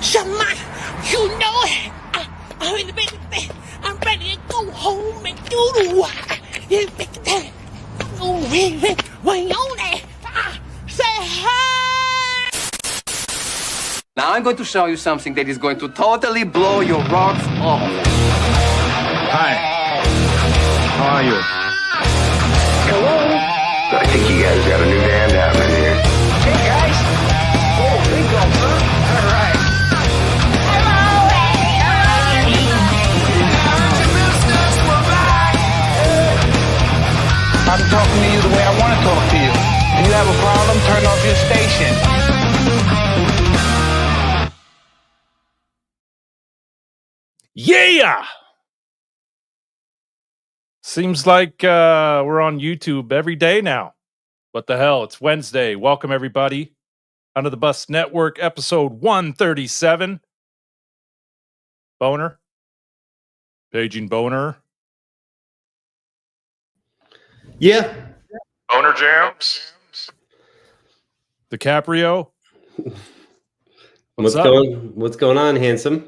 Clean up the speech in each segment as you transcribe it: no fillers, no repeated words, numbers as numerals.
Somebody, you know it. I'm ready to go home and do the work. Way on it. Say hi. Now I'm going to show you something that is going to totally blow your rocks off. Hi. How are you? Hello. I think you guys got a new band happening here. Hey guys. Oh, bingo, huh? All right. I'm talking to you the way I want to talk to you. If you have a problem, turn off your station. Yeah! Seems like we're on YouTube every day now. What the hell? It's Wednesday. Welcome, everybody. Under the Bus Network, episode 137. Boner. Paging Boner. Yeah. Boner Jams. DiCaprio. What's going on, handsome?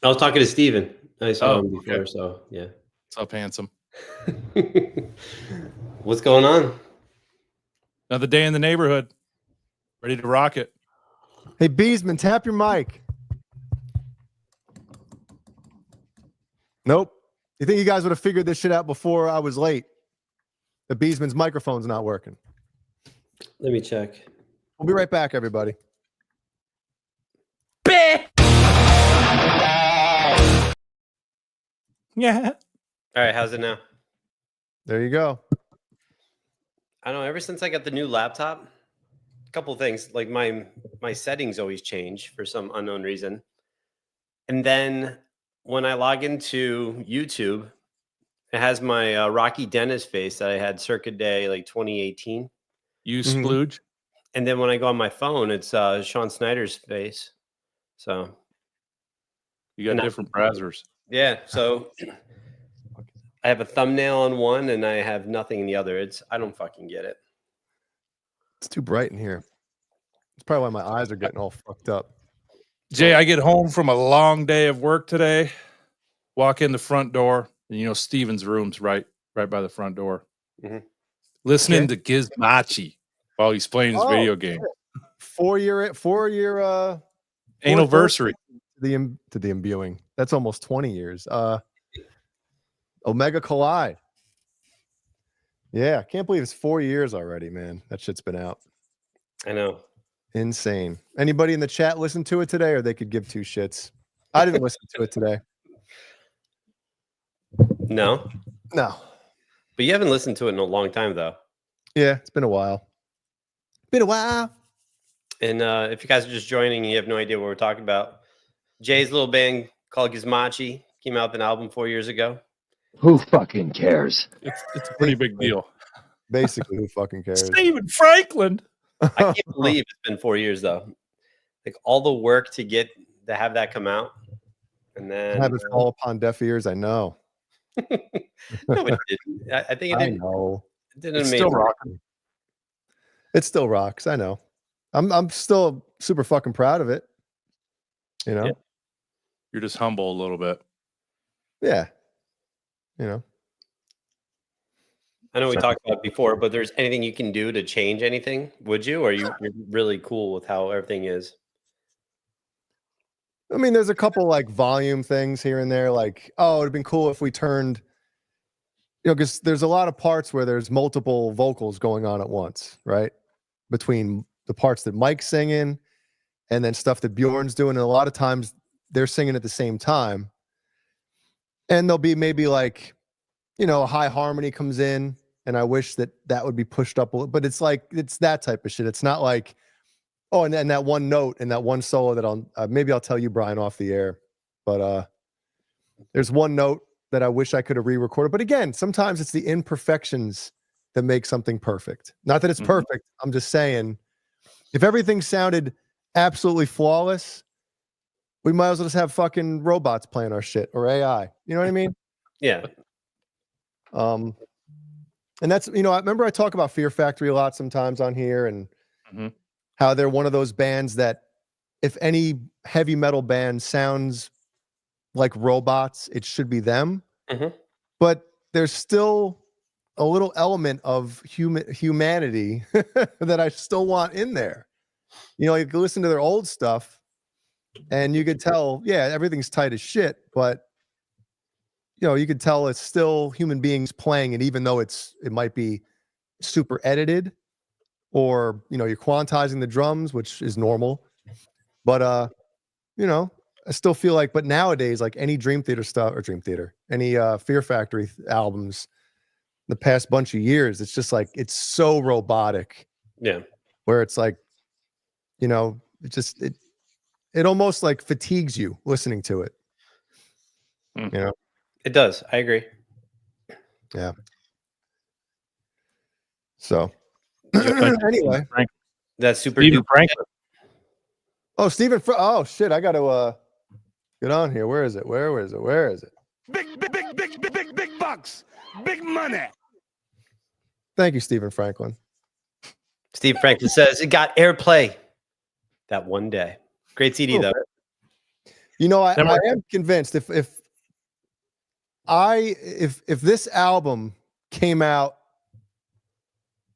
I was talking to Steven. I saw him before, okay. So yeah. What's up, handsome? What's going on? Another day in the neighborhood. Ready to rock it. Hey, Beesman, tap your mic. Nope. You think you guys would have figured this shit out before I was late? The Beesman's microphone's not working. Let me check. We'll be right back, everybody. Yeah. All right, how's it now? There you go. I don't know, ever since I got the new laptop, a couple things, like my settings always change for some unknown reason. And then when I log into YouTube, it has my Rocky Dennis face that I had circa day like 2018. You splooge. And then when I go on my phone, it's Sean Snyder's face. So you got different browsers. Yeah. So I have a thumbnail on one and I have nothing in the other. I don't fucking get it. It's too bright in here. It's probably why my eyes are getting all fucked up. Jay, I get home from a long day of work today, walk in the front door, and you know Steven's room's right by the front door. Mm-hmm. Listening to Gizmachi while he's playing his video game. 4-year anniversary to the imbuing. That's almost 20 years. Omega Collide. Yeah, can't believe it's 4 years already, man. That shit's been out. I know. Insane. Anybody in the chat listen to it today, or they could give two shits? I didn't listen to it today. No. But you haven't listened to it in a long time, though. Yeah, it's been a while. And if you guys are just joining and you have no idea what we're talking about, Jay's little band called Gizmachi came out with an album 4 years ago. Who fucking cares? It's a pretty big deal. Basically, who fucking cares? Stephen Franklin. I can't believe it's been 4 years, though. Like all the work to have that come out. And then have it fall upon deaf ears, I know. No, it didn't. I think it didn't. I know. It didn't. It's still rocking. It still rocks. I know. I'm still super fucking proud of it. You know? Yeah. You're just humble a little bit. Yeah. You know. I know we talked about it before, but there's anything you can do to change anything, would you? Or you're really cool with how everything is? I mean, there's a couple like volume things here and there, like, oh, it'd been cool if we turned, because there's a lot of parts where there's multiple vocals going on at once, right? Between the parts that Mike's singing and then stuff that Bjorn's doing. And a lot of times they're singing at the same time. And there'll be maybe like, a high harmony comes in, and I wish that would be pushed up a little, but it's like, it's that type of shit. It's not like, oh, and that one note and that one solo that maybe I'll tell you, Brian, off the air, but there's one note that I wish I could have re-recorded. But again, sometimes it's the imperfections that make something perfect. Not that it's perfect. I'm just saying, if everything sounded absolutely flawless, we might as well just have fucking robots playing our shit, or AI. You know what I mean? Yeah. And that's, I remember I talk about Fear Factory a lot sometimes on here, and how they're one of those bands that if any heavy metal band sounds like robots, it should be them. Mhm. But there's still a little element of humanity that I still want in there. You know, you can listen to their old stuff and you could tell, yeah, everything's tight as shit, but you know, you could tell it's still human beings playing it, even though it might be super edited, or you know, you're quantizing the drums, which is normal. But you know, I still feel like, but nowadays, like any Dream Theater stuff or Dream Theater, any Fear Factory albums, the past bunch of years, it's just like it's so robotic. Yeah. Where it's like, you know, it almost like fatigues you listening to it. You know, It does. I agree. yeah. So anyway, That's super Stephen duper. Franklin. oh Stephen, oh shit, I got to get on here. Where is it? Where is it? Where is it? Big bucks. Big money. Thank you, Stephen Franklin. Steve Franklin says it got airplay that one day. Great CD though. You know, I Never- am convinced if this album came out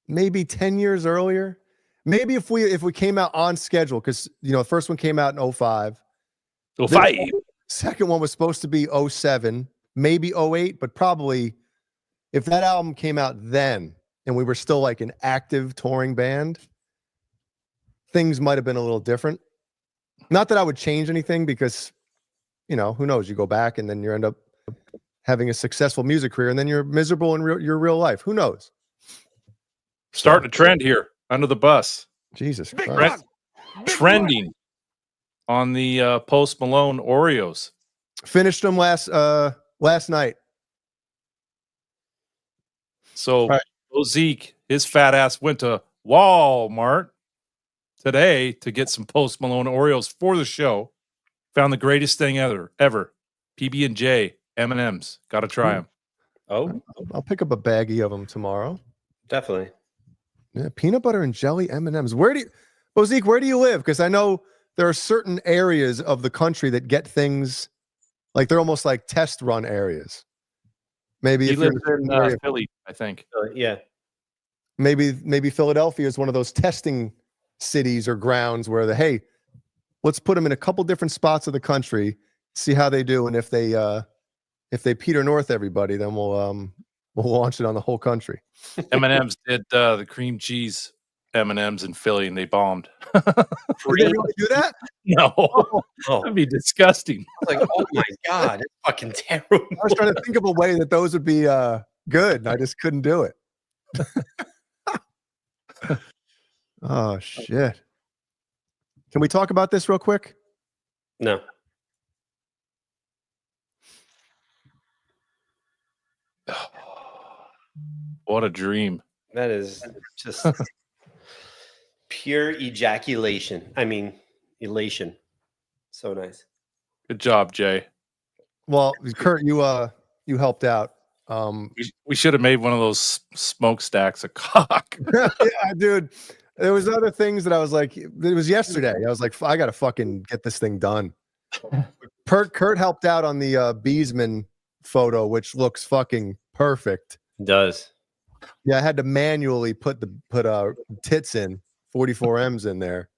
maybe 10 years earlier, maybe if we came out on schedule, because you know, the first one came out in 05. Well, five. Second one was supposed to be 07, maybe 08, but probably if that album came out then and we were still like an active touring band, things might have been a little different. Not that I would change anything, because, you know, who knows? You go back and then you end up having a successful music career and then you're miserable in your real life. Who knows? Starting a trend here under the bus. Jesus Big Christ. bucks. Trending on the Post Malone Oreos. Finished them last night. So Right. Zeke, his fat ass went to Walmart today to get some Post Malone Oreos for the show. Found the greatest thing ever. PB&J M&Ms. Got to try them. Oh, I'll pick up a baggie of them tomorrow. definitely. Yeah, peanut butter and jelly M&Ms. Zeke, where do you live? Because I know there are certain areas of the country that get things like they're almost like test run areas. Maybe He if you're lives in a certain in area, Philly, I think. Yeah. maybe Philadelphia is one of those testing cities or grounds where hey, let's put them in a couple different spots of the country, see how they do, and if they Peter North everybody, then we'll launch it on the whole country. M&M's did the cream cheese M&M's in Philly, and they bombed. Did they really do that? No, Oh, that'd be disgusting. I was like, oh my god, it's fucking terrible. I was trying to think of a way that those would be good, and I just couldn't do it. Oh shit! Can we talk about this real quick? No. What a dream. That is just pure ejaculation. I mean, elation. So nice. Good job, Jay. Well, Kurt, you helped out. We should have made one of those smokestacks of cock. Yeah, dude. There was other things that I was like, it was yesterday. I was like, I gotta fucking get this thing done. Kurt helped out on the Beesman photo, which looks fucking perfect. It does. Yeah, I had to manually put tits in 44 M's in there.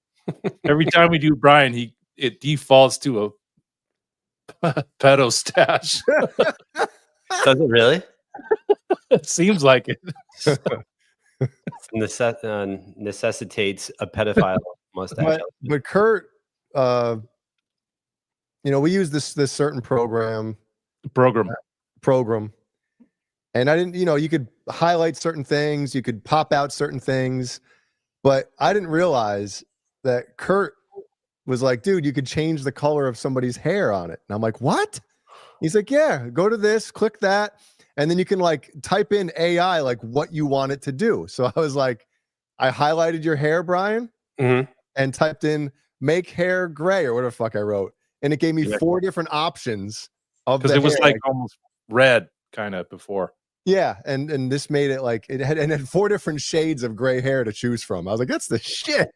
Every time we do Brian, it defaults to a pedo stash. Does it really? It seems like it. Necessitates a pedophile mustache. But Kurt, you know, we use this certain program, and I didn't, you know, you could highlight certain things, you could pop out certain things, but I didn't realize that Kurt was like, dude, you could change the color of somebody's hair on it. And I'm like, what? He's like, yeah, go to this, click that, and then you can like type in AI like what you want it to do. So I was like, I highlighted your hair, Brian, and typed in make hair gray or whatever the fuck I wrote, and it gave me 4 different options of because it was like almost red kind of before. Yeah, and this made it like it had 4 different shades of gray hair to choose from. I was like, that's the shit.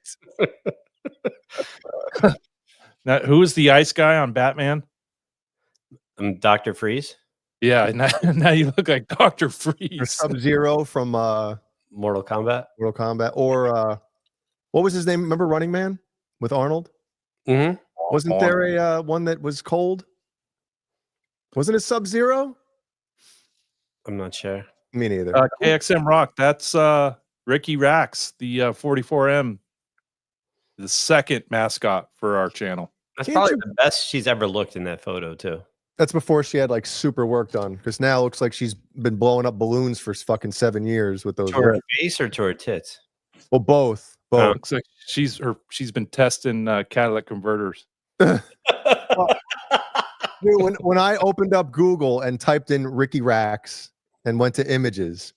Now, who is the ice guy on Batman? Dr. Freeze, Yeah, now you look like Dr. Or Freeze. Sub-Zero from Mortal Kombat. Mortal Kombat, or what was his name? Remember Running Man with Arnold? Mm-hmm. Wasn't there a one that was cold? Wasn't it Sub-Zero? I'm not sure. Me neither. KXM Rock. That's Ricky Rax, the 44M, the second mascot for our channel. That's Can't probably you- the best she's ever looked in that photo too. That's before she had like super work done, because now it looks like she's been blowing up balloons for fucking 7 years with those. To her riffs. face or to her tits? Well, both. Both. Looks like she's been testing catalytic converters. Dude, when I opened up Google and typed in Ricky Rax and went to images,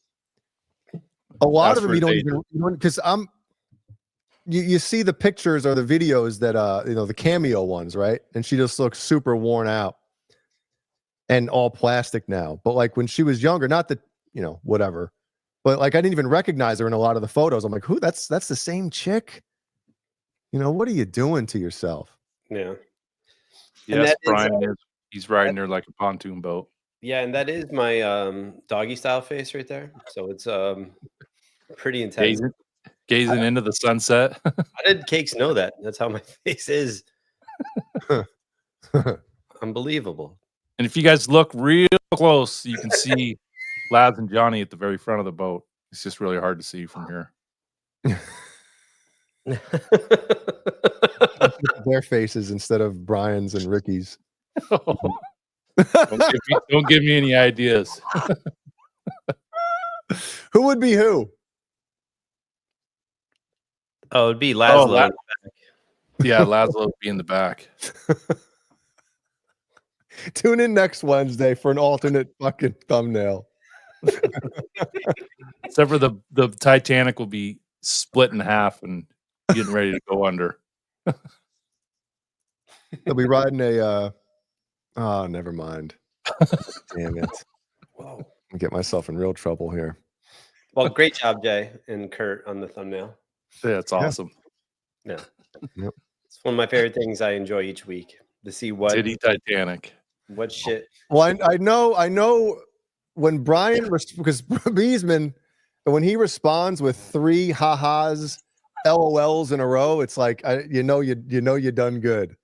a lot That's of them you for don't even, because you see the pictures or the videos that the cameo ones, right? And she just looks super worn out and all plastic now. But like when she was younger, not that whatever, but like I didn't even recognize her in a lot of the photos. I'm like, who? That's the same chick. What are you doing to yourself? Yeah. Yes, that is, Brian he's riding her like a pontoon boat. Yeah, and that is my doggy style face right there. So it's pretty intense. Gazing into the sunset. How did Cakes know that? That's how my face is. Unbelievable. And if you guys look real close, you can see Laz and Johnny at the very front of the boat. It's just really hard to see from here. Their faces instead of Brian's and Ricky's. Don't give me any ideas. Who would be who? Oh, it'd be Laszlo. Yeah, Laszlo would be in the back. Tune in next Wednesday for an alternate fucking thumbnail. Except for the Titanic will be split in half and getting ready to go under. They'll be riding a oh, never mind. Damn it. Whoa. I'll get myself in real trouble here. Well, great job, Jay and Kurt, on the thumbnail. Yeah, it's awesome. Yeah. Yep. It's one of my favorite things I enjoy each week, to see Titty Titanic. what shit. Well, I know when Brian, because Beesman, when he responds with 3 ha-has, LOLs in a row, it's like you done good.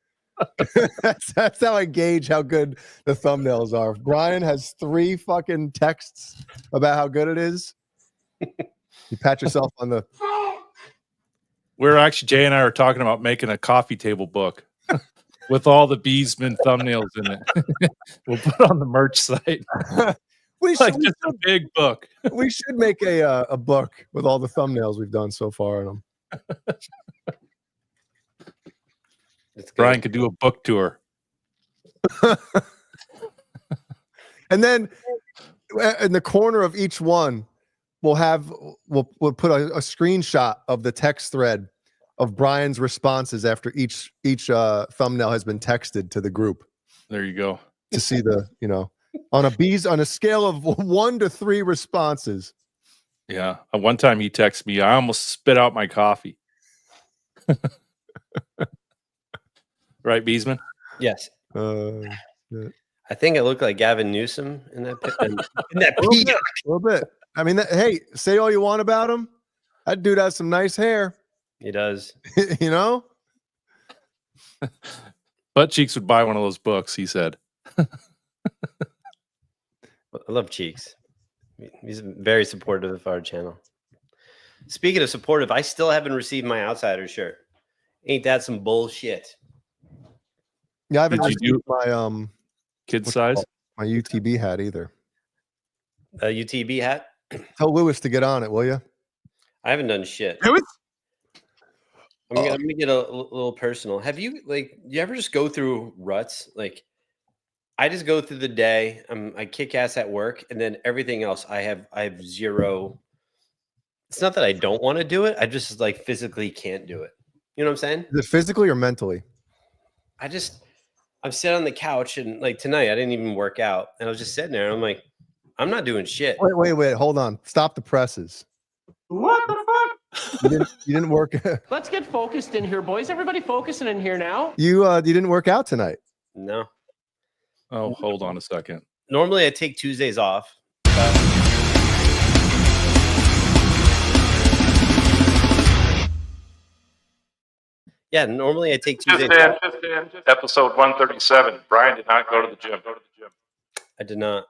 that's how I gauge how good the thumbnails are. If Brian has 3 fucking texts about how good it is, you pat yourself on the. We're actually, Jay and I are talking about making a coffee table book with all the Beesman thumbnails in it. We'll put it on the merch site. We Like should, just a big book. we should make a book with all the thumbnails we've done so far in them. It's good. Brian could do a book tour. And then in the corner of each one, we'll put a screenshot of the text thread of Brian's responses after each thumbnail has been texted to the group There you go. to see the on a scale of 1 to 3 responses. Yeah. One time he texted me, I almost spit out my coffee. Right, Beesman? Yes. Yeah. I think it looked like Gavin Newsom in that in that A little peak. bit, a little bit. I mean, hey, say all you want about him. That dude has some nice hair. He does. Butt Cheeks would buy one of those books, he said. I love Cheeks. He's very supportive of our channel. Speaking of supportive, I still haven't received my Outsider shirt. Ain't that some bullshit? Yeah, I haven't Did you received my Kid what's it size? called? My UTB hat either. A UTB hat? Tell Lewis to get on it, will you? I haven't done shit. Lewis? I'm gonna get a little personal. Have you you ever just go through ruts? Like, I just go through the day. I kick ass at work, and then everything else I have zero. It's not that I don't want to do it. I just physically can't do it. You know what I'm saying? Is it physically or mentally? I'm sitting on the couch and tonight I didn't even work out, and I was just sitting there and I'm like, I'm not doing shit. Wait. Hold on. Stop the presses. What the fuck? You didn't work. Let's get focused in here, boys. Everybody focusing in here now. You didn't work out tonight. No. Oh, hold on a second. Normally I take Tuesdays off. Yeah, normally I take Tuesdays off. Episode 137. Brian did not go to the gym. I did not.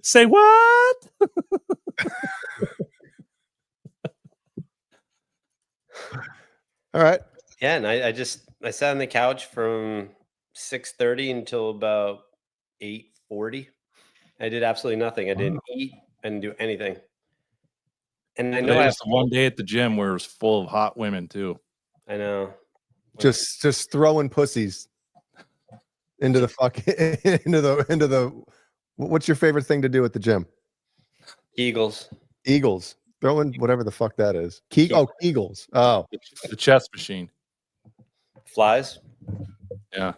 Say what? All right. Yeah, and I sat on the couch from 6:30 until about 8:40. I did absolutely nothing. I didn't eat. I didn't do anything. And I know Today I was the one day at the gym where it was full of hot women too. I know. Just throwing pussies into the fucking into the. What's your favorite thing to do at the gym? Eagles. Eagles. Throwing whatever the fuck that is. Eagles. Oh, The chest machine. Flies. Yeah.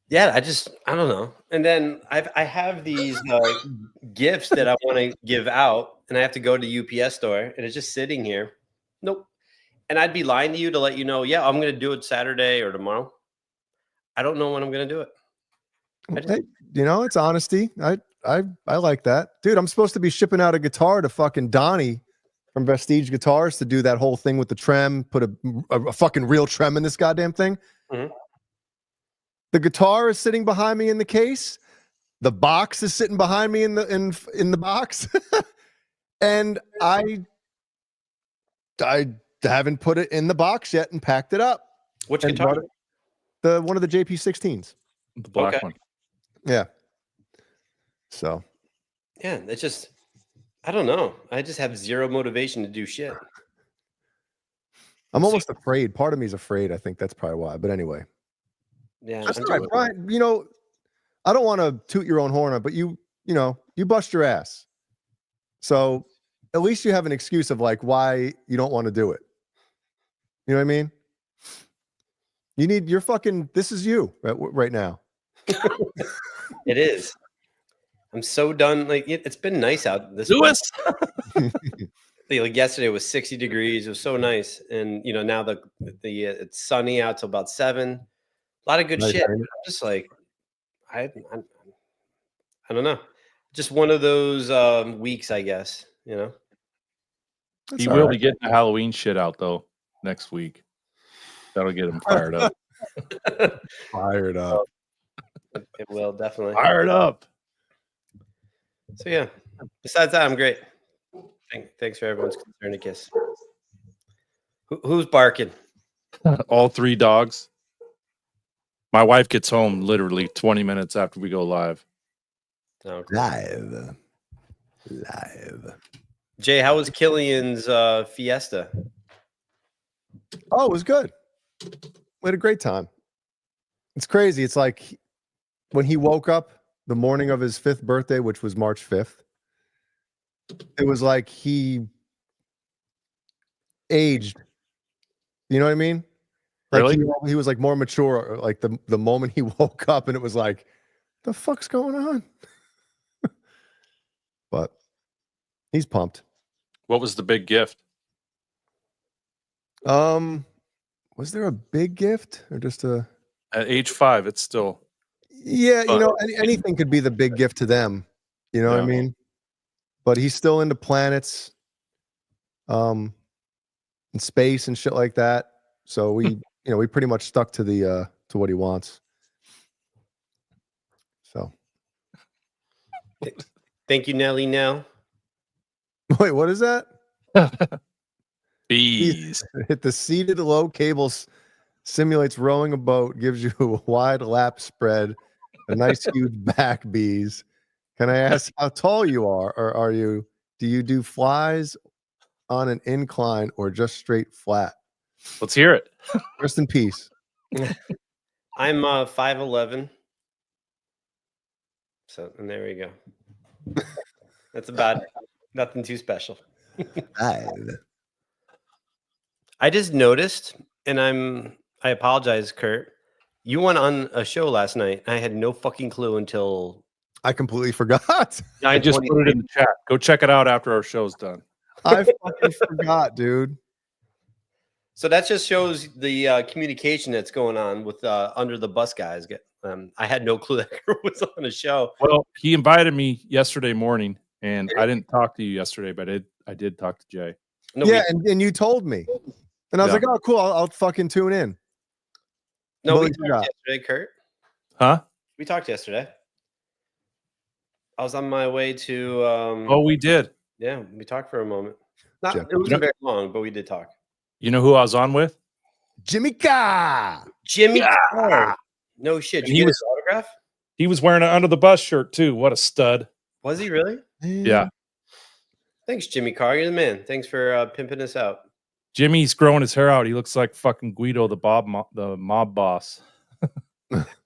Yeah, I don't know. And then I have these gifts that I want to give out, and I have to go to the UPS store, and it's just sitting here. Nope. And I'd be lying to you to let you know, yeah, I'm going to do it Saturday or tomorrow. I don't know when I'm going to do it. hey, it's honesty. I like that, dude. I'm supposed to be shipping out a guitar to fucking Donnie from Vestige Guitars to do that whole thing with the trem. Put a fucking real trem in this goddamn thing. Mm-hmm. The guitar is sitting behind me in the case. The box is sitting behind me in the box, and I haven't put it in the box yet and packed it up. Which and guitar? One of the JP16s. The black Okay. one. Yeah. So. Yeah, it's just I don't know. I just have zero motivation to do shit. I'm almost afraid. Part of me is afraid. I think that's probably why. But anyway. Yeah, That's all right, Brian. I don't want to toot your own horn, but you bust your ass. So at least you have an excuse of like why you don't want to do it. You know what I mean? This is you right now. It is. I'm so done. Like it's been nice out this Lewis. Like yesterday was 60 degrees. It was so nice, and now it's sunny out till about 7. A lot of good Nice, shit. right? I'm just like I don't know. Just one of those weeks, I guess. He will be getting the Halloween shit out though next week. That'll get him fired up. Fired up. It will definitely. Fired up. So yeah. Besides that, I'm great. Thanks for everyone's concern and kiss. Who's barking? All 3 dogs. My wife gets home literally 20 minutes after we go live. Oh, cool. Live. Jay, how was Killian's fiesta? Oh, it was good. We had a great time. It's crazy. It's like when he woke up the morning of his 5th birthday, which was March 5th, it was like he aged. You know what I mean? Like Really? he was like more mature, like the moment he woke up, and it was like, the fuck's going on? But he's pumped. What was the big gift? Was there a big gift or just a? At age 5, it's still. Yeah, anything could be the big gift to them. You know what I mean? But he's still into planets, and space and shit like that. So we pretty much stuck to the to what he wants. So. Thank you, Nelly. Now. Wait, what is that? Bees. Hit the seated low cables. Simulates rowing a boat. Gives you a wide lap spread. A nice huge back, bees. Can I ask how tall you are, or do you do flies on an incline or just straight flat? Let's hear it. Rest in peace. I'm 5'11". So, and there we go. That's about it. Nothing too special. I just noticed, and I apologize, Kurt. You went on a show last night. I had no fucking clue until I completely forgot. I just put it in the chat. Go check it out after our show's done. I fucking forgot, dude. So that just shows the communication that's going on with Under the Bus guys. I had no clue that girl was on a show. Well, he invited me yesterday morning, and I didn't talk to you yesterday, but I did talk to Jay. No, Yeah, and you told me. And I was Yeah. like, oh, cool. I'll fucking tune in. no, we Believe it or talked not. yesterday, Kurt. Huh? We talked yesterday. I was on my way to. Oh, we did. Yeah, we talked for a moment. Jeff. It wasn't very long, but we did talk. You know who I was on with? Jimmy Carr. Jimmy Carr. No shit. Did And you he get was- his autograph? He was wearing an Under the Bus shirt, too. What a stud. Was he really? Yeah. Thanks, Jimmy Carr. You're the man. Thanks for pimping us out. Jimmy's growing his hair out. He looks like fucking Guido, the mob boss.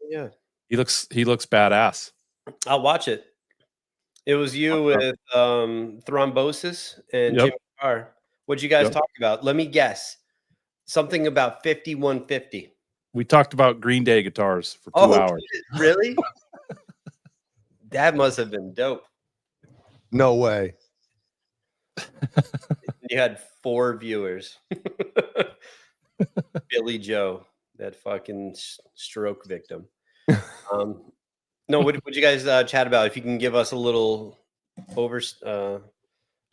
Yeah, He looks badass. I'll watch it. It was you with thrombosis and Yep. Jimmy Carr. What'd you guys Yep. talk about? Let me guess. Something about 5150. We talked about Green Day guitars for 2 hours. Really? That must have been dope. No way. You had 4 viewers. Billy Joe, that fucking stroke victim. No, what you guys chat about? If you can give us a little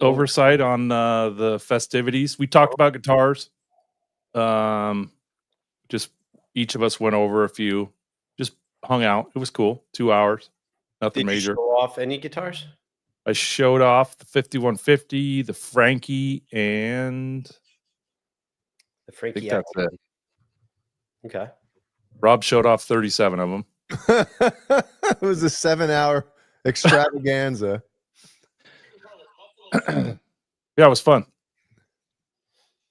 Oversight on the festivities. We talked about guitars. Just each of us went over a few. Just hung out. It was cool. 2 hours. Nothing Did you major. show off any guitars? I showed off the 5150, the Frankie, and The I Frankie. think that's it. Okay. Rob showed off 37 of them. It was a 7-hour extravaganza. Yeah, it was fun.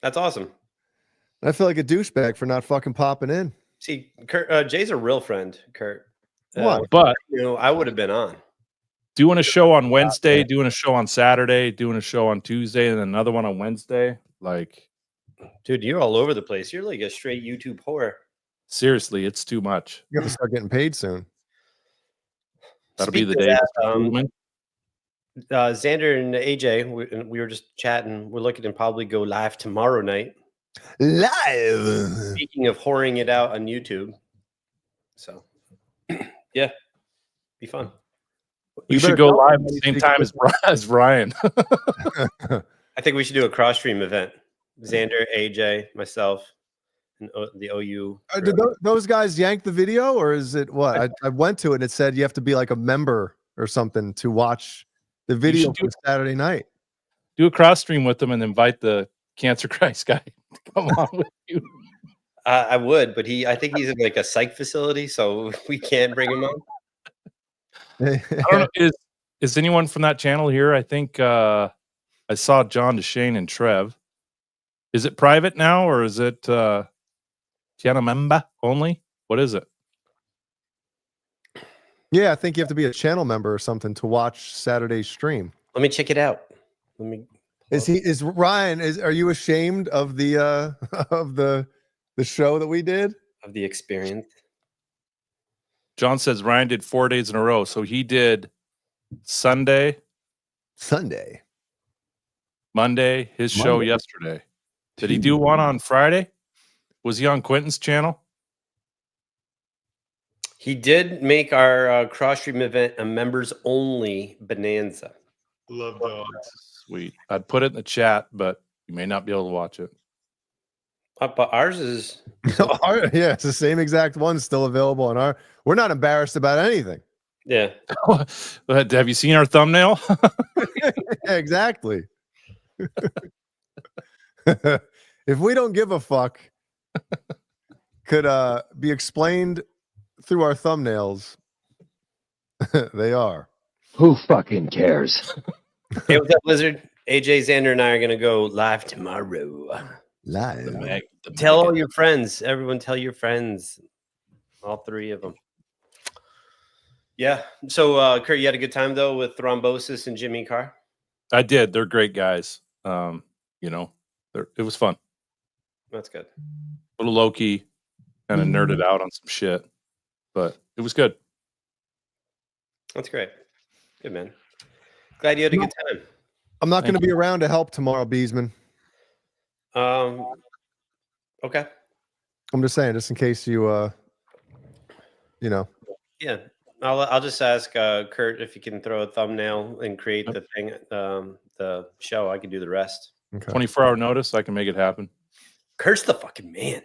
That's awesome. I feel like a douchebag for not fucking popping in. See, Kurt, Jay's a real friend, Kurt. What? But I would have been on. doing a show on Wednesday, doing a show on Saturday, doing a show on Tuesday, and another one on Wednesday. Like, Dude, you're all over the place. You're like a straight YouTube whore. seriously, it's too much. You have to start getting paid soon. That'll be the Speaking day. of of that, improvement. Xander and AJ, we were just chatting. We're looking to probably go live tomorrow night. Live. Speaking of whoring it out on YouTube. So, yeah, be fun. You better should go tell live at everybody the same so you time as Ryan. I think we should do a cross stream event. Xander, AJ, myself, and the OU. Did those guys yank the video, or is it what? I went to it and it said you have to be like a member or something to watch the video should do for Saturday night. Do a cross stream with them and invite the Cancer Christ guy to come on with you. I would, but I think he's in like a psych facility, so we can't bring him on. I don't know. Is anyone from that channel here? I think I saw John DeShane and Trev. Is it private now, or is it channel member only? What is it? Yeah, I think you have to be a channel member or something to watch Saturday's stream. Let me check it out. Is Ryan? Are you ashamed of the of the show that we did? Of the experience. John says Ryan did 4 days in a row, so he did Sunday, Monday, his show Monday. yesterday. Did he do one on Friday? Was he on Quentin's channel? He did make our cross stream event a members only bonanza. Love dogs. Sweet. I'd put it in the chat, but you may not be able to watch it. But ours is Yeah, it's the same exact one still available on our. We're not embarrassed about anything. yeah. But have you seen our thumbnail? Yeah, exactly. If we don't give a fuck, could be explained through our thumbnails. They are. Who fucking cares? Hey, what's up, Blizzard? AJ, Xander, and I are gonna go live tomorrow. Live. Tell all your friends. Everyone, tell your friends. All 3 of them. Yeah. So, Kurt, you had a good time though with Thrombosis and Jimmy Carr. I did. They're great guys. You know, it was fun. That's good. A little low key. kind of nerded out on some shit, but it was good. That's great. Good, man. Glad you had a good time. I'm not going to Thank be around to help tomorrow, Beesman. Okay. I'm just saying, just in case you, you know. Yeah. I'll just ask Kurt if you can throw a thumbnail and create the thing, the show. I can do the rest. Okay. 24-hour notice, I can make it happen. Kurt's the fucking man.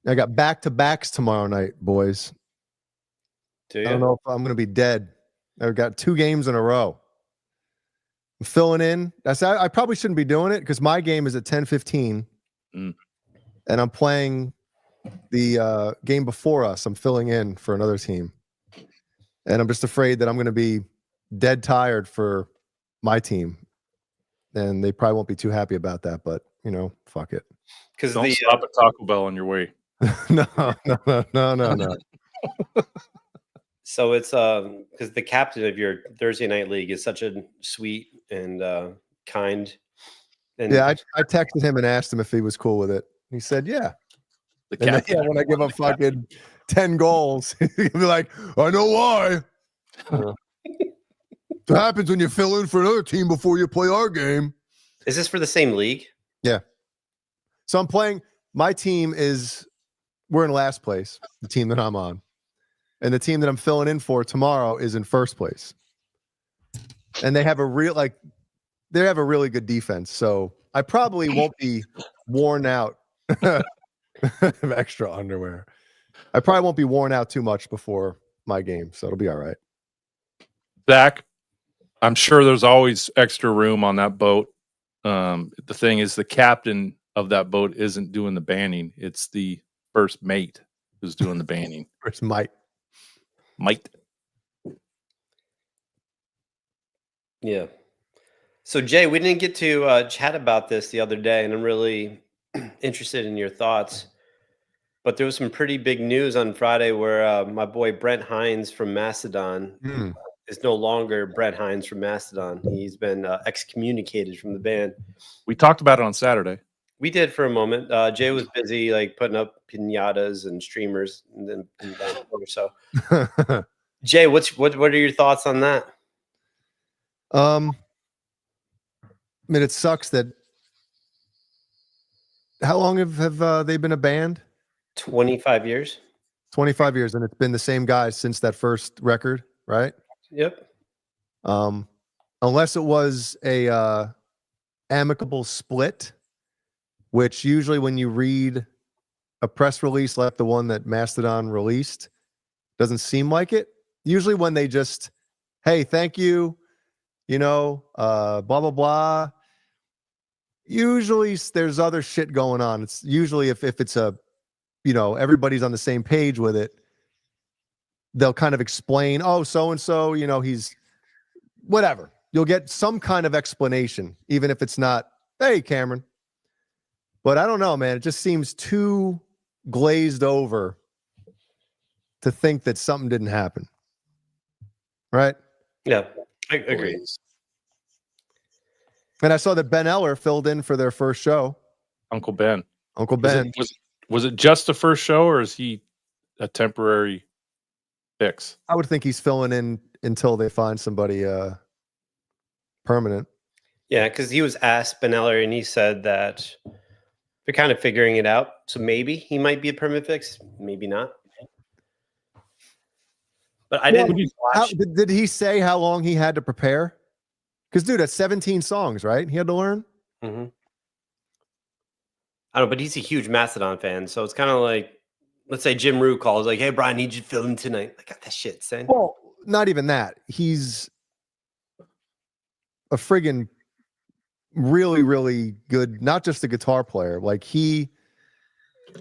I got back-to-backs tomorrow night, boys. Do you? I don't know if I'm going to be dead. I've got 2 games in a row. I'm filling in. I probably shouldn't be doing it because my game is at 10:15, and I'm playing the game before us. I'm filling in for another team, and I'm just afraid that I'm going to be dead tired for my team, and they probably won't be too happy about that. But fuck it. Because Don't stop at Taco Bell on your way. No. So it's because the captain of your Thursday night league is such a sweet and kind. And Yeah, I texted him and asked him if he was cool with it. He said, "Yeah." The And then, cat. when I give him fucking 10 goals, he'll be like, "I know why." It happens when you fill in for another team before you play our game. Is this for the same league? Yeah. So I'm playing. My team we're in last place. The team that I'm on, and the team that I'm filling in for tomorrow is in first place. And they have a really good defense. So I probably won't be worn out. Extra underwear. I probably won't be worn out too much before my game, so it'll be all right. Zach, I'm sure there's always extra room on that boat. The thing is, the captain of that boat isn't doing the banning. It's the first mate who's doing the banning. First Mike. Yeah. So Jay, we didn't get to chat about this the other day, and I'm really interested in your thoughts. But there was some pretty big news on Friday where my boy Brent Hines from Mastodon is no longer Brent Hines from Mastodon. He's been excommunicated from the band. We talked about it on Saturday. We did for a moment. Jay was busy putting up pinatas and streamers, and then or so. Jay, what are your thoughts on that? I mean, it sucks that. How long have they been a band? 25 years. 25 years, and it's been the same guys since that first record, right? Yep. Unless it was a amicable split, which usually when you read a press release like the one that Mastodon released, doesn't seem like it. Usually when they just, hey, thank you, blah, blah, blah. Usually there's other shit going on. It's usually if it's a, everybody's on the same page with it, they'll kind of explain, oh, so-and-so, he's whatever. You'll get some kind of explanation, even if it's not, hey, Cameron. But I don't know, man. It just seems too glazed over to think that something didn't happen. Right? Yeah, I agree. And I saw that Ben Eller filled in for their first show. Uncle Ben. Uncle Ben. Was it just the first show, or is he a temporary fix? I would think he's filling in until they find somebody permanent. Yeah, because he was asked, Ben Eller, and he said that they're kind of figuring it out. So maybe he might be a permanent fix, maybe not. But I didn't watch. Did he say how long he had to prepare? Because, dude, that's 17 songs, right? He had to learn? Mm-hmm. I don't know, but he's a huge Mastodon fan. So it's kind of like, let's say Jim Rue calls, like, hey, Brian, I need you to fill in tonight. I got that shit, son. Well, not even that. He's a friggin' really, really good, not just a guitar player. Like, he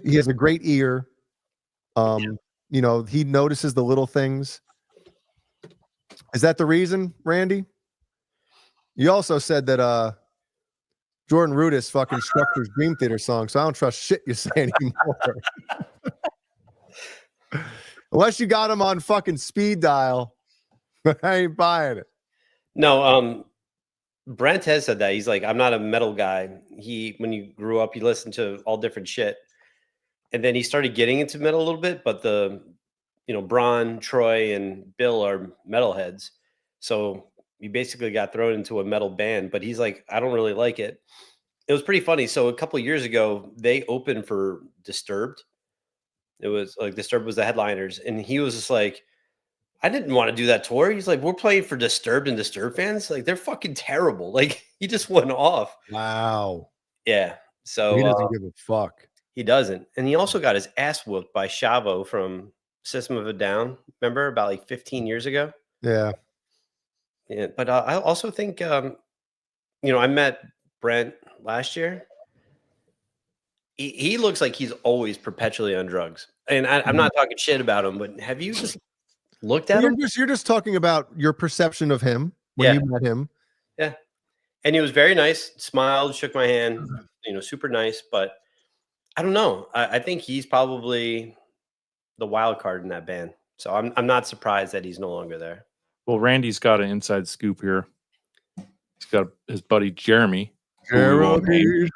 has a great ear. He notices the little things. Is that the reason, Randy? You also said that Jordan Rudess fucking structures Dream Theater songs, so I don't trust shit you say anymore. Unless you got him on fucking speed dial, I ain't buying it. No, Brent has said that. He's like, I'm not a metal guy. When you grew up, you listened to all different shit. and then he started getting into metal a little bit. But Braun, Troy, and Bill are metalheads, so he basically got thrown into a metal band. But he's like, I don't really like it. It was pretty funny. So a couple of years ago, they opened for Disturbed. It was like Disturbed was the headliners, and he was just like, I didn't want to do that tour. He's like, we're playing for Disturbed and Disturbed fans. Like, they're fucking terrible. Like, he just went off. Wow. Yeah. So He doesn't give a fuck. he doesn't. And he also got his ass whooped by Chavo from System of a Down. Remember, about like 15 years ago? Yeah. Yeah. But I also think, I met Brent last year. He looks like he's always perpetually on drugs. And I'm not talking shit about him, but have you just looked at him? You're just talking about your perception of him when you met him. Yeah. And he was very nice, smiled, shook my hand, super nice. But I don't know. I think he's probably the wild card in that band. So I'm not surprised that he's no longer there. Well, Randy's got an inside scoop here. He's got his buddy Jeremy. His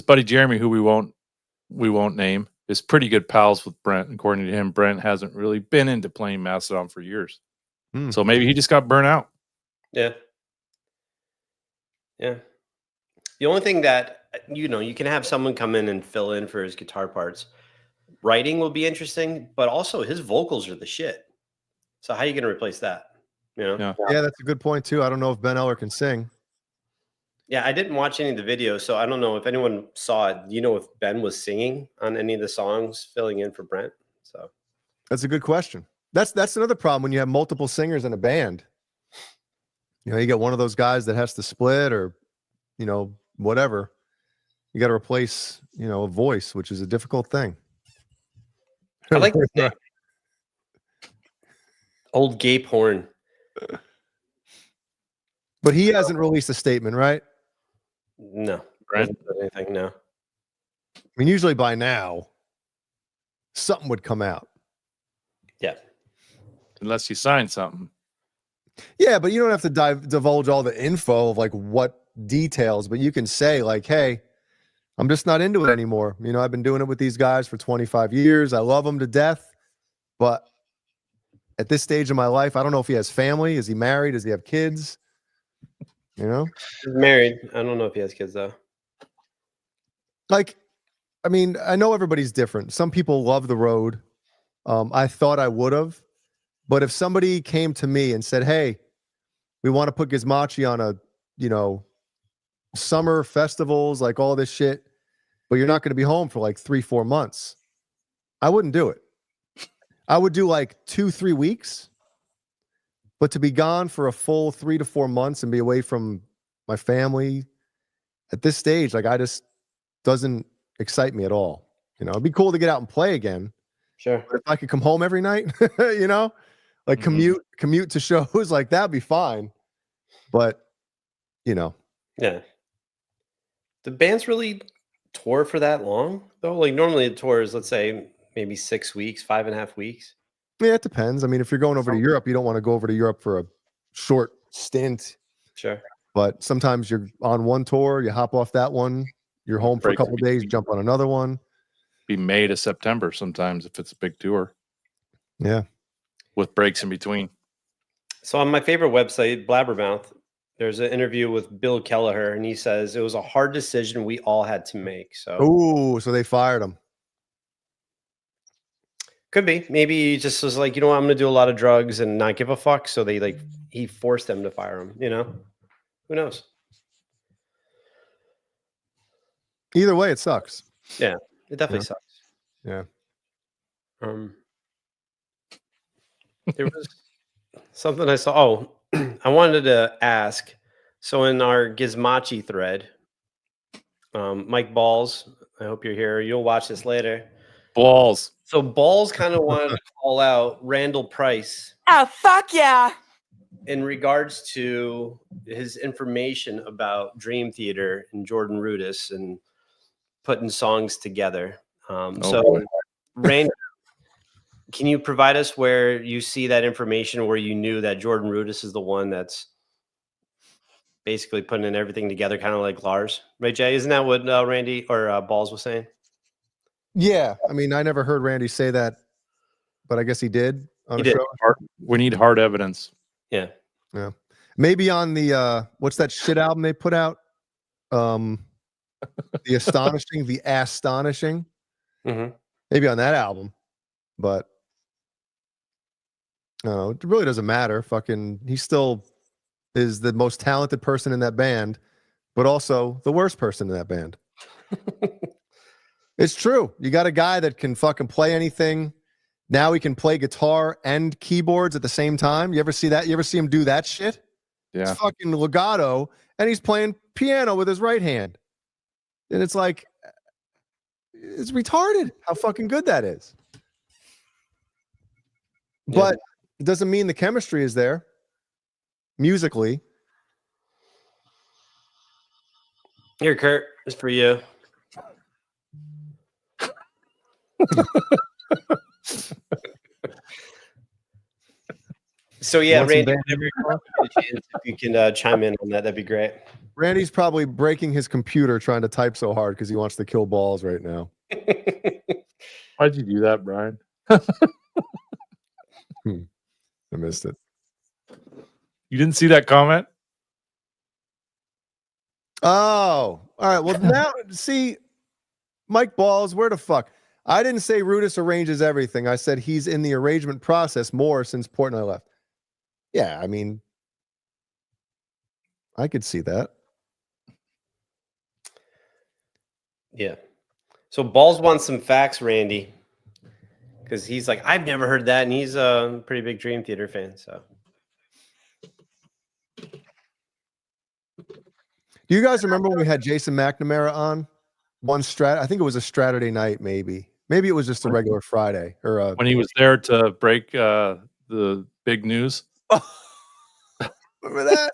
buddy Jeremy, who we won't name, is pretty good pals with Brent. According to him, Brent hasn't really been into playing Mastodon for years. So maybe he just got burnt out. Yeah. Yeah. The only thing that, you can have someone come in and fill in for his guitar parts. Writing will be interesting, but also his vocals are the shit. So how are you going to replace that? Yeah, that's a good point too. I don't know if Ben Eller can sing. Yeah, I didn't watch any of the videos, so I don't know if anyone saw it. Do you know if Ben was singing on any of the songs filling in for Brent? So that's a good question. That's another problem when you have multiple singers in a band. You get one of those guys that has to split or, whatever. You got to replace, a voice, which is a difficult thing. I like this name. Old Gape Horn. But he hasn't released a statement, right? No. Brent? Anything, no. I mean, usually by now, something would come out. Yeah. Unless you sign something. Yeah, but you don't have to divulge all the info of like what details, but you can say like, hey, I'm just not into it anymore. I've been doing it with these guys for 25 years. I love them to death. But at this stage of my life, I don't know if he has family. Is he married? Does he have kids? He's married. I don't know if he has kids though. Like, I mean, I know everybody's different. Some people love the road. I thought I would have. But if somebody came to me and said, hey, we want to put Gizmachi on a, summer festivals, like all this shit, but you're not going to be home for like 3-4 months, I wouldn't do it. I would do like 2-3 weeks, but to be gone for a full 3 to 4 months and be away from my family at this stage, like doesn't excite me at all. It'd be cool to get out and play again. Sure. But if I could come home every night, like commute to shows, like that'd be fine. But, Yeah. The bands really tour for that long though? Like normally the tour is, let's say, maybe 6 weeks, 5.5 weeks. Yeah, it depends. I mean, if you're going over to Europe, you don't want to go over to Europe for a short stint. Sure. But sometimes you're on one tour, you hop off that one, you're home for a couple of days, jump on another one. Be May to September sometimes if it's a big tour. Yeah. With breaks in between. So on my favorite website, Blabbermouth, there's an interview with Bill Kelleher, and he says it was a hard decision we all had to make. So so they fired him. Could be. Maybe he just was like, I'm going to do a lot of drugs and not give a fuck. So he forced them to fire him, Who knows? Either way, it sucks. Yeah, it definitely sucks. Yeah. There was something I saw. Oh, I wanted to ask. So in our Gizmachi thread, Mike Balls, I hope you're here. You'll watch this later. Balls. So Balls kind of wanted to call out Randall Price. Oh, fuck yeah. In regards to his information about Dream Theater and Jordan Rudess and putting songs together. Randy, can you provide us where you see that information, where you knew that Jordan Rudess is the one that's basically putting in everything together, kind of like Lars, right, Jay? Isn't that what Randy or Balls was saying? Yeah, I mean, I never heard Randy say that, but I guess he did on He a did. show. We need hard evidence. Yeah. Yeah, maybe on the what's that shit album they put out? The Astonishing. Mm-hmm. Maybe on that album, but no, it really doesn't matter. Fucking, he still is the most talented person in that band, but also the worst person in that band. It's true. You got a guy that can fucking play anything. Now he can play guitar and keyboards at the same time. You ever see that? You ever see him do that shit? Yeah. It's fucking legato, and he's playing piano with his right hand. And it's like, it's retarded how fucking good that is. But it doesn't mean the chemistry is there musically. Here, Kurt, it's for you. So yeah, Want some Randy, band whenever you get a chance, if you can chime in on that, that'd be great. Randy's probably breaking his computer trying to type so hard because he wants to kill balls right now. Why'd you do that, Brian? I missed it. You didn't see that comment? Oh, all right. Well, now see, Mike Balls, where the fuck? I didn't say Rudis arranges everything. I said he's in the arrangement process more since Portnoy left. Yeah, I mean, I could see that. Yeah. So Balls wants some facts, Randy, because he's like, I've never heard that, and he's a pretty big Dream Theater fan. So, Do you guys remember when we had Jason McNamara on I think it was a Saturday night, maybe. Maybe it was just a regular Friday or When he was there to break the big news. remember that?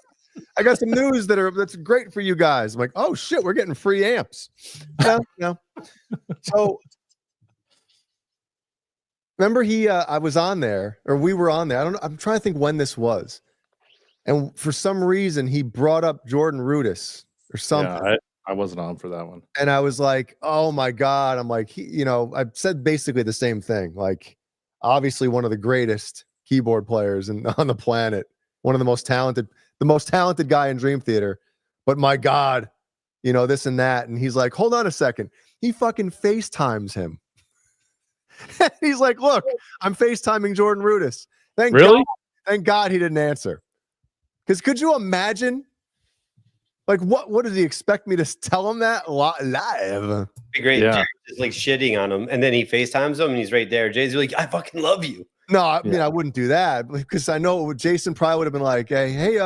I got some news that's great for you guys. I'm like, oh shit, we're getting free amps. No. So remember I was on there, or we were on there. I don't know. I'm trying to think when this was. And for some reason he brought up Jordan Rudis or something. Yeah, I wasn't on for that one. And I was like, oh my God. I'm like, I said basically the same thing. Like, obviously one of the greatest keyboard players on the planet, one of the most talented guy in Dream Theater. But my God, this and that. And he's like, hold on a second. He fucking FaceTimes him. He's like, look, I'm FaceTiming Jordan Rudis. Thank God he didn't answer. Because could you imagine? Like, what did he expect me to tell him that live? be great. Yeah. Jerry's just like shitting on him, and then he FaceTimes him, and he's right there. Jay's like, I fucking love you. No, I mean, I wouldn't do that because I know Jason probably would have been like, hey,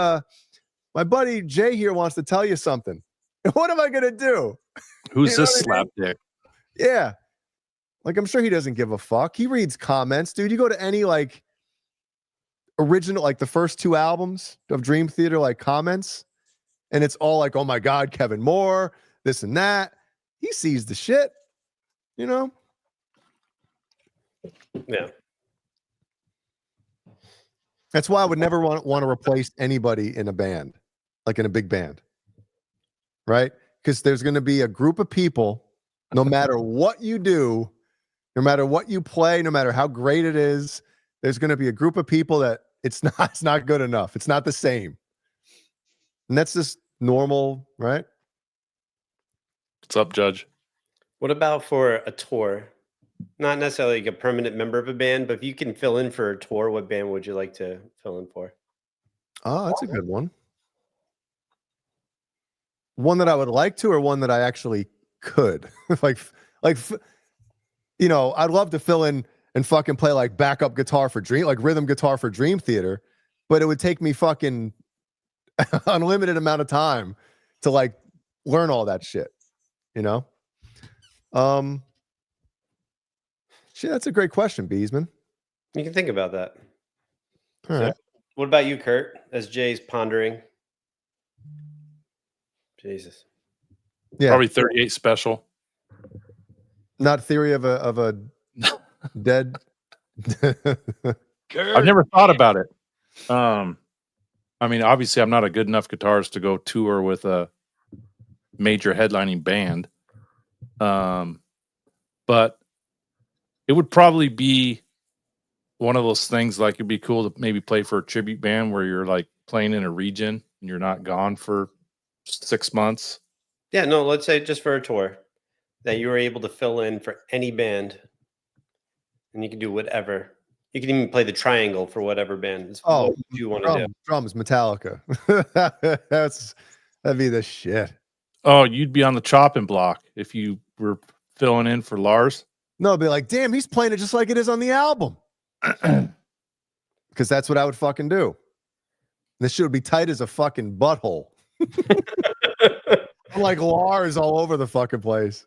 my buddy Jay here wants to tell you something. What am I going to do? Who's You know this what I mean? slapdick? Yeah. Like, I'm sure he doesn't give a fuck. He reads comments, dude. You go to any like original, like the first 2 albums of Dream Theater, like comments, and it's all like, oh my God, Kevin Moore, this and that. He sees the shit, Yeah. That's why I would never want to replace anybody in a band, like in a big band, right? Because there's going to be a group of people, no matter what you do, no matter what you play, no matter how great it is, there's going to be a group of people that it's not good enough. It's not the same. And that's just normal, right? What's up, Judge? What about for a tour? Not necessarily like a permanent member of a band, but if you can fill in for a tour, what band would you like to fill in for? Oh, that's a good one. One that I would like to, or one that I actually could. like, I'd love to fill in and fucking play like backup guitar for rhythm guitar for Dream Theater, but it would take me fucking unlimited amount of time to like learn all that shit, Shit, that's a great question, Beesman. You can think about that. All right. What about you, Kurt? As Jay's pondering. Jesus. Yeah. Probably 38 special. Not Theory of a Dead. I've never thought about it. I mean, obviously, I'm not a good enough guitarist to go tour with a major headlining band. But It would probably be one of those things like it'd be cool to maybe play for a tribute band where you're like playing in a region and you're not gone for 6 months. Yeah, no, let's say just for a tour that you were able to fill in for any band and you can do whatever. You can even play the triangle for whatever band. It's Oh, what you want to do. drums, Metallica. That'd be the shit. Oh, you'd be on the chopping block if you were filling in for Lars. No, it'd be like, damn, he's playing it just like it is on the album. Because that's what I would fucking do. This shit would be tight as a fucking butthole. Like Lars all over the fucking place.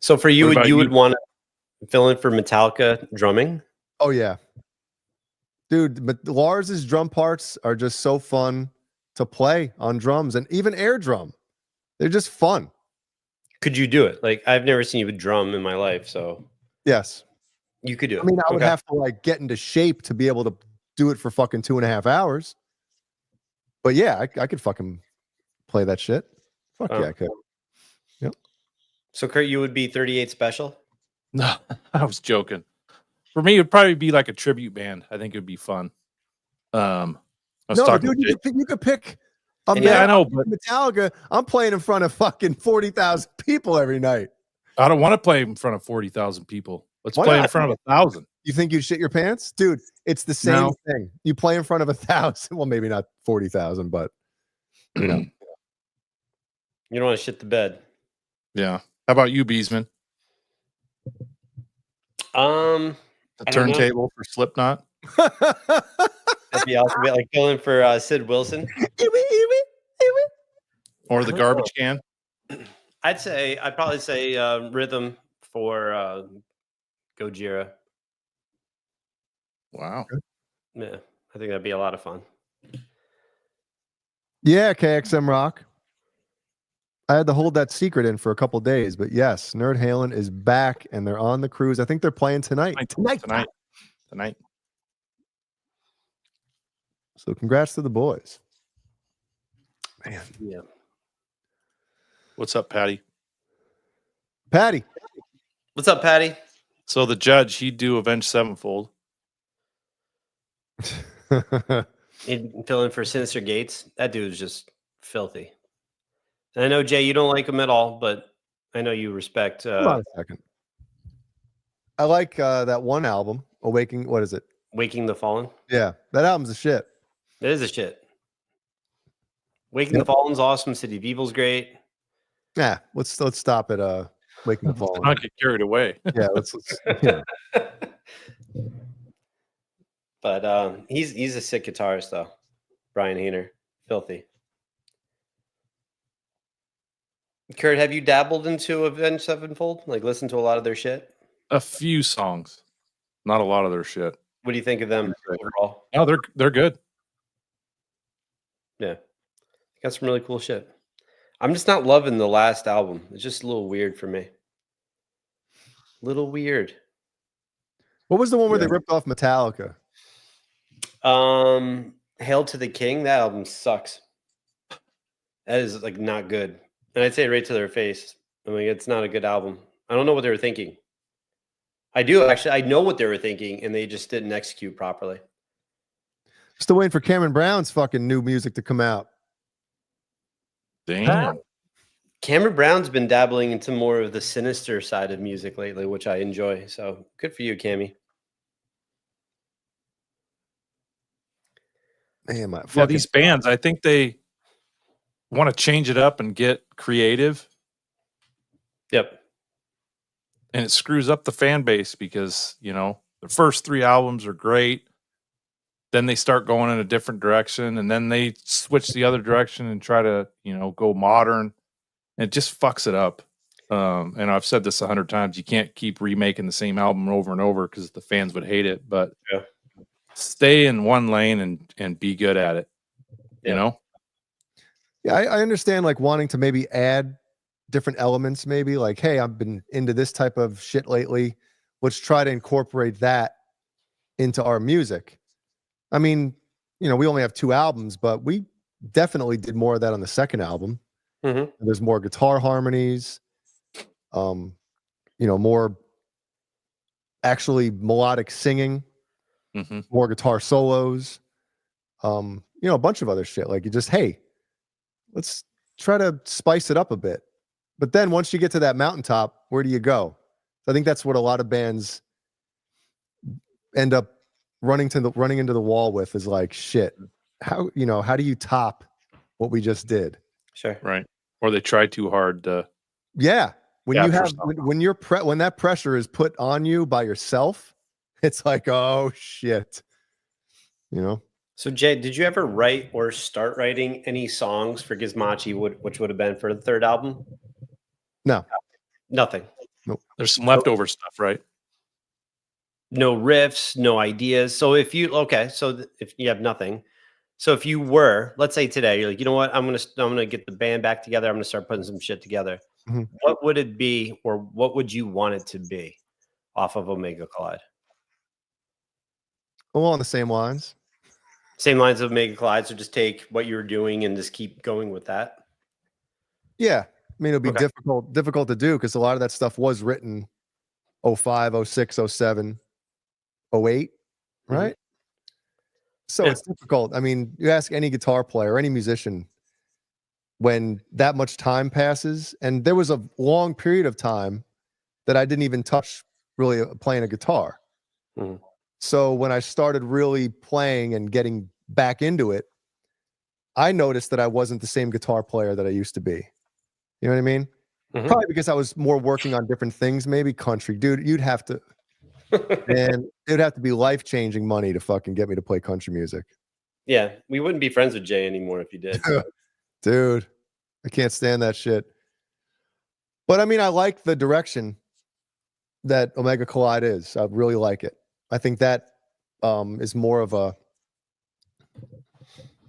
So for you, What about you would you? want to fill in for Metallica drumming? Oh yeah, dude. But Lars's drum parts are just so fun to play on drums, and even air drum. They're just fun. Could you do it? Like I've never seen you drum in my life, so Yes. you could do it. I mean, I would Okay. have to like get into shape to be able to do it for fucking 2.5 hours. But yeah, I could fucking play that shit. Fuck Wow. yeah, I could. So Kurt, you would be 38 special? No, I was joking. For me, it'd probably be like a tribute band. I think it'd be fun. I was No, talking dude, to you could pick a Yeah, I band know, like Metallica. I'm playing in front of fucking 40,000 people every night. I don't want to play in front of 40,000 people. Let's Why play in not? front of 1,000. You think you'd shit your pants? Dude, it's the same No. thing. You play in front of 1,000. Well, maybe not 40,000, but you know. You don't want to shit the bed. Yeah. How about you, Beesman? The I don't know. turntable for Slipknot? That'd be awesome. Like filling for Sid Wilson. Or the garbage can? I'd probably say rhythm for Gojira. Wow. Yeah, I think that'd be a lot of fun. Yeah, KXM Rock. I had to hold that secret in for a couple days, but yes, Nerd Halen is back and they're on the cruise. I think they're playing tonight. Tonight. So congrats to the boys. Man. Yeah. What's up, Patty? Patty. What's up, Patty? So the judge, he'd do Avenged Sevenfold. He'd fill in for Sinister Gates. That dude's just filthy. And I know, Jay, you don't like him at all, but I know you respect. Hold on a second. I like that one album, Awakening. What is it? Waking the Fallen. Yeah, that album's a shit. It is a shit. Waking the Fallen's awesome. City of Evil's great. Yeah, let's stop at Waking the Fallen. Not get carried away. Yeah, let's yeah. But he's a sick guitarist though. Brian Hayner. Filthy. Kurt, have you dabbled into Avenged Sevenfold? Like listen to a lot of their shit? A few songs. Not a lot of their shit. What do you think of them overall? No, they're good. Yeah. Got some really cool shit. I'm just not loving the last album. It's just a little weird for me. Little weird. What was the one where they ripped off Metallica? Hail to the King. That album sucks. That is like not good. And I'd say it right to their face. I mean, it's not a good album. I don't know what they were thinking. I do actually. I know what they were thinking, and they just didn't execute properly. Still waiting for Cameron Brown's fucking new music to come out. Damn. Cameron Brown's been dabbling into more of the sinister side of music lately, which I enjoy. So good for you, Cammy. Man, my Yeah, fucking these bands, I think they want to change it up and get creative, Yep. and it screws up the fan base because, you know, the first 3 albums are great. Then they start going in a different direction, and then they switch the other direction and try to, you know, go modern. And it just fucks it up. And I've said this 100 times. You can't keep remaking the same album over and over because the fans would hate it. But Yeah. stay in one lane and be good at it. You Yeah. know? Yeah, I understand like wanting to maybe add different elements, maybe like, hey, I've been into this type of shit lately. Let's try to incorporate that into our music. I mean, you know, we only have 2 albums, but we definitely did more of that on the second album. Mm-hmm. There's more guitar harmonies, you know, more actually melodic singing, more guitar solos, you know, a bunch of other shit. Like you just, hey, let's try to spice it up a bit. But then once you get to that mountaintop, where do you go? I think that's what a lot of bands end up running into the wall with, is like, shit, how do you top what we just did? Sure. Right. Or they try too hard to. Yeah. When Yeah, you for have some. when that pressure is put on you by yourself, it's like, oh shit. You know? So Jay, did you ever write or start writing any songs for Gizmochi, which would have been for the third album? No. Nothing. There's some leftover stuff, right? No riffs, no ideas. So if you if you have nothing, so if you were, let's say today, you're like, you know what, I'm gonna get the band back together. I'm gonna start putting some shit together. Mhm. What would it be, or what would you want it to be off of Omega Collide? All on the same lines. Same lines of Omega Collide. So just take what you were doing and just keep going with that. Yeah. I mean, it'll be Okay. difficult to do because a lot of that stuff was written 05, 06, 07, 08, right? So Yeah. it's difficult. I mean, you ask any guitar player, any musician, when that much time passes, and there was a long period of time that I didn't even touch really playing a guitar. Mhm. So when I started really playing and getting back into it, I noticed that I wasn't the same guitar player that I used to be. You know what I mean? Mhm. Probably because I was more working on different things, maybe country. Dude, you'd have to, man, it would have to be life-changing money to fucking get me to play country music. Yeah, we wouldn't be friends with Jay anymore if you did. So. Dude, I can't stand that shit. But I mean, I like the direction that Omega Collide is. I really like it. I think that is more of a,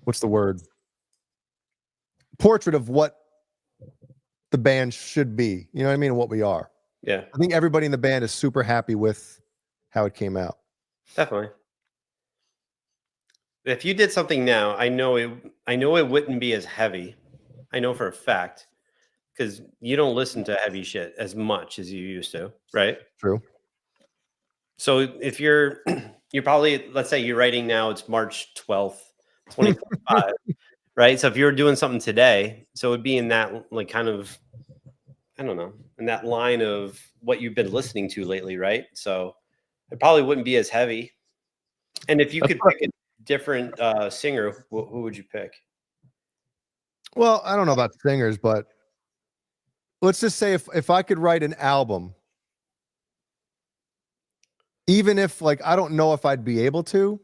what's the word? Portrait of what the band should be. You know what I mean? And what we are. Yeah, I think everybody in the band is super happy with how it came out. definitely. If you did something now, I know it wouldn't be as heavy. I know for a fact, because you don't listen to heavy shit as much as you used to, right? True. So if you're probably, let's say you're writing now, it's March 12th, 2025, right? So if you're doing something today, so it would be in that, like, kind of, I don't know, in that line of what you've been listening to lately, right? So it probably wouldn't be as heavy. And if you could pick a different singer, who would you pick? Well, I don't know about singers, but let's just say if I could write an album, even if, like, I don't know if I'd be able to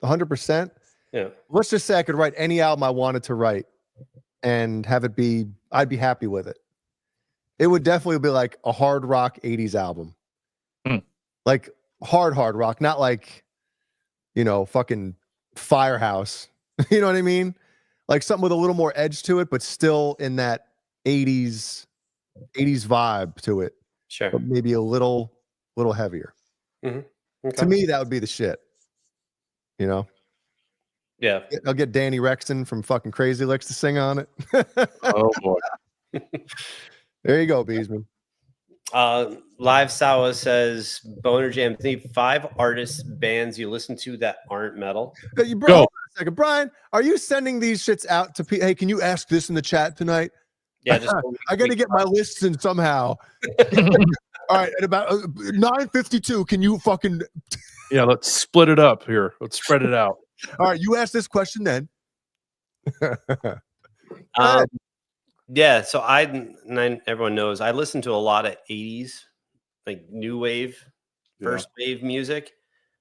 100%. Yeah. Let's just say I could write any album I wanted to write and have it be, I'd be happy with it. It would definitely be like a hard rock 80s album. Like hard rock, not like, fucking Firehouse. You know what I mean? Like something with a little more edge to it, but still in that 80s vibe to it. Sure. But maybe a little heavier. Okay. To me, that would be the shit. You know? Yeah. I'll get Danny Rexton from fucking Crazy Licks to sing on it. Oh boy. There you go, Beesman. Live Sawa says Boner Jam. Think 5 artists, bands you listen to that aren't metal. Bro, Go. hold on a second. Brian, are you sending these shits out to people? Hey, can you ask this in the chat tonight? Yeah, just I got to get my lists in somehow. All right, at about 9:52, can you fucking? Yeah, let's split it up here. Let's spread it out. All right, you ask this question then. Yeah, so everyone knows I listen to a lot of 80s, like new wave, first wave music.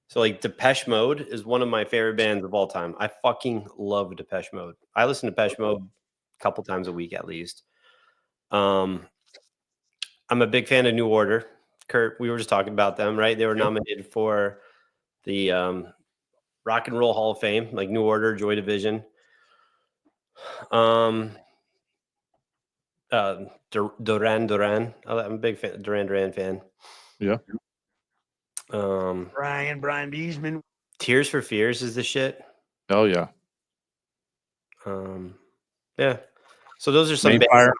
So like Depeche Mode is one of my favorite bands of all time. I fucking love Depeche Mode. I listen to Depeche Mode a couple times a week at least. I'm a big fan of New Order. Kurt, we were just talking about them, right? They were nominated for the Rock and Roll Hall of Fame, like New Order, Joy Division. Duran. I'm a big fan, Duran fan. Yeah. Brian Beesman. Tears for Fears is the shit. Oh yeah. Yeah. So those are some bands Mayfire.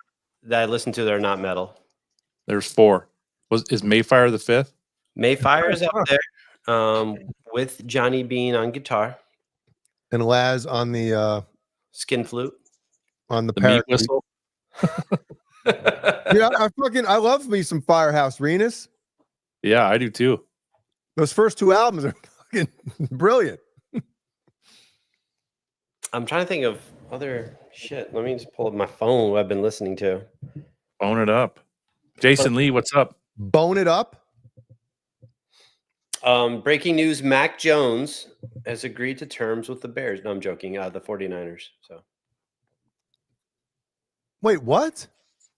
that I listen to that are not metal. There's 4. Is Mayfire the 5th? Mayfire is up there with Johnny Bean on guitar, And Laz on the skin flute. on the The meat parakeet. whistle. Yeah, I love me some Firehouse Renus. Yeah, I do too. Those first two albums are fucking brilliant. I'm trying to think of other shit. Let me just pull up my phone. What I've been listening to. Bone it up. Jason Lee, what's up? Bone it up. Breaking news: Mac Jones has agreed to terms with the Bears. No, I'm joking. The 49ers. So Wait, what?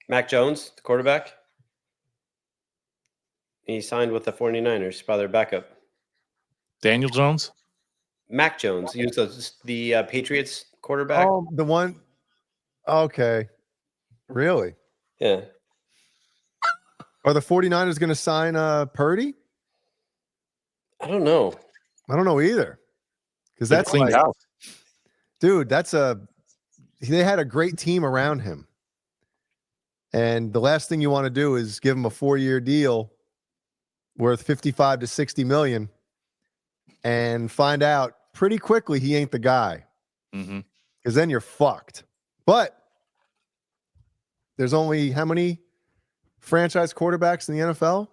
Mac Jones, the quarterback, he signed with the 49ers by their backup. Daniel Jones? Mac Jones. He was the Patriots quarterback. Oh, the one. Okay. Really? Yeah. Are the 49ers going to sign Purdy? I don't know. I don't know either. Because They that's cleaned like, house. dude, they had a great team around him. And the last thing you want to do is give him a 4-year deal worth 55 to 60 million and find out pretty quickly he ain't the guy. Mm-hmm. Because then you're fucked. But there's only how many franchise quarterbacks in the NFL?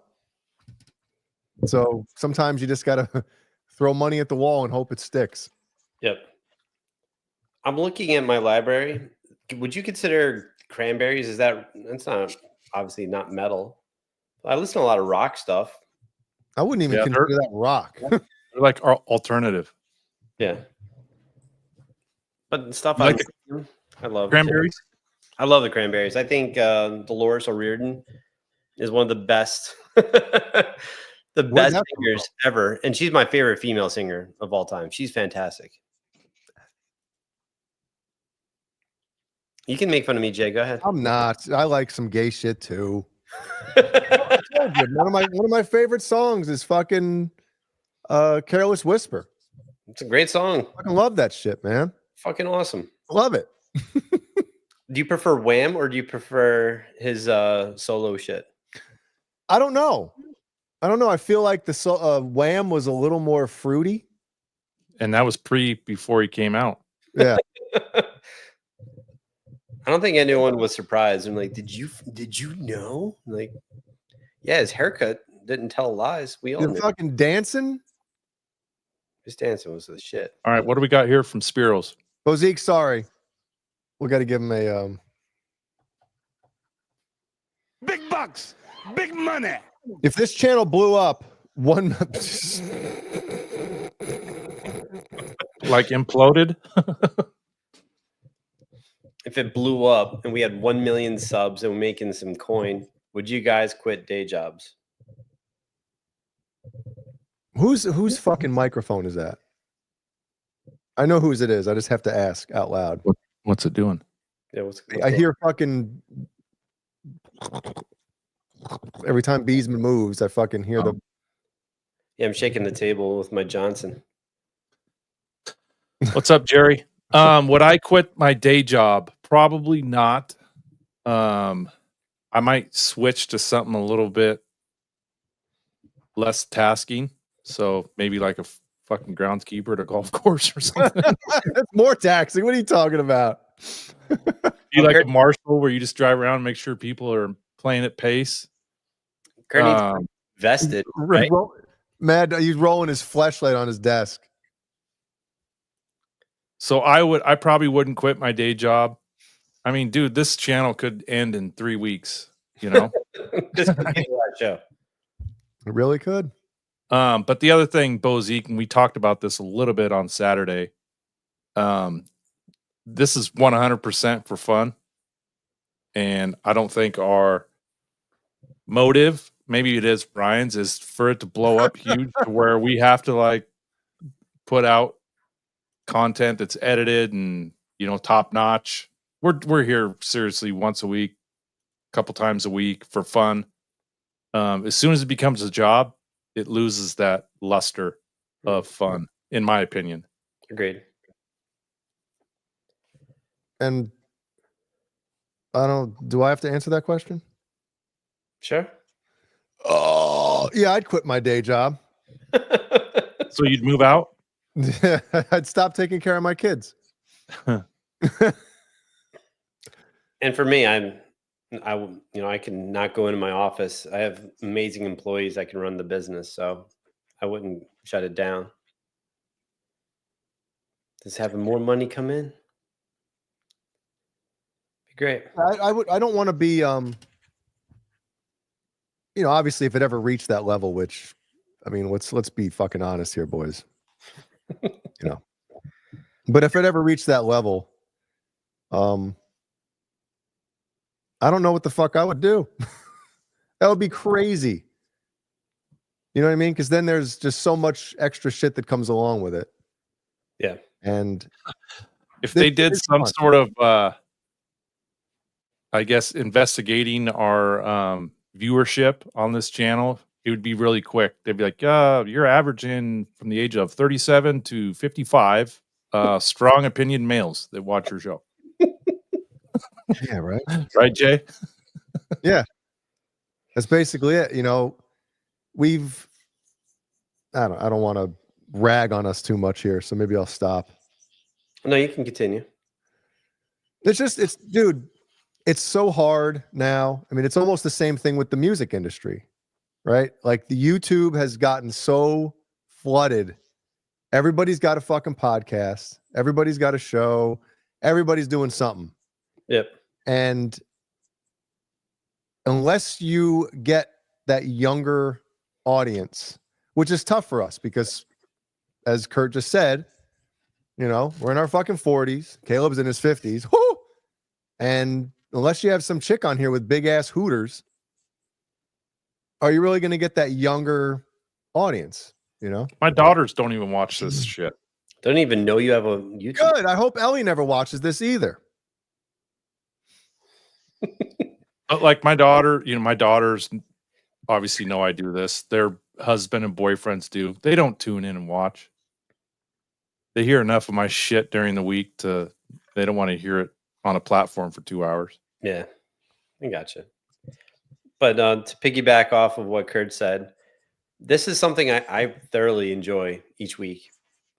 So sometimes you just got to throw money at the wall and hope it sticks. Yep. I'm looking at my library. Would you consider Cranberries? That's not obviously not metal. I listen to a lot of rock stuff. I wouldn't even Yeah, consider that rock. They're like alternative. Yeah. But stuff You like I love. Cranberries? I love the Cranberries. I think Dolores O'Riordan is one of the best the Where's best that singers ever. And she's my favorite female singer of all time. She's fantastic. You can make fun of me, Jay. Go ahead. I'm not. I like some gay shit too. I told you, one of my favorite songs is fucking Careless Whisper. It's a great song. I fucking love that shit, man. Fucking awesome. Love it. Do you prefer Wham or do you prefer his solo shit? I don't know. I feel like the Wham was a little more fruity. And that was before he came out. Yeah. I don't think anyone was surprised. I'm like, did you know? Like, yeah, his haircut didn't tell lies. We all You're knew. fucking dancing. His dancing was the shit. All right, what do we got here from Spiros? Oh, Zeke, sorry. We got to give him a Big bucks. Big money. if this channel blew up, one Like imploded? If it blew up and we had 1 million subs and we're making some coin, would you guys quit day jobs? whose fucking microphone is that? I know whose it is. I just have to ask out loud. What's it doing? Yeah, what's I hear fucking every time Beesman moves, I fucking hear the Yeah, I'm shaking the table with my Johnson. What's up, Jerry? Would I quit my day job? Probably not. I might switch to something a little bit less tasking. So maybe like a fucking groundskeeper at a golf course or something. That's more taxing. What are you talking about? Be like a marshal where you just drive around and make sure people are playing at pace. Kurt needs vested, right? Mad, he's rolling his fleshlight on his desk. So I probably wouldn't quit my day job. I mean, dude, this channel could end in 3 weeks, you know? This could be the last show. It really could. But the other thing, Bo Zeke, and we talked about this a little bit on Saturday. This is 100% for fun. And I don't think our motive, maybe it is Brian's, is for it to blow up huge to where we have to like put out content that's edited and, you know, top notch. We're here seriously once a week, a couple times a week for fun. As soon as it becomes a job, it loses that luster of fun, in my opinion. Agreed. And do I have to answer that question? Sure. Oh, Yeah, I'd quit my day job. So you'd move out? I'd stop taking care of my kids. And for me, I can not go into my office. I have amazing employees. I can run the business, so I wouldn't shut it down. Just having more money come in, be great. I don't want to be obviously if it ever reached that level, which I mean, let's be fucking honest here, boys. But if it ever reached that level, I don't know what the fuck I would do. That would be crazy. You know what I mean? Because then there's just so much extra shit that comes along with it. Yeah. And if they did some fun. sort of, I guess, investigating our viewership on this channel, it would be really quick. They'd be like, you're averaging from the age of 37 to 55 strong opinion males that watch your show. Yeah, right. Right, Jay? Yeah. That's basically it. I don't want to rag on us too much here, so maybe I'll stop. No, you can continue. Dude, it's so hard now. I mean, it's almost the same thing with the music industry, right? Like the YouTube has gotten so flooded. Everybody's got a fucking podcast. Everybody's got a show. Everybody's doing something. Yep. And unless you get that younger audience, which is tough for us because, as Kurt just said, we're in our fucking 40s. Caleb's in his 50s. Whoo! And unless you have some chick on here with big ass hooters, are you really going to get that younger audience? My daughters don't even watch this shit. Don't even know you have a YouTube. Good. I hope Ellie never watches this either. But like my daughters obviously know I do this. Their husband and boyfriends do. They don't tune in and watch. They hear enough of my shit during the week they don't want to hear it on a platform for 2 hours. Yeah, I gotcha. But to piggyback off of what Kurt said, this is something I thoroughly enjoy each week.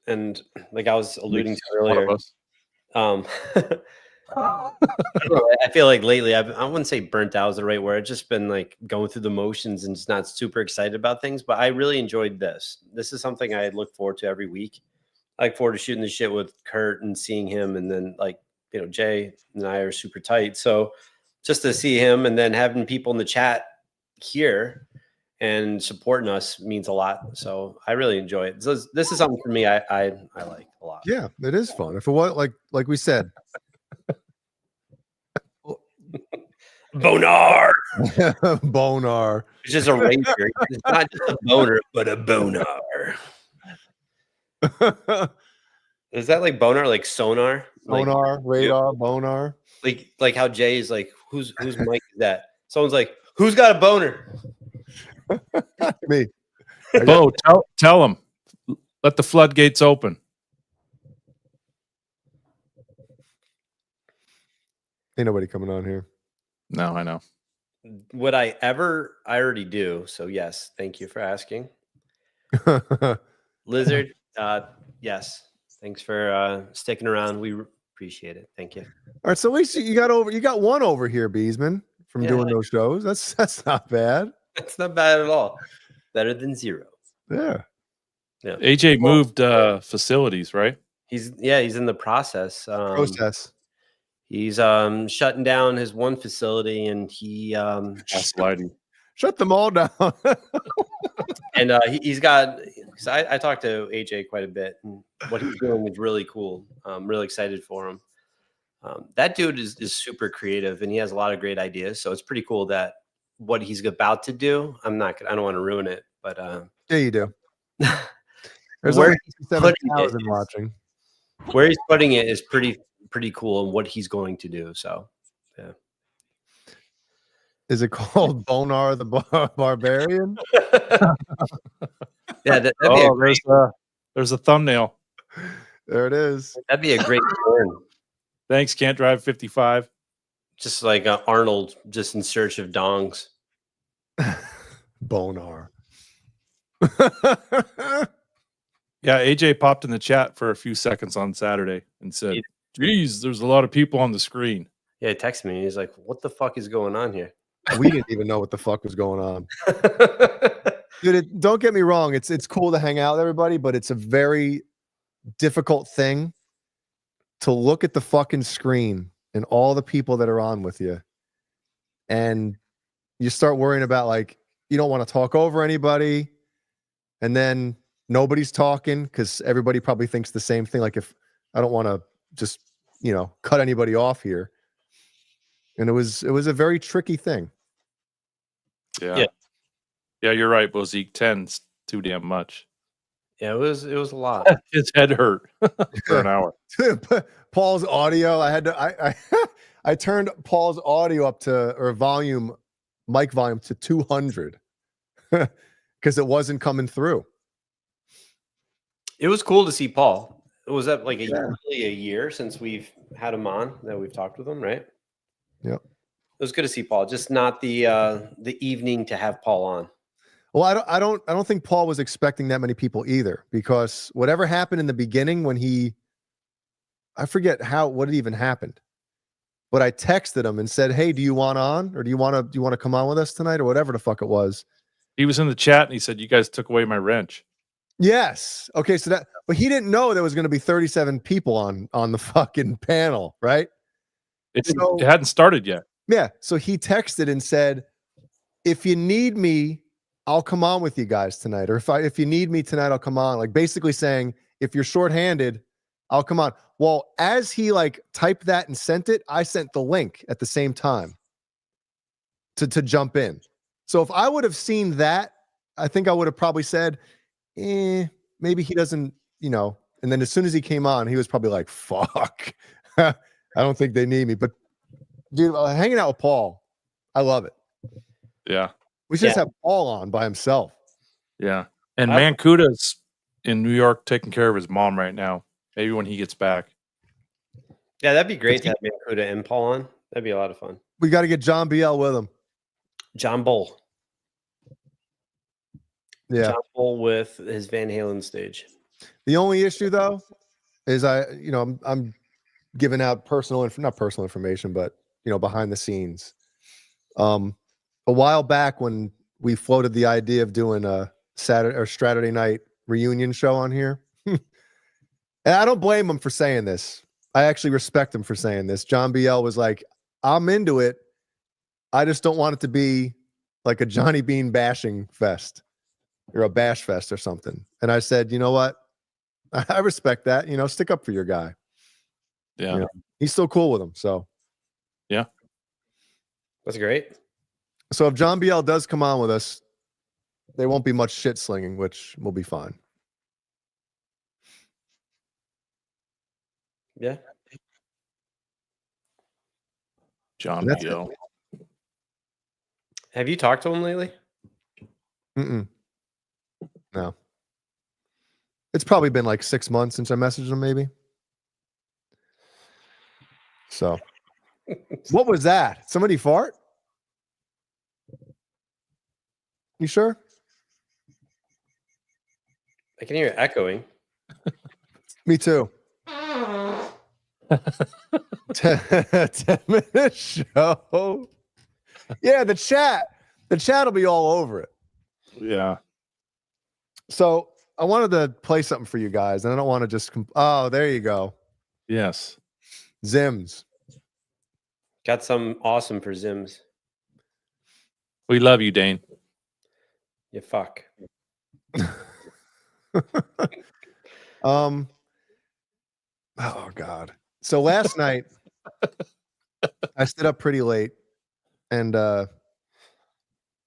And like I was alluding to earlier, I feel like lately I wouldn't say burnt out is the right word. I've just been like going through the motions and just not super excited about things. But I really enjoyed this. This is something I look forward to every week. I look forward to shooting the shit with Kurt and seeing him, and then Jay and I are super tight. So just to see him and then having people in the chat here and supporting us means a lot. So I really enjoy it. So this is something for me I like a lot. Yeah, it is fun. If it was like we said, bonar. Bonar. It's just a razor. It's not just a boner, but a bonar. Is that like bonar, like sonar? Bonar, radar, bonar. Like how Jay is like, whose mic is that? Someone's like, who's got a boner? Me. Bo, tell them. Let the floodgates open. Ain't nobody coming on here. No, I know. Would I already do. So yes, thank you for asking. Lizard, yes. Thanks for sticking around. We appreciate it. Thank you. All right, so at least you got one over here, Beesman, from doing those shows. That's not bad. That's not bad at all. Better than zero. Yeah. Yeah. AJ moved facilities, right? He's in the process. He's shutting down his one facility, and he sliding. Shut them all down. and he's got. Because I talked to AJ quite a bit, and what he's doing is really cool. I'm really excited for him. That dude is super creative, and he has a lot of great ideas. So it's pretty cool that what he's about to do. I don't want to ruin it, but yeah, you do. There's where like 7,000 watching. Where he's putting it is pretty cool, and what he's going to do. So, yeah. Is it called Bonar the Barbarian? Yeah, that'd be there's a thumbnail. There it is. That'd be a great turn. Thanks, Can't Drive 55. Just like Arnold, just in search of dongs. Bonar. Yeah, AJ popped in the chat for a few seconds on Saturday and said, "Geez, there's a lot of people on the screen." Yeah, he texted me. He's like, "What the fuck is going on here?" We didn't even know what the fuck was going on. Dude, don't get me wrong. It's cool to hang out with everybody, but it's a very difficult thing to look at the fucking screen and all the people that are on with you. And you start worrying about, like, you don't want to talk over anybody. And then nobody's talking because everybody probably thinks the same thing. Like, if I don't want to just, cut anybody off here. And it was a very tricky thing. Yeah, you're right, Bozique. 10's too damn much. Yeah, it was a lot. His head hurt for an hour. Paul's audio. I turned Paul's audio up to, or mic volume to 200 because it wasn't coming through. It was cool to see Paul. Was that like really a year since we've had him on, that we've talked with him, right? Yep. It was good to see Paul, just not the evening to have Paul on. Well, I don't think Paul was expecting that many people either, because whatever happened in the beginning when I forget what even happened, but I texted him and said, "Hey, do you want on, or do you want to come on with us tonight, or whatever the fuck it was?" He was in the chat and he said, "You guys took away my wrench." Yes. Okay. But he didn't know there was going to be 37 people on the fucking panel, right? It hadn't started yet. Yeah. So he texted and said, "If you need me, I'll come on with you guys tonight. Or if you need me tonight, I'll come on." Like, basically saying, if you're shorthanded, I'll come on. Well, as he typed that and sent it, I sent the link at the same time to jump in. So if I would have seen that, I think I would have probably said, maybe he doesn't, and then as soon as he came on, he was probably like, "Fuck, I don't think they need me." But dude, hanging out with Paul, I love it. Yeah. We should just have Paul on by himself. Yeah. And Mancuda's in New York taking care of his mom right now. Maybe when he gets back. Yeah, that'd be great to have Mancuda and Paul on. That'd be a lot of fun. We got to get John BL with him. John Bull. Yeah. John Bull with his Van Halen stage. The only issue though is I'm giving out not personal information, but behind the scenes. A while back when we floated the idea of doing a Saturday night reunion show on here, and I don't blame him for saying this. I actually respect him for saying this. John BL was like, "I'm into it. I just don't want it to be like a Johnny Bean bashing fest or a bash fest or something." And I said, "You know what? I respect that. Stick up for your guy." Yeah. He's still cool with him. So, yeah. That's great. So if John BL does come on with us, there won't be much shit slinging, which will be fine. Yeah. John BL. Have you talked to him lately? No. It's probably been like 6 months since I messaged him, maybe. So, what was that? Somebody fart? You sure? I can hear it echoing. Me too. 10-minute show. Yeah, the chat will be all over it. Yeah. So I wanted to play something for you guys, and I don't want to just oh, there you go. Yes. Zims. Got some awesome for Zims. We love you, Dane. You fuck. Oh God. So last night I stayed up pretty late, and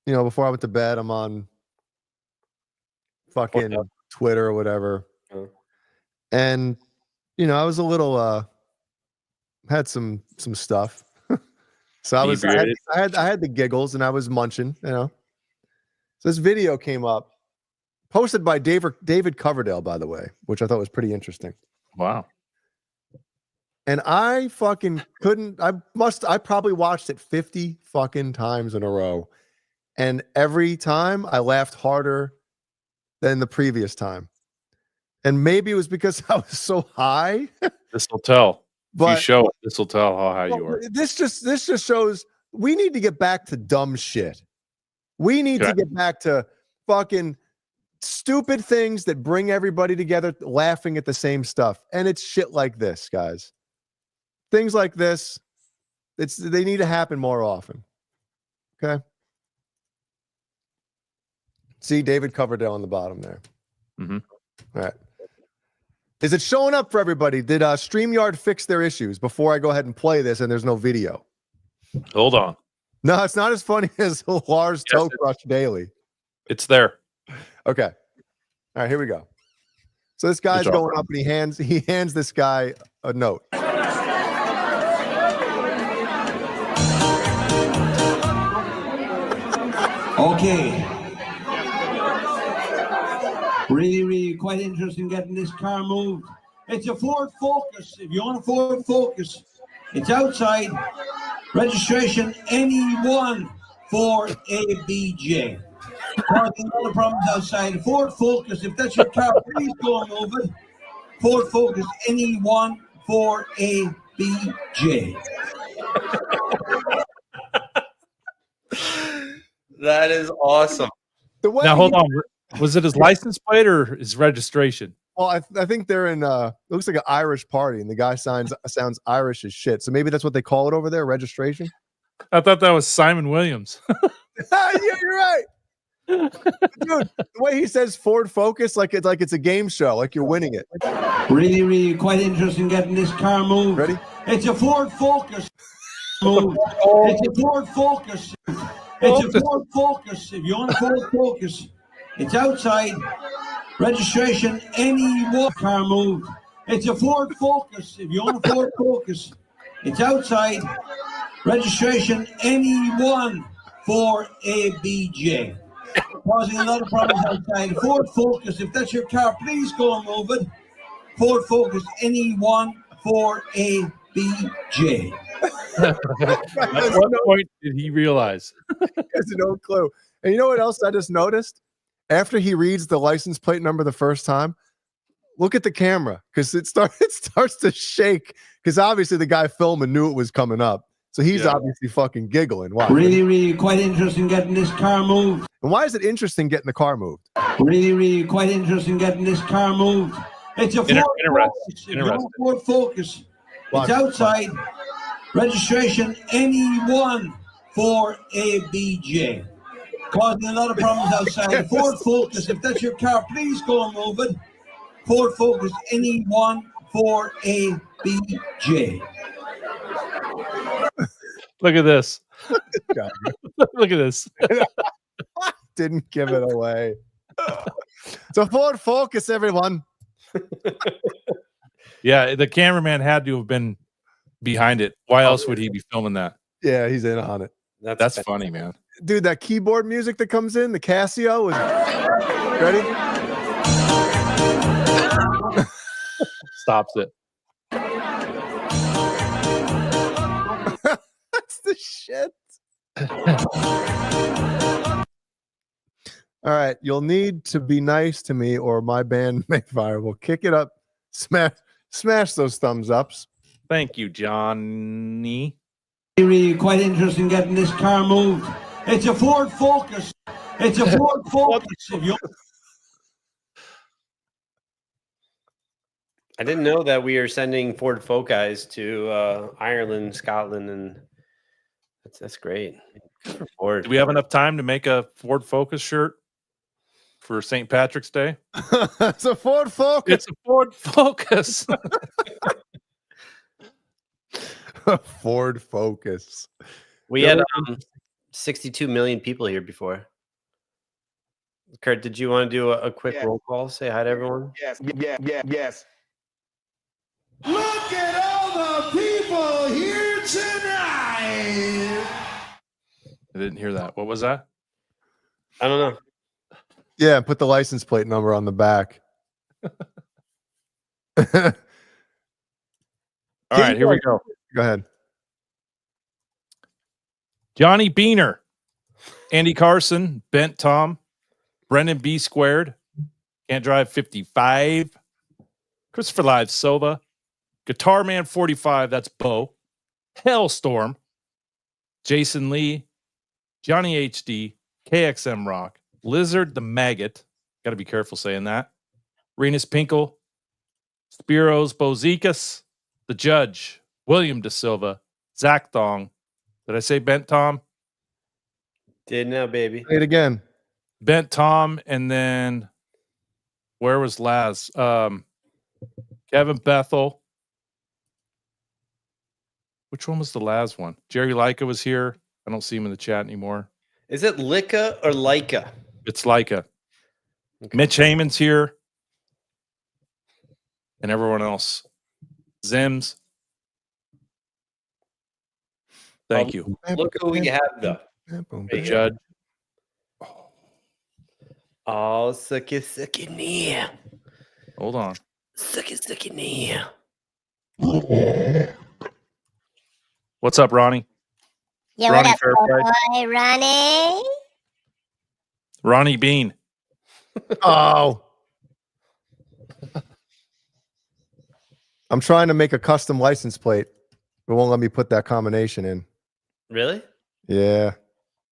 before I went to bed, I'm on fucking Twitter or whatever. And I was a little had some stuff. So I had the giggles and I was munching, So this video came up, posted by David Coverdale, by the way, which I thought was pretty interesting. Wow. And I fucking couldn't. I probably watched it 50 fucking times in a row, and every time I laughed harder than the previous time. And maybe it was because I was so high. This will tell. If you But show it, this will tell how high you are. this just shows we need to get back to dumb shit. We need to get back to fucking stupid things that bring everybody together laughing at the same stuff. And it's shit like this, guys. Things like this, they need to happen more often. Okay. See, David Coverdale on the bottom there. Mm-hmm. All right. Is it showing up for everybody? Did StreamYard fix their issues before I go ahead and play this and there's no video? Hold on. No, it's not as funny as Lars Toe Crush Daily. It's there. Okay. All right, here we go. So this guy's going up and he hands this guy a note. Okay. Really quite interesting getting this car moved. It's a Ford Focus. If you want a Ford Focus, it's outside. Registration NE1 4ABJ. Causing other problems outside. Ford Focus, if that's your car, please go and move it. Ford Focus NE1 4ABJ. That is awesome. Now hold on. Was it his license plate or his registration? Well, I think they're in it looks like an Irish party, and the guy sounds Irish as shit. So maybe that's what they call it over there, registration. I thought that was Simon Williams. Yeah, you're right. Dude, the way he says Ford Focus, like it's a game show, like you're winning it. Really quite interesting getting this car moved. Ready? It's a Ford Focus. Moved. It's a Ford Focus. It's a Ford Focus. If you want a Ford Focus, it's outside. Registration NE1 car moved. It's a Ford Focus. If you want a Ford Focus, it's outside. Registration NE1 4ABJ. Causing a lot of problems outside. Ford Focus, if that's your car, please go and move it. Ford Focus NE1 4ABJ. At what point did he realize? He has no clue. And you know what else I just noticed? After he reads the license plate number the first time, look at the camera because it starts to shake because obviously the guy filming knew it was coming up. So he's obviously fucking giggling. Wow. Really quite interesting getting this car moved. And why is it interesting getting the car moved? Really quite interesting getting this car moved. It's a Ford Focus. If you want a Ford Focus, it's outside. Registration NE1 4ABJ. Causing a lot of problems outside. Ford Focus, if that's your car, please go and move it. Ford Focus NE1 4ABJ. Look at this. Look at this. Didn't give it away. So Ford Focus, everyone. Yeah, the cameraman had to have been behind it. Why else would he be filming that? Yeah, he's in on it. That's funny, man. Dude, that keyboard music that comes in, the Casio is ready. Stops it. That's the shit. All right, you'll need to be nice to me or my band may fire. We'll kick it up, smash those thumbs ups. Thank you, Johnny. Really quite interesting getting this car moved. It's a Ford Focus. It's a Ford Focus. I didn't know that we are sending Ford Focus to Ireland, Scotland, and that's great. Good for Ford. Do we have enough time to make a Ford Focus shirt for St. Patrick's Day? It's a Ford Focus. It's a Ford Focus. Ford Focus. We had 62 million people here before. Kurt, did you want to do a quick roll call? Say hi to everyone. Yes. Look at all the people here tonight. I didn't hear that. What was that? I don't know. Yeah, put the license plate number on the back. All right, here we go. Go ahead. Johnny Beaner, Andy Carson, Bent Tom, Brendan B. Squared, Can't Drive 55. Christopher Live Silva. Guitar Man 45, that's Bo. Hellstorm. Jason Lee. Johnny HD. KXM Rock. Lizard the Maggot. Got to be careful saying that. Renus Pinkle. Spiros Bozikas. The Judge. William De Silva. Zach Thong. Did I say Bent Tom? Did now, baby. Say it again. Bent Tom, and then where was Laz? Kevin Bethel. Which one was the Laz one? Jerry Leica was here. I don't see him in the chat anymore. Is it Lika or Leica? It's Leica. Mitch Heyman's here. And everyone else. Zims. Thank you. Look who we have, though. The Judge. Oh, suck it knee. Hold on. Suck it knee. What's up, Ronnie? Yeah, Ronnie what up, Fairprice. boy, Ronnie? Ronnie Bean. Oh. I'm trying to make a custom license plate. It won't let me put that combination in. Really? Yeah.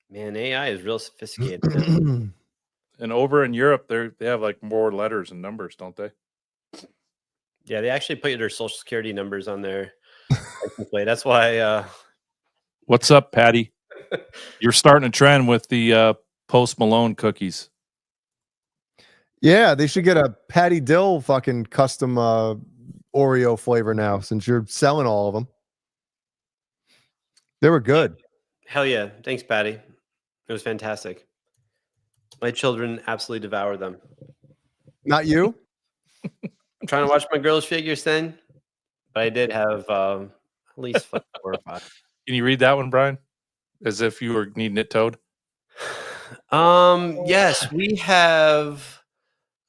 Man, AI is real sophisticated. Man. And over in Europe, they have like more letters and numbers, don't they? Yeah, they actually put their social security numbers on their license plate. That's why. What's up, Patty? You're starting a trend with the Post Malone cookies. Yeah, they should get a Patty Dill fucking custom Oreo flavor now, since you're selling all of them. They were good. Hell yeah. Thanks, Patty. It was fantastic. My children absolutely devour them. Not you? I'm trying to watch my girls' figures then, but I did have at least 4 or 5. Can you read that one, Brian? As if you were needing it towed. Yes, we have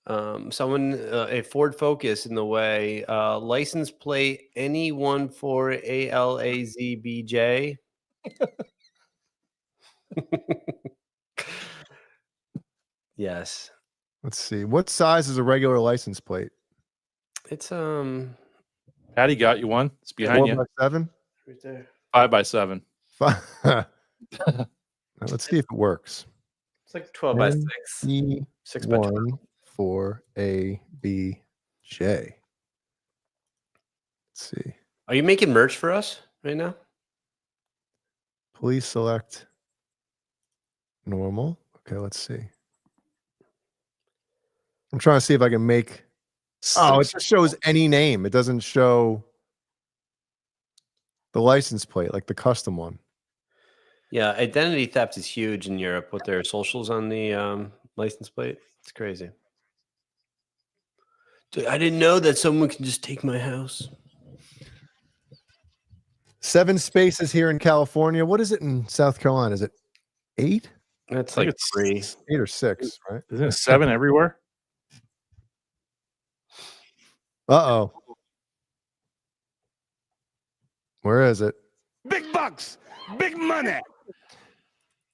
someone a Ford Focus in the way. License plate NE14ALAZBJ. Yes. Let's see. What size is a regular license plate? It's Patty got you one. It's behind you. 4x7? right there. 5x7. Let's see if it works. It's like 12 by 6. 6 by 12. 1 4 A B J. Let's see. Are you making merch for us right now? Please select normal. Okay, let's see. I'm trying to see if I can make. Oh, it just shows any name. It doesn't show the license plate, like the custom one. Yeah, identity theft is huge in Europe with their socials on the license plate. It's crazy. Dude, I didn't know that someone can just take my house. 7 spaces here in California. What is it in South Carolina? Is it 8? That's I think like it's 3. 8 or 6, right? Isn't it 7 everywhere? Uh-oh. Where is it? Big bucks, big money.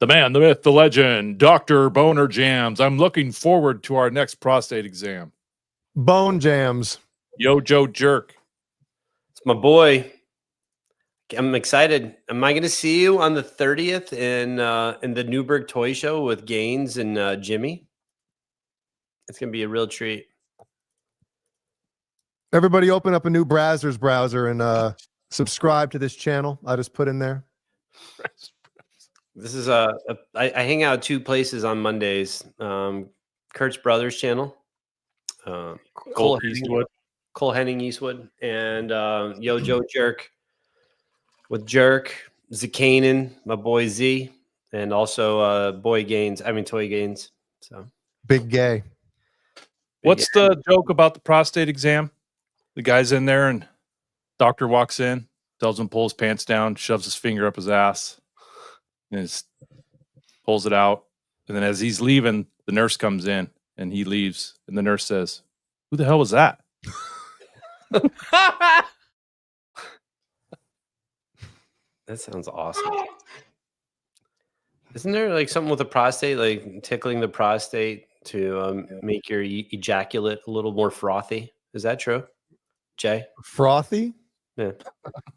The man, the myth, the legend, Dr. Boner Jams. I'm looking forward to our next prostate exam. Bone Jams. Yo, Joe Jerk. It's my boy. I'm excited. Am I going to see you on the 30th in the Newburgh Toy Show with Gaines and Jimmy? It's going to be a real treat. Everybody open up a new Brazzers browser and subscribe to this channel. I just put in there. This is I hang out at 2 places on Mondays. Kurt's Brothers channel. Cole Henning Eastwood and Yo Joe Jerk with Jerk, Zakanin, my boy Z, and also Toy Gaines. So Big gay. What's the joke about the prostate exam? The guy's in there and doctor walks in, tells him to pull his pants down, shoves his finger up his ass, and pulls it out. And then as he's leaving, the nurse comes in and he leaves. And the nurse says, "Who the hell was that?" that sounds awesome. Isn't there like something with the prostate, like tickling the prostate to make your ejaculate a little more frothy. Is that true, Jay? Frothy? Yeah.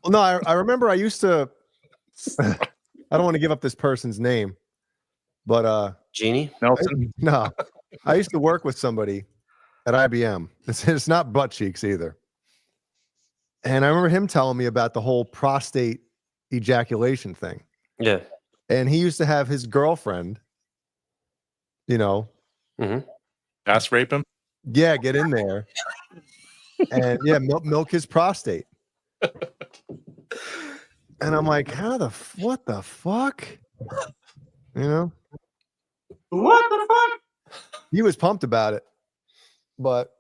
Well, no, I remember I used to. I don't want to give up this person's name, but Jeannie? Nelson? No, I used to work with somebody at IBM. It's not butt cheeks either. And I remember him telling me about the whole prostate ejaculation thing. Yeah. And he used to have his girlfriend, Ass rape him? get in there and milk his prostate. And I'm like, what the fuck? What the fuck? He was pumped about it, but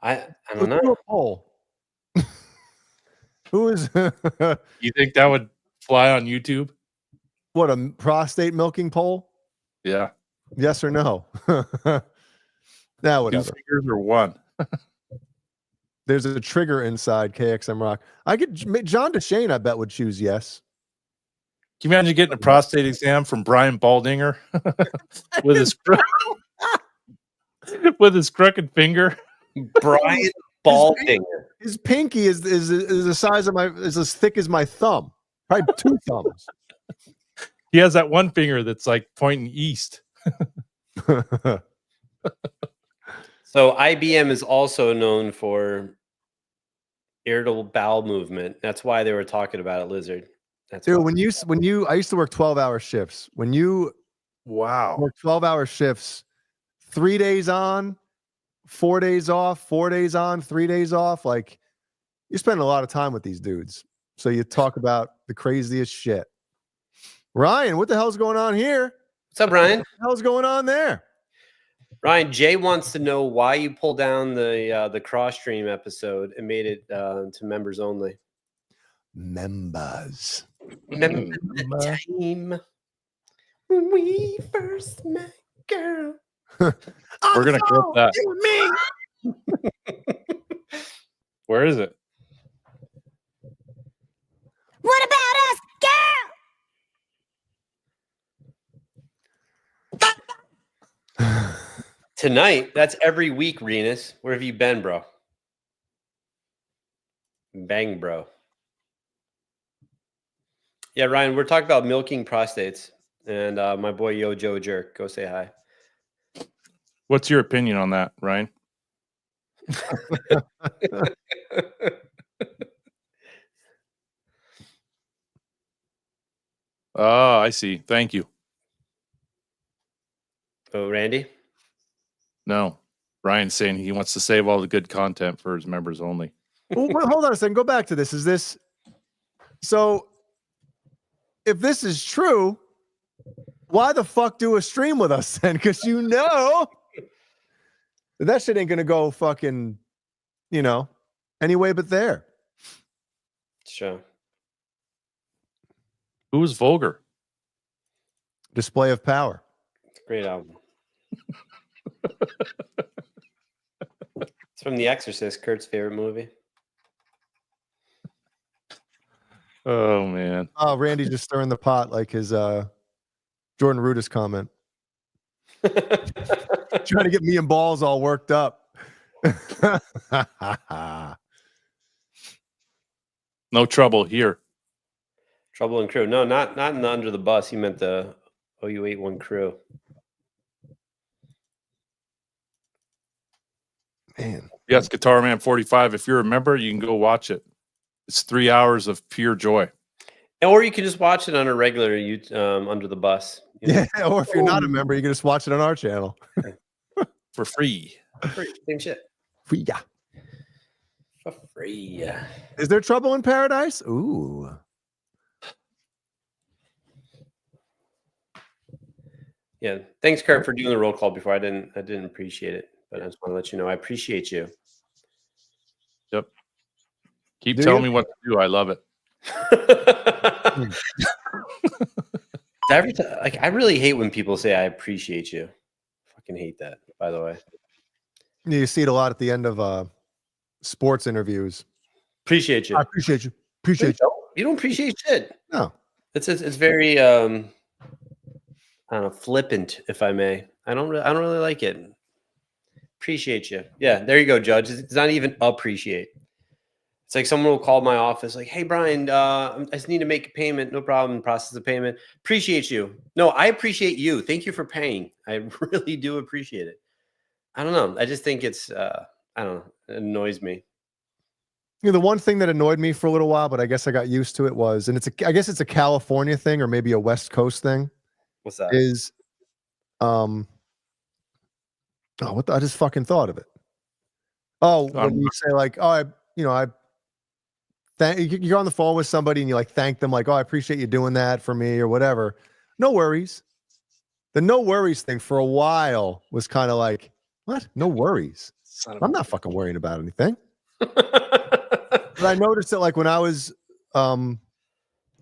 I don't know. Do a poll. Who is You think that would fly on YouTube? what, a prostate milking poll? Yeah. Yes or no? Now Two whatever. fingers or one? There's a trigger inside KXM Rock. John DeShane, I bet, would choose yes. Can you imagine getting a prostate exam from Brian Baldinger with his crooked finger? Brian Baldinger. His pinky is the size of is as thick as my thumb. Probably 2 thumbs. He has that one finger that's like pointing east. So IBM is also known for irritable bowel movement. That's why they were talking about it, Lizard. That's Dude, why. when you I used to work 12-hour shifts. When you work 12-hour shifts, 3 days on, 4 days off, 4 days on, 3 days off, like you spend a lot of time with these dudes. So you talk about the craziest shit. Ryan, what the hell's going on here? What's up, Ryan? What the hell's going on there? Ryan, Jay wants to know why you pulled down the cross stream episode and made it to members only. Members. Remember the time when we first met, girl? We're gonna clip that. Where is it? What about us, girl? Tonight, that's every week, Renus. Where have you been, bro? Bang, bro. Yeah, Ryan, we're talking about milking prostates. And my boy Yo Joe Jerk, go say hi. What's your opinion on that, Ryan? Oh, I see. Thank you. Oh, Randy? No. Ryan's saying he wants to save all the good content for his members only. Well, hold on a second. Go back to this. Is this so? If this is true, why the fuck do a stream with us then? Because that shit ain't gonna go fucking, anyway but there. Sure. Who was Vulgar? Display of Power. Great album. It's from The Exorcist, Kurt's favorite movie. Oh man. Oh, Randy just stirring the pot like his Jordan Rudess comment. Trying to get me and Balls all worked up. No trouble here. Trouble and Crew. No, not in the Under the Bus. He meant the OU81 crew. Man. Yes, Guitar Man 45. If you're a member, you can go watch it. It's 3 hours of pure joy. Or you can just watch it on a regular Under the Bus. Yeah, or if you're not a member, you can just watch it on our channel. For free. Same shit. Free. Yeah. For free. Is there trouble in paradise? Ooh. Yeah. Thanks, Kurt, for doing the roll call before. I didn't appreciate it, but I just want to let you know I appreciate you. Yep. Keep Do telling you? me what to do. I love it. Every time, I really hate when people say I appreciate you. Fucking hate that, by the way. You see it a lot at the end of sports interviews. Appreciate you. I appreciate you. Appreciate you. You don't appreciate shit. No. It's very I don't know, flippant, if I may. I don't really like it. Appreciate you. Yeah, there you go, Judge. It's not even appreciate. It's like someone will call my office, like, "Hey, Brian, I just need to make a payment. No problem. Process the payment. Appreciate you. No, I appreciate you. Thank you for paying. I really do appreciate it." I don't know. I just think it's, I don't know. It annoys me. You know, the one thing that annoyed me for a little while, but I guess I got used to it was, and I guess it's a California thing or maybe a West Coast thing. What's that? Is, I just fucking thought of it. Oh, when you say like, oh, you're on the phone with somebody and you like thank them, like, oh, I appreciate you doing that for me or whatever. No worries. The no worries thing for a while was kind of like, what? No worries. I'm not fucking worrying about anything. But I noticed it like when I was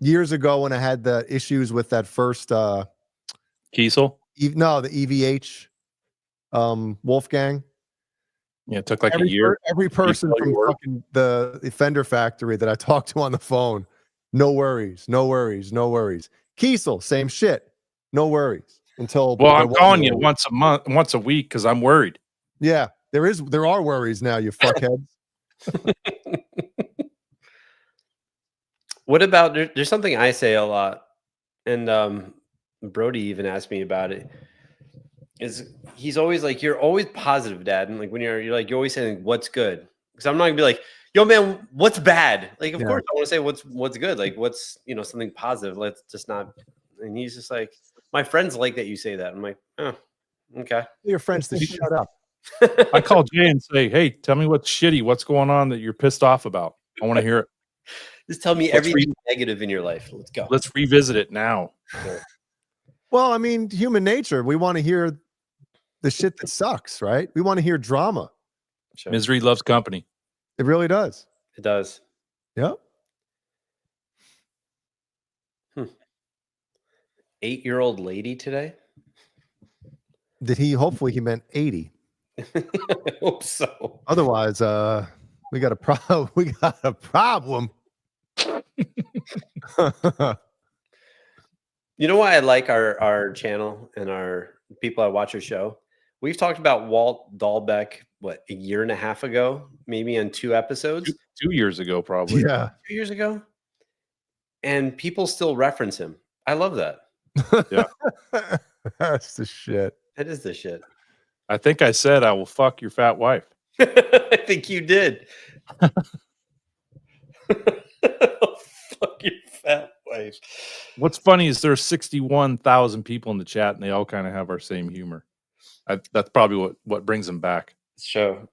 years ago when I had the issues with that first Kiesel? the EVH Wolfgang. Yeah, it took like a year. Every person from fucking the Fender factory that I talked to on the phone, no worries, no worries, no worries. Kiesel, same shit, no worries. Until I'm calling you once a month, once a week because I'm worried. Yeah, there are worries now, you fuckheads. What about there's something I say a lot, and Brody even asked me about it. He's always like, "You're always positive, Dad," and like when you're always saying what's good, because I'm not gonna be like, "Yo, man, what's bad?" Like, of course I want to say what's good, like what's something positive. Let's just not. And he's just like, "My friends like that you say that." I'm like, "Oh, okay." Your friends to shut up. I call Jay and say, "Hey, tell me what's shitty. What's going on that you're pissed off about? I want to hear it. Just tell me everything negative in your life. Let's go. Let's revisit it now." Well, I mean, human nature. We want to hear the shit that sucks, right? We want to hear drama. Sure. Misery loves company. It really does. It does. Yep. 8-year-old lady today. Hopefully he meant 80. I hope so. Otherwise, we got a problem. We got a problem. You know why I like our channel and our people that watch our show? We've talked about Walt Dahlbeck, what, a year and a half ago, maybe on 2 episodes? 2 years ago, probably. Yeah. 2 years ago? And people still reference him. I love that. Yeah. That's the shit. That is the shit. I think I said I will fuck your fat wife. I think you did. Fuck your fat wife. What's funny is there's 61,000 people in the chat, and they all kind of have our same humor. That's probably what brings them back. So,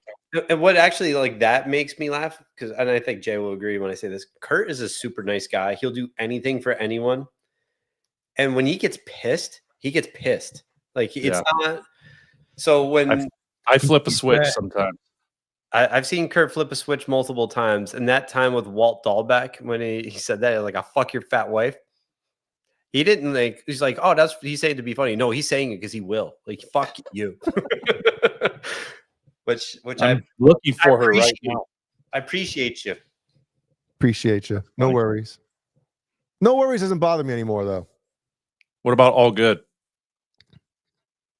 and what actually like that makes me laugh, and I think Jay will agree when I say this. Kurt is a super nice guy. He'll do anything for anyone, and when he gets pissed, he gets pissed. Like it's not. So when I flip a switch sometimes. I've seen Kurt flip a switch multiple times, and that time with Walt Dahlbeck when he said that, like, "I'll fuck your fat wife." He didn't like. He's like, "Oh, he's saying to be funny." No, he's saying it because he will. Like, fuck you. which I'm looking for her right now. I appreciate you. Appreciate you. No worries. No worries doesn't bother me anymore, though. What about all good?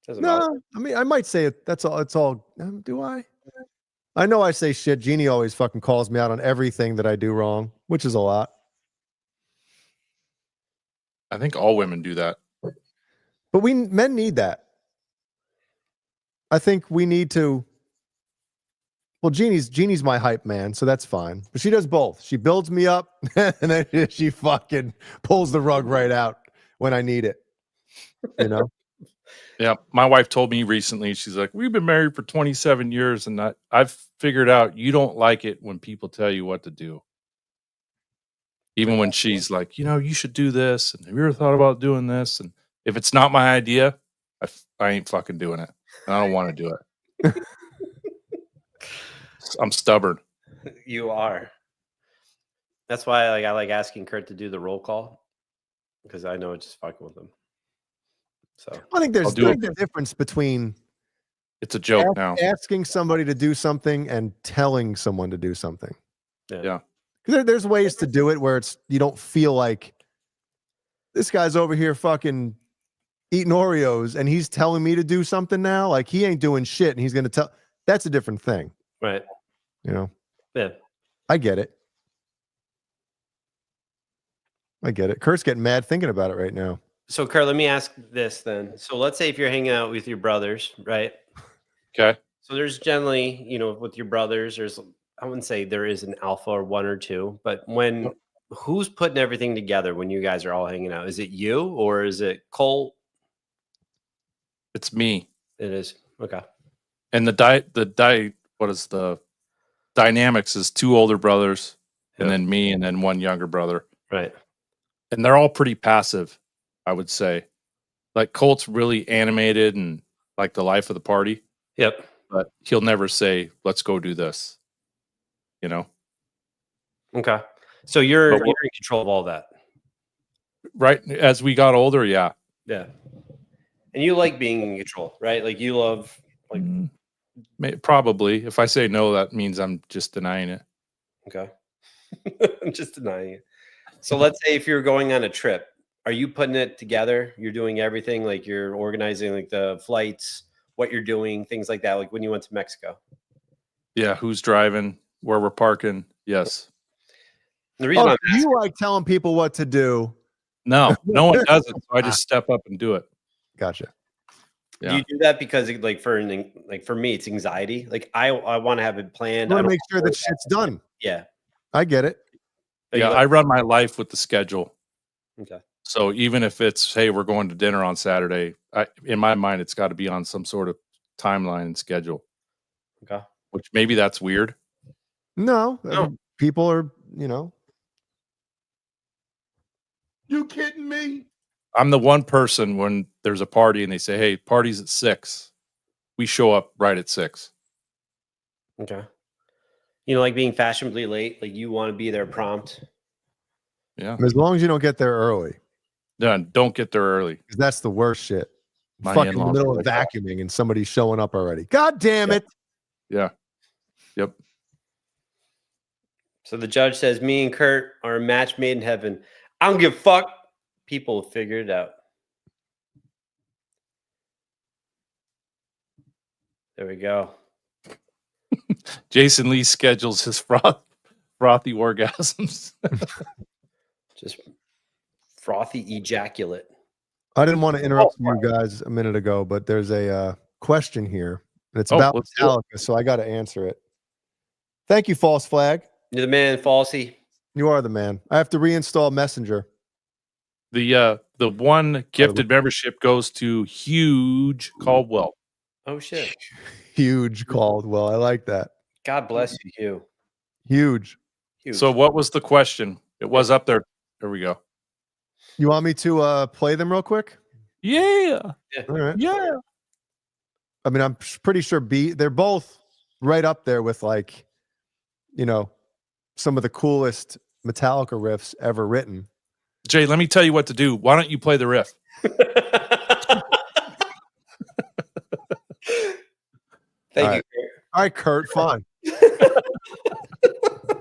No, I mean, I might say it. That's all. It's all. Do I? I know I say shit. Jeannie always fucking calls me out on everything that I do wrong, which is a lot. I think all women do that. But men need that. I think we need to. Well, Jeannie's my hype man, so that's fine. But she does both. She builds me up, and then she fucking pulls the rug right out when I need it. You know? Yeah, my wife told me recently, she's like, "We've been married for 27 years, and I've figured out you don't like it when people tell you what to do." Even when she's like, "You should do this, and have you ever thought about doing this?" And if it's not my idea, I ain't fucking doing it. And I don't want to do it. I'm stubborn. You are. That's why I like asking Kurt to do the roll call, because I know it's just fucking with him. So I think there's a difference between it's a joke now. Asking somebody to do something and telling someone to do something. Yeah. There's ways to do it where you don't feel like this guy's over here fucking eating Oreos and he's telling me to do something now. Like he ain't doing shit and he's going to tell. That's a different thing. Right. You know? Yeah. I get it. I get it. Kurt's getting mad thinking about it right now. So, Kurt, let me ask this then. So, let's say if you're hanging out with your brothers, right? Okay. So, there's generally, with your brothers, I wouldn't say there is an alpha or one or two, but who's putting everything together when you guys are all hanging out? Is it you or is it Cole? It's me. It is. Okay. And what is the dynamics is 2 older brothers and then me and then 1 younger brother. Right. And they're all pretty passive, I would say. Like Colt's really animated and like the life of the party. Yep. But he'll never say, let's go do this. You know? Okay. So you're in control of all that. Right. As we got older, yeah. Yeah. And you like being in control, right? Like you love Probably. If I say no, that means I'm just denying it. Okay. I'm just denying it. So let's say if you're going on a trip, are you putting it together? You're doing everything, like you're organizing like the flights, what you're doing, things like that, like when you went to Mexico. Yeah, who's driving, where we're parking. Yes. The reason you like telling people what to do. No one does it. So I just step up and do it. Gotcha. Yeah. Do you do that because for me, it's anxiety. Like I want to have it planned. I want to make sure that shit's done. Yeah. I get it. Yeah, I run my life with the schedule. Okay. So even if it's, hey, we're going to dinner on Saturday, in my mind, it's got to be on some sort of timeline and schedule. Okay. Which maybe that's weird. No. People are, You kidding me? I'm the one person when there's a party and they say, hey, party's at 6. We show up right at 6. Okay. Like being fashionably late, like you want to be there prompt. Yeah. As long as you don't get there early. Yeah, don't get there early. Because that's the worst shit. My Fucking in the in-laws middle are of like vacuuming and somebody's showing up already. God damn it. Yeah. Yep. So the judge says, me and Kurt are a match made in heaven. I don't give a fuck. People will figure it out. There we go. Jason Lee schedules his frothy orgasms. Just frothy ejaculate. I didn't want to interrupt you guys a minute ago, but there's a question here. And it's about Metallica, so I got to answer it. Thank you, False Flag. You're the man, Falsey. You are the man. I have to reinstall Messenger. The one gifted membership goes to Huge Caldwell. Oh shit. Huge Caldwell. I like that. God bless you, Hugh. Huge. So what was the question? It was up there. There we go. You want me to play them real quick? Yeah. All right. Yeah. I mean, I'm pretty sure they're both right up there with some of the coolest Metallica riffs ever written. Jay, let me tell you what to do. Why don't you play the riff? Thank you. All right, Kurt, fine.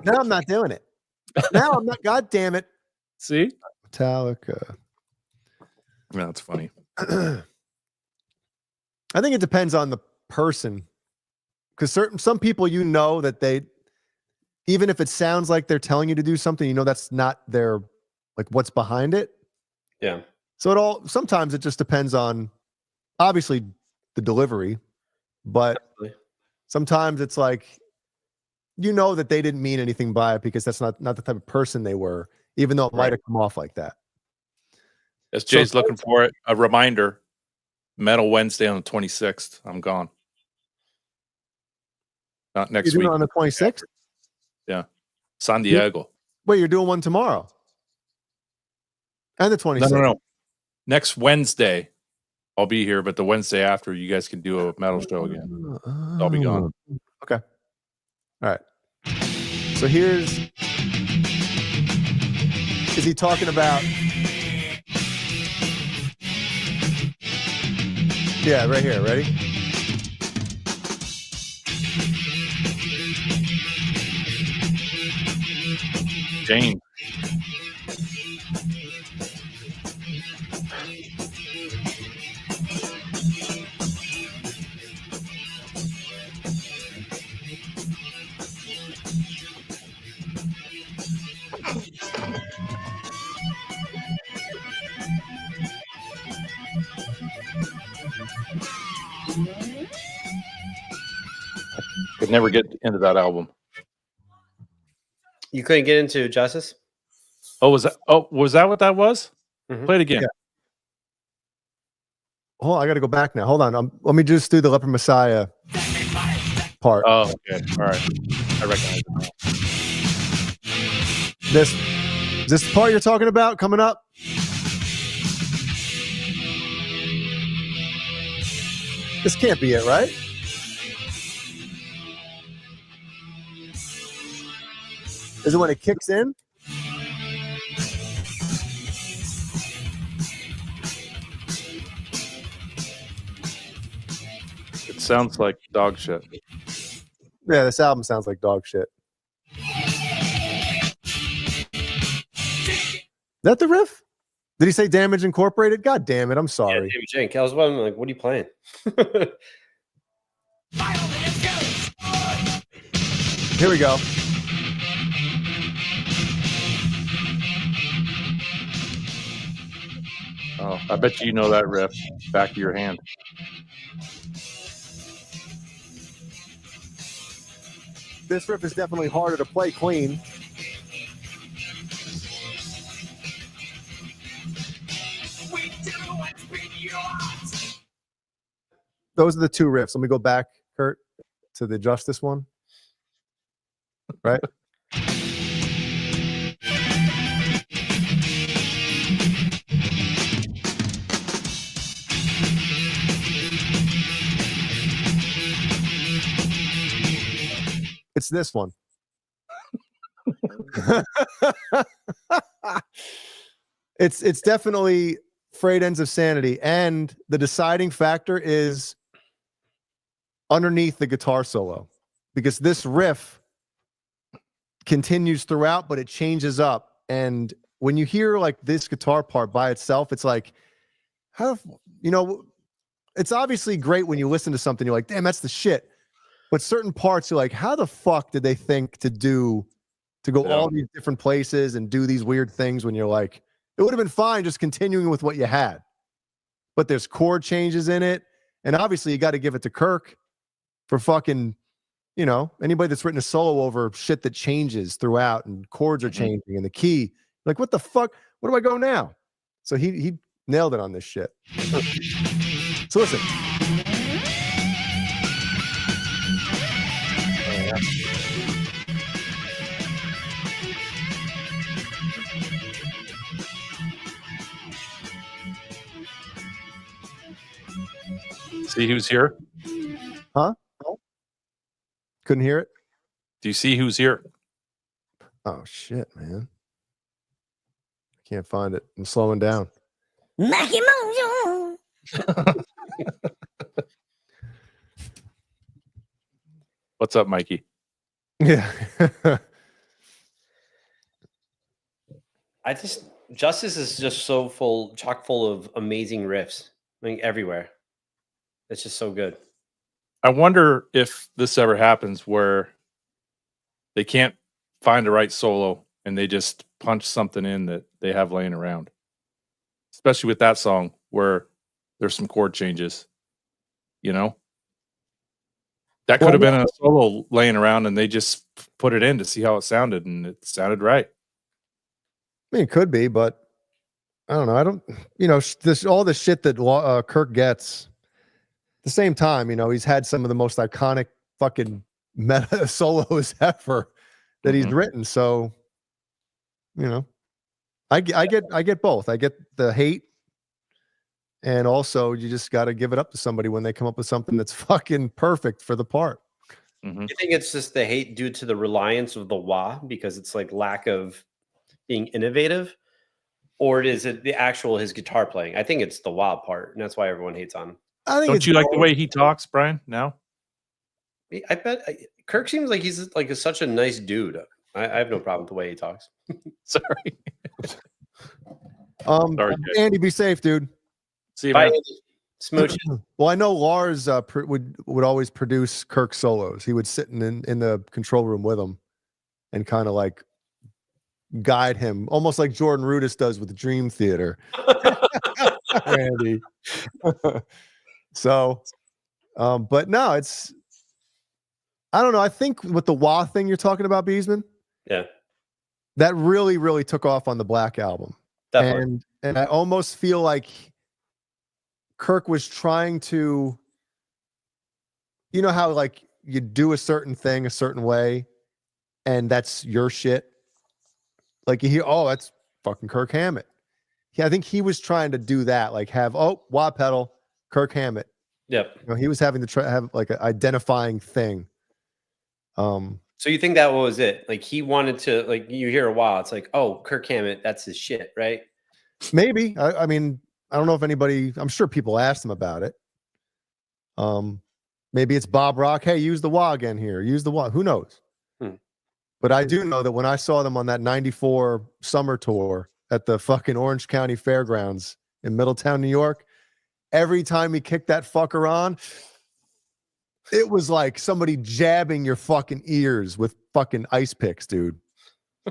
Now I'm not doing it. Now I'm not. God damn it. See? Metallica. Yeah, that's funny. I think it depends on the person. Because some people, that they, even if it sounds like they're telling you to do something, that's not their, what's behind it. Yeah. So sometimes it just depends on, obviously, the delivery. But sometimes it's like, that they didn't mean anything by it because that's not the type of person they were, even though it might have come off like that. As Jay's looking for it, a reminder, Metal Wednesday on the 26th. I'm gone. Not next week. On the 26th? Yeah. San Diego. Wait, you're doing one tomorrow? And the 26th? No. Next Wednesday, I'll be here, but the Wednesday after, you guys can do a metal show again. I'll be gone. Okay. All right. So is he talking about? Yeah, right here. Ready? Jane. could never get into that album. You couldn't get into Justice? Oh, was that what that was? Mhm. Play it again. Yeah. Oh, I got to go back now. Hold on. Let me just do the Leper Messiah part. Oh, okay. All right. I recognize it now. Is this the part you're talking about coming up? This can't be it, right? Is it when it kicks in? It sounds like dog shit. Yeah, this album sounds like dog shit. Is that the riff? Did he say Damage Incorporated? God damn it, I'm sorry. David Jenk. I was wondering, like, what are you playing? Here we go. Oh, I bet you know that riff back of your hand. This riff is definitely harder to play clean. Those are the two riffs. Let me go back, Kurt, to the Justice one. Right? It's this one. It's definitely frayed ends of sanity, and the deciding factor is underneath the guitar solo, because this riff continues throughout, but it changes up. And when you hear like this guitar part by itself, it's like, how, you know, it's obviously great when you listen to something, you're like, damn, that's the shit. But certain parts, you're like, how the fuck did they think to go all these different places and do these weird things when you're like, it would have been fine just continuing with what you had. But there's chord changes in it. And obviously you got to give it to Kirk for fucking, you know, anybody that's written a solo over shit that changes throughout and chords are changing and the key. Like, what the fuck? Where do I go now? So he nailed it on this shit. So listen. See who's here? Huh? Couldn't hear it? Do you see who's here? Oh, shit, man. I can't find it. I'm slowing down. Mackie Mojo. What's up, Mikey? Yeah. Justice is just so chock full of amazing riffs. I mean, everywhere. It's just so good. I wonder if this ever happens where they can't find the right solo and they just punch something in that they have laying around. Especially with that song where there's some chord changes, you know? That could have been a solo laying around and they just put it in to see how it sounded and it sounded right. I mean, it could be, but I don't know. I don't, you know, all the shit that Kirk gets. At the same time, you know, he's had some of the most iconic fucking meta solos ever that he's written. So, you know, I get both. I get the hate, and also you just got to give it up to somebody when they come up with something that's fucking perfect for the part. Mm-hmm. You think it's just the hate due to the reliance of the wah because it's like lack of being innovative, or is it the actual his guitar playing? I think it's the wah part, and that's why everyone hates on him. I think Don't you like the way he talks, Brian? Now, I bet Kirk seems like he's like such a nice dude. I have no problem with the way he talks. Sorry. Sorry, Andy, be safe, dude. See you, man. Smooch. Well, I know Lars would always produce Kirk solos. He would sit in the control room with him and kind of like guide him, almost like Jordan Rudess does with Dream Theater. Andy. So, but no, it's I don't know. I think with the wah thing you're talking about, Beesman, Yeah, that really, really took off on the Black album. definitely. And I almost feel like Kirk was trying to, you know how like you do a certain thing a certain way, and that's your shit. Like you hear, oh, that's fucking Kirk Hammett. Yeah, I think he was trying to do that, like have wah pedal, Kirk Hammett. Yep. You know, he was having to try have like an identifying thing. So you think that was it? Like he wanted to, like you hear a while, it's like, oh, Kirk Hammett, that's his shit, right? Maybe. I mean, I don't know if anybody. I'm sure people asked him about it. Maybe it's Bob Rock. Hey, use the wah again here. Use the wah. Who knows? But I do know that when I saw them on that '94 summer tour at the fucking Orange County Fairgrounds in Middletown, New York, every time he kicked that fucker on, it was like somebody jabbing your fucking ears with fucking ice picks, dude.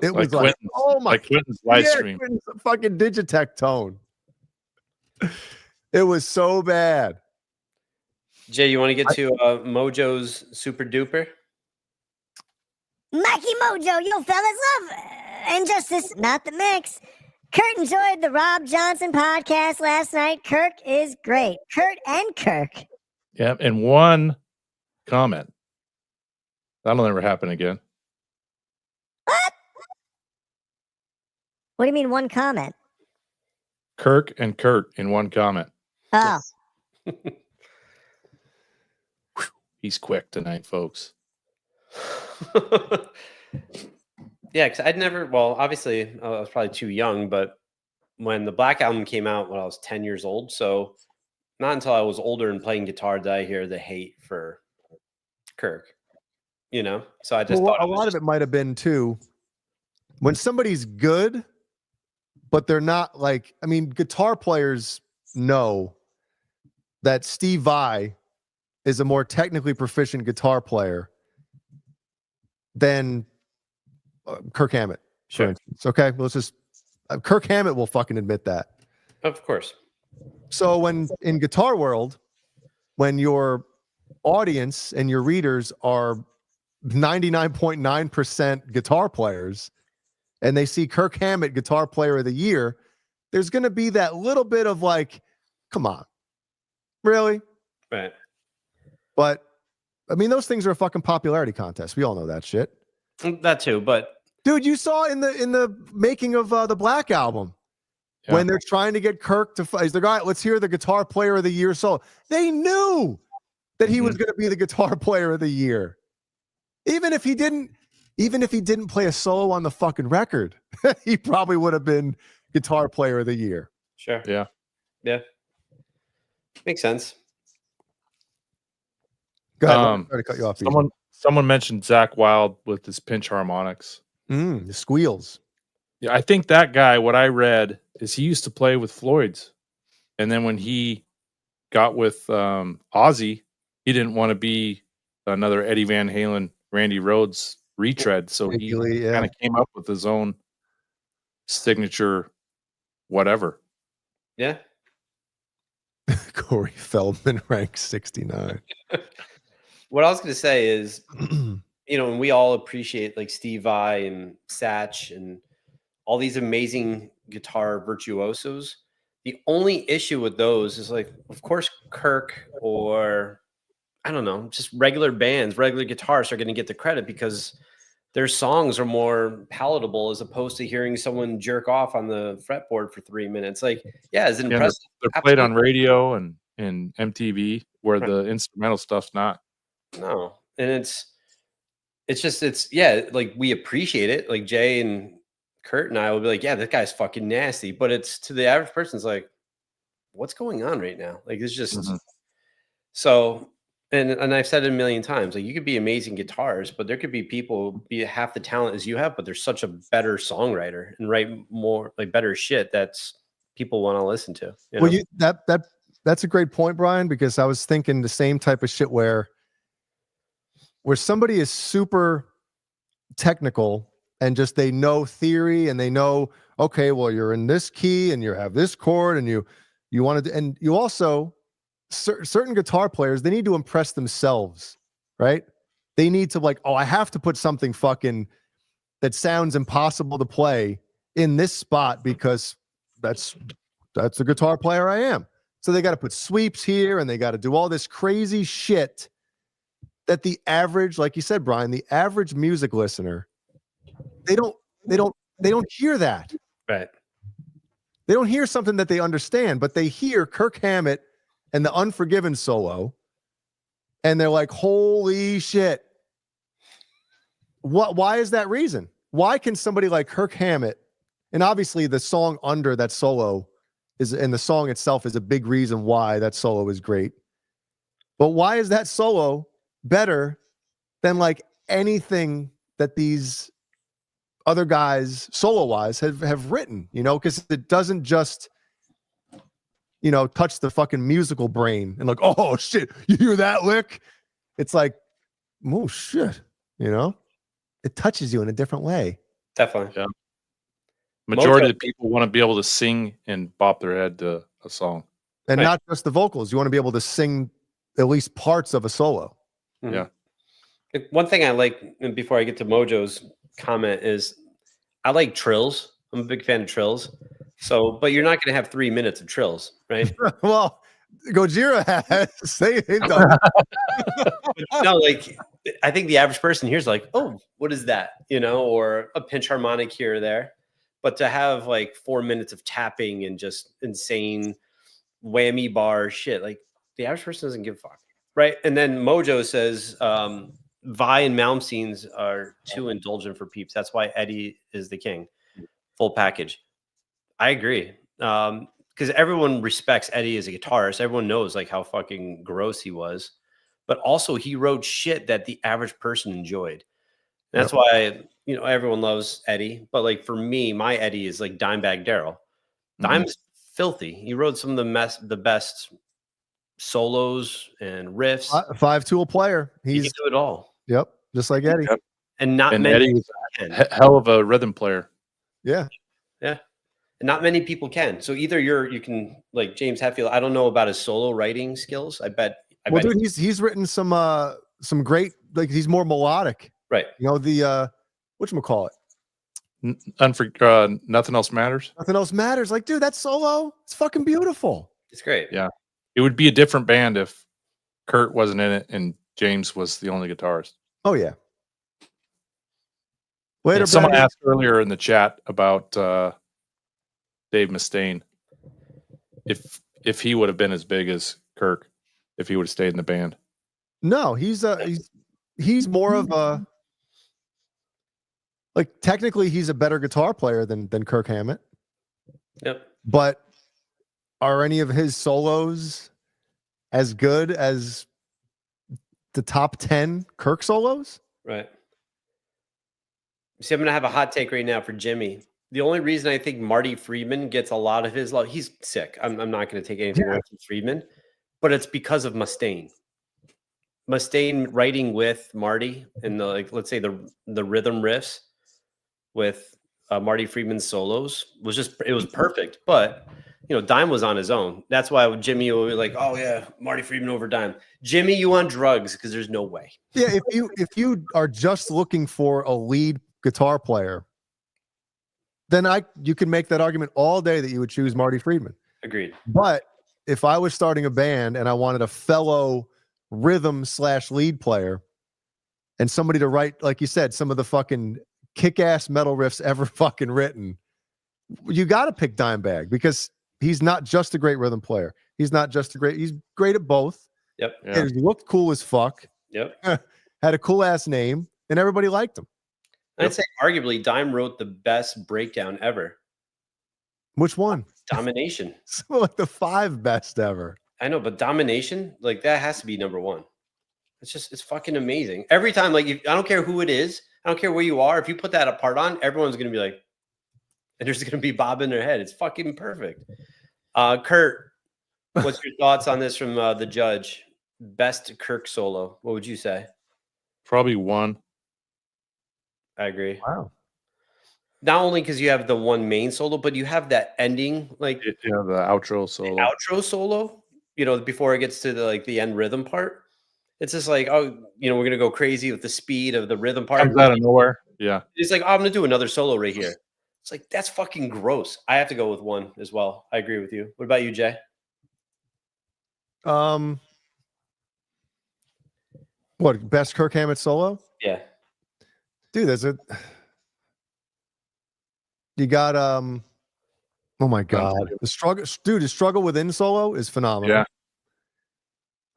It was like, oh my, like Quentin's live stream. Quentin's fucking Digitech tone. It was so bad. Jay, you want to get to Mojo's Super Duper? Mikey Mojo, yo fellas, love and justice, not the mix. Kurt enjoyed the Rob Johnson podcast last night. Kirk is great. Kurt and Kirk. Yeah, and one comment. That'll never happen again. What do you mean one comment? Kirk and Kurt in one comment. Oh. He's quick tonight, folks. Yeah, because I'd never, well, obviously, I was probably too young, but when the Black Album came out when I was 10 years old, so not until I was older and playing guitar did I hear the hate for Kirk, you know? So I just thought a lot of it might have been too, when somebody's good, but they're not like, I mean, guitar players know that Steve Vai is a more technically proficient guitar player than Kirk Hammett. Sure. Instance. Okay. Let's just, Kirk Hammett will fucking admit that. Of course. So when in guitar world, when your audience and your readers are 99.9% guitar players and they see Kirk Hammett guitar player of the year, there's going to be that little bit of like, come on, really? Right. But I mean, those things are a fucking popularity contest. We all know that shit. That too, but dude, you saw in the making of the Black Album when they're trying to get Kirk to he's like, all right, let's hear the guitar player of the year solo. They knew that he was going to be the guitar player of the year, even if he didn't play a solo on the fucking record. He probably would have been guitar player of the year. Sure. Yeah. Makes sense. Go ahead. I'm sorry to cut you off. Someone mentioned Zach Wilde with his pinch harmonics. The squeals. Yeah, I think that guy, what I read is he used to play with Floyd's. And then when he got with Ozzy, he didn't want to be another Eddie Van Halen, Randy Rhoads retread. So he kind of came up with his own signature whatever. Yeah. Corey Feldman ranked 69. What I was going to say is, you know, and we all appreciate like Steve Vai and Satch and all these amazing guitar virtuosos. The only issue with those is like, of course, Kirk or I don't know, just regular bands, regular guitarists are going to get the credit because their songs are more palatable as opposed to hearing someone jerk off on the fretboard for 3 minutes. Like, yeah, it's impressive. They're played on radio and MTV where the instrumental stuff's not. No, and it's like we appreciate it. Like Jay and Kurt and I will be like, yeah, that guy's fucking nasty. But it's to the average person, it's like, what's going on right now? Like it's just so. And I've said it a million times. Like you could be amazing guitars, but there could be people be half the talent as you have, but they're such a better songwriter and write more like better shit that's people want to listen to. Well, that's a great point, Brian, because I was thinking the same type of shit where somebody is super technical and just they know theory and they know, okay, well, you're in this key and you have this chord and you want to, and you also certain guitar players, they need to impress themselves, right? They need to like, oh, I have to put something fucking that sounds impossible to play in this spot because that's the guitar player I am. So they got to put sweeps here and they got to do all this crazy shit that the average, like you said, Brian, the average music listener, they don't hear that. Right. They don't hear something that they understand, but they hear Kirk Hammett and the Unforgiven solo, and they're like, holy shit. Why is that reason? Why can somebody like Kirk Hammett, and obviously the song under that solo is, and the song itself is a big reason why that solo is great. But why is that solo better than like anything that these other guys solo wise have written, you know, because it doesn't just, you know, touch the fucking musical brain and like, oh shit, you hear that lick? It's like, oh shit, you know, it touches you in a different way. Definitely. Yeah. Majority of the people want to be able to sing and bop their head to a song. And Right. not just the vocals. You want to be able to sing at least parts of a solo. Mhm. Yeah. One thing I like, and before I get to Mojo's comment, is I like trills. I'm a big fan of trills. So, but you're not going to have 3 minutes of trills, right? Well, Gojira has. They've done it. No, like I think the average person here's like, oh, what is that? You know, or a pinch harmonic here or there. But to have like 4 minutes of tapping and just insane whammy bar shit, like the average person doesn't give a fuck, right? And then Mojo says Vi and Malmsteens are too indulgent for peeps. That's why Eddie is the king. Full package. I agree. Because everyone respects Eddie as a guitarist. Everyone knows like how fucking gross he was. But also he wrote shit that the average person enjoyed. And that's why, you know, everyone loves Eddie. But like for me, my Eddie is like Dimebag Daryl. Dime's filthy. He wrote some of the best solos and riffs. 5-tool player. He He's can do it all. Yep, just like Eddie. Yep. And not And many Eddie was can. a hell of a rhythm player. Yeah. Yeah. And not many people can. So either you can like James Hetfield. I don't know about his solo writing skills. I bet Dude, he's written some great, like he's more melodic. Right. You know, the whatchamacallit? Nothing Else Matters. Nothing Else Matters. Like, dude, that solo, it's fucking beautiful. It's great. Yeah. It would be a different band if Kurt wasn't in it and James was the only guitarist. Oh yeah. Later, And someone Brandon. asked earlier in the chat about Dave Mustaine. If he would have been as big as Kirk, if he would have stayed in the band. No, he's more of a, like, technically he's a better guitar player than Kirk Hammett. Yep. But are any of his solos as good as the top 10 Kirk solos? Right. See, I'm gonna have a hot take right now for Jimmy. The only reason I think Marty Friedman gets a lot of his love, he's sick. I'm not going to take anything away from Friedman, but it's because of Mustaine. Mustaine writing with Marty and the, like, let's say the rhythm riffs with Marty Friedman's solos it was perfect. But you know, Dime was on his own. That's why Jimmy will be like, oh yeah, Marty Friedman over Dime. Jimmy, you on drugs? Because there's no way. Yeah, if you are just looking for a lead guitar player, then you can make that argument all day that you would choose Marty Friedman. Agreed. But if I was starting a band and I wanted a fellow rhythm/lead player and somebody to write, like you said, some of the fucking kick-ass metal riffs ever fucking written, you got to pick Dimebag because he's not just a great rhythm player. He's great at both. Yep. Yeah. He looked cool as fuck. Yep. Had a cool ass name and everybody liked him. I'd say arguably Dime wrote the best breakdown ever. Which one? Domination. Like the 5 best ever. I know, but Domination, like that has to be number one. It's fucking amazing. Every time, like I don't care who it is, I don't care where you are. If you put that apart on, everyone's gonna be like, and there's gonna be bob in their head. It's fucking perfect. Kurt, what's your thoughts on this from the judge? Best Kirk solo. What would you say? Probably one. I agree. Wow. Not only because you have the one main solo, but you have that ending, like Yeah, the outro solo. outro solo, you know, before it gets to the end rhythm part. It's just like, oh, we're gonna go crazy with the speed of the rhythm part. Comes out of nowhere. Yeah. It's like, oh, I'm gonna do another solo right here. It's like that's fucking gross. I have to go with one as well. I agree with you. What about you, Jay? What best Kirk Hammett solo? Yeah. Dude, you got oh my god. The struggle within solo is phenomenal.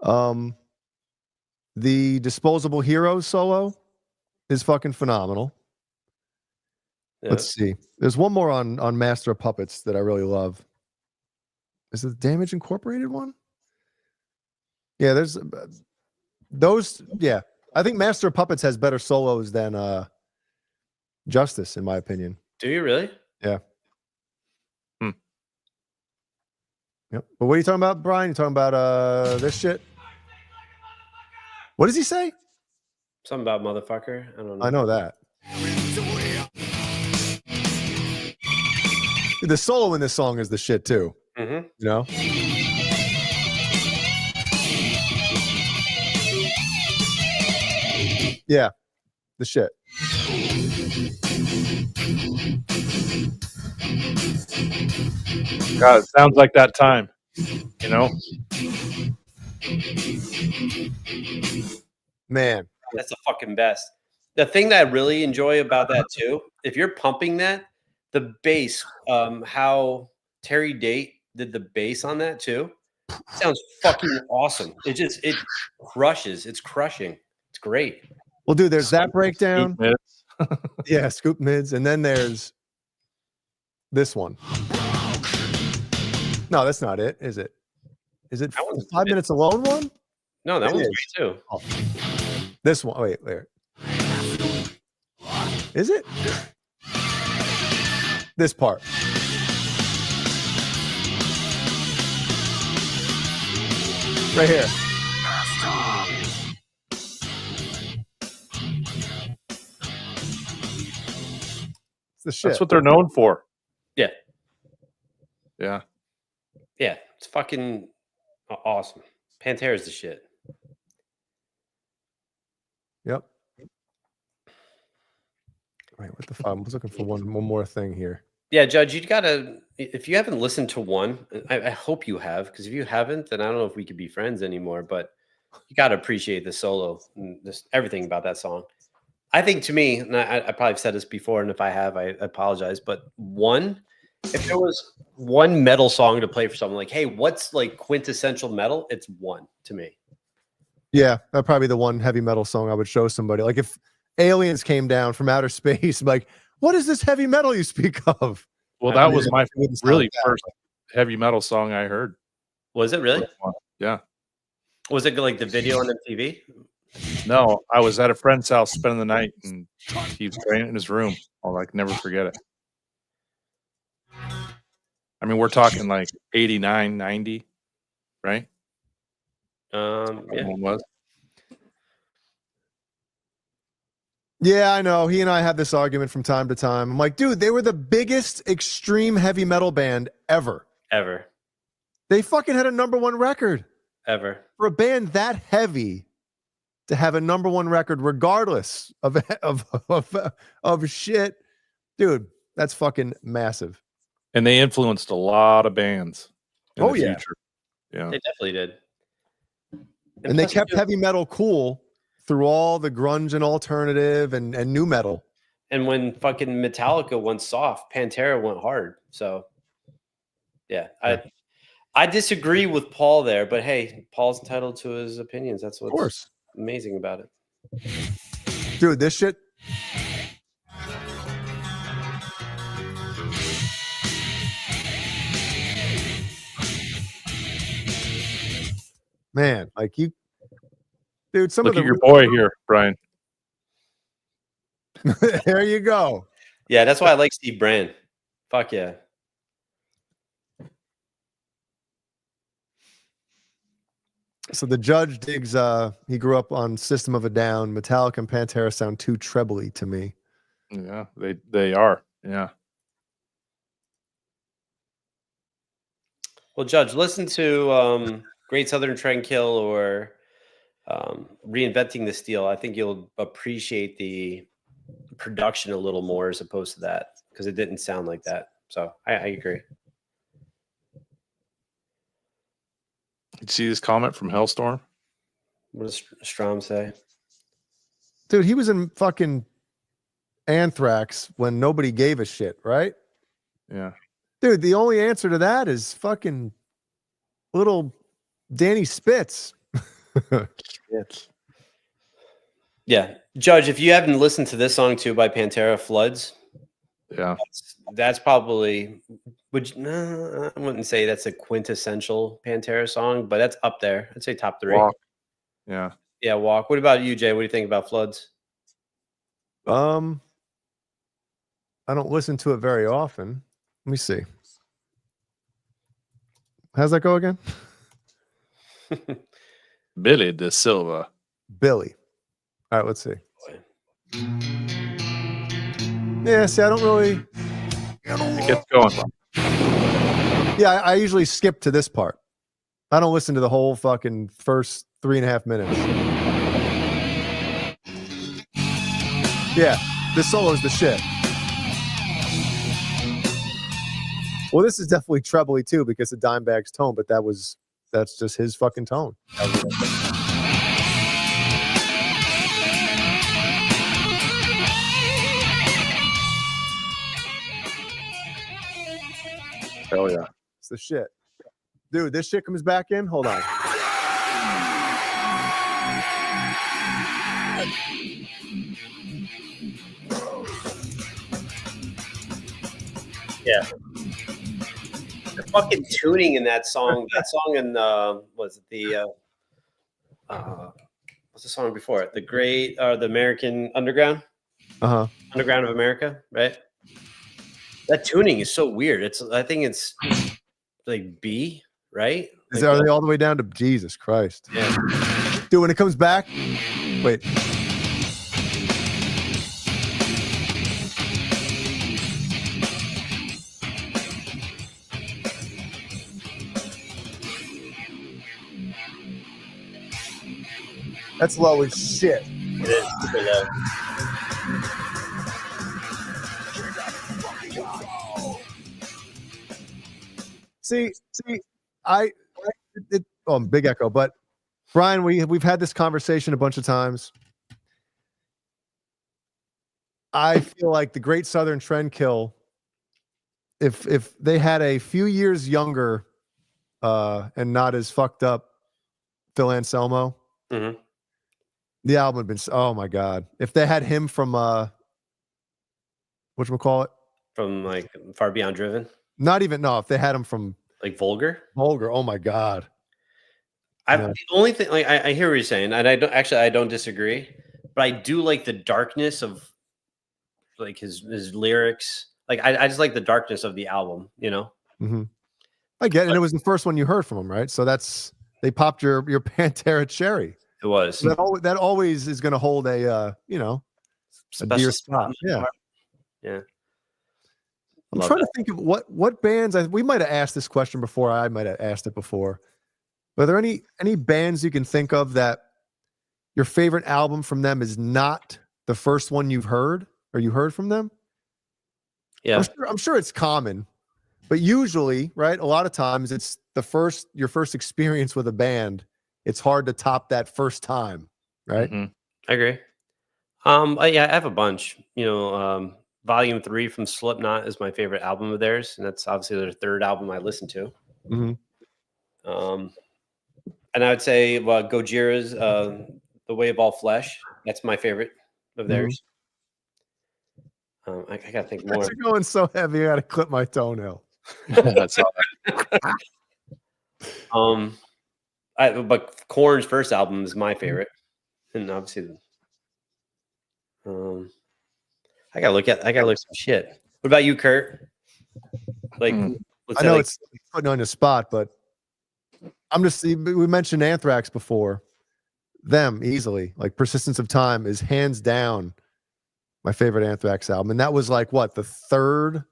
Yeah. The Disposable Heroes solo is fucking phenomenal. Yeah. Let's see. There's one more on Master of Puppets that I really love. Is it the Damage Incorporated one? Yeah, there's those. Yeah, I think Master of Puppets has better solos than Justice, in my opinion. Do you really? Yeah. Yep. But what are you talking about, Brian? You talking about this shit? What does he say? Something about motherfucker. I don't know. I know that. The solo in this song is the shit too. Mm-hmm. You know? Yeah. The shit. God, it sounds like that time. Man. That's the fucking best. The thing that I really enjoy about that too, if you're pumping that, the bass, how Terry Date did the bass on that too, sounds fucking awesome. It crushes. It's crushing. It's great. Well, dude, there's that breakdown. Scoop mids. Yeah, scoop mids, and then there's this one. No, that's not it, is it? Is it the 5 minutes alone one? No, that one's great too. Oh. This one. Wait. Is it? This part. Right here. It's the shit. That's what they're known for. Yeah. Yeah. Yeah. It's fucking awesome. Pantera's the shit. Yep. Wait, what the fuck? I was looking for one more thing here. Yeah, Judge, you gotta. If you haven't listened to one, I hope you have, because if you haven't, then I don't know if we could be friends anymore. But you gotta appreciate the solo and just everything about that song. I think to me, and I probably have said this before, and if I have, I apologize. But if there was one metal song to play for someone, like, hey, what's like quintessential metal? It's one to me. Yeah, that'd probably be the one heavy metal song I would show somebody. Like if aliens came down from outer space, I'm like, what is this heavy metal you speak of? Well, that was my really first heavy metal song I heard. Was it really? Yeah. Was it like the video on MTV? No, I was at a friend's house spending the night, and he was playing it in his room. I'll never forget it. I mean, we're talking like 89, 90, right? Yeah. Was. Yeah, I know. He and I have this argument from time to time. I'm like, dude, they were the biggest extreme heavy metal band ever. Ever. They fucking had a #1 record. Ever. For a band that heavy to have a #1 record, regardless of shit, dude, that's fucking massive. And they influenced a lot of bands. In the yeah. future. Yeah. They definitely did. And they kept heavy metal cool through all the grunge and alternative and new metal. And when fucking Metallica went soft, Pantera went hard. So, yeah, I disagree with Paul there, but hey, Paul's entitled to his opinions. That's what's amazing about it. Dude, this shit. Man, like you, dude. Look at your boy here, Brian. There you go. Yeah, that's why I like Steve Brand. Fuck yeah. So the judge digs. He grew up on System of a Down. Metallica and Pantera sound too trebly to me. Yeah, they are. Yeah. Well, Judge, listen to Great Southern Trendkill or Reinventing the Steel, I think you'll appreciate the production a little more as opposed to that, because it didn't sound like that. So I agree. Did you see this comment from Hellstorm? What does Strom say? Dude, he was in fucking Anthrax when nobody gave a shit, right? Yeah. Dude, the only answer to that is fucking little Danny Spitz. Yeah. Judge, if you haven't listened to this song too by Pantera, Floods, Yeah. that's probably, I wouldn't say that's a quintessential Pantera song, but that's up there. I'd say top 3. Walk. Yeah. Yeah, Walk. What about you, Jay? What do you think about Floods? I don't listen to it very often. Let me see. How's that go again? Billy De Silva. Billy. All right, let's see. Yeah, see, I don't really. It gets going. Yeah, I usually skip to this part. I don't listen to the whole fucking first 3.5 minutes. Yeah, this solo is the shit. Well, this is definitely trebly too because of Dimebag's tone, but that's just his fucking tone. Hell yeah. It's the shit. Dude, this shit comes back in. Hold on. Yeah. The fucking tuning in that song in was it the what's the song before it? The American Underground? Uh-huh. Underground of America, right? That tuning is so weird. I think it's like B, right? Are they all the way down to Jesus Christ? Yeah. Dude, when it comes back, wait. That's low as shit. It is super low. See, big echo. But Brian, we've had this conversation a bunch of times. I feel like the Great Southern Trendkill, if they had a few years younger, and not as fucked up, Phil Anselmo, the album would have been. Oh my god! If they had him from whatchamacallit? From like Far Beyond Driven. Not even if they had him from like Vulgar. Oh my god! The only thing, like I hear what you're saying, and I don't disagree, but I do like the darkness of like his lyrics. Like I just like the darkness of the album, you know. Mm-hmm. I get it. And it was the first one you heard from him, right? So they popped your Pantera cherry. It was. So that always is going to hold a dear spot. Yeah. Yeah. I'm trying to think of what bands we might have asked this question before. I might have asked it before. Are there any bands you can think of that your favorite album from them is not the first one you've heard or you heard from them? Yeah. I'm sure it's common, but usually, right? A lot of times it's your first experience with a band. It's hard to top that first time, right? Mm-hmm. I agree. Yeah, I have a bunch. Volume 3 from Slipknot is my favorite album of theirs, and that's obviously their third album I listened to. Mm-hmm. And I would say Gojira's The Way of All Flesh. That's my favorite of theirs. I gotta think more. You're going so heavy, I gotta clip my toenail. That's all right. But Korn's first album is my favorite, and obviously, I gotta look some shit. What about you, Kurt? Like, I know it's putting on the spot, but I'm just. We mentioned Anthrax before. Them easily, like Persistence of Time is hands down my favorite Anthrax album, and that was like what, the third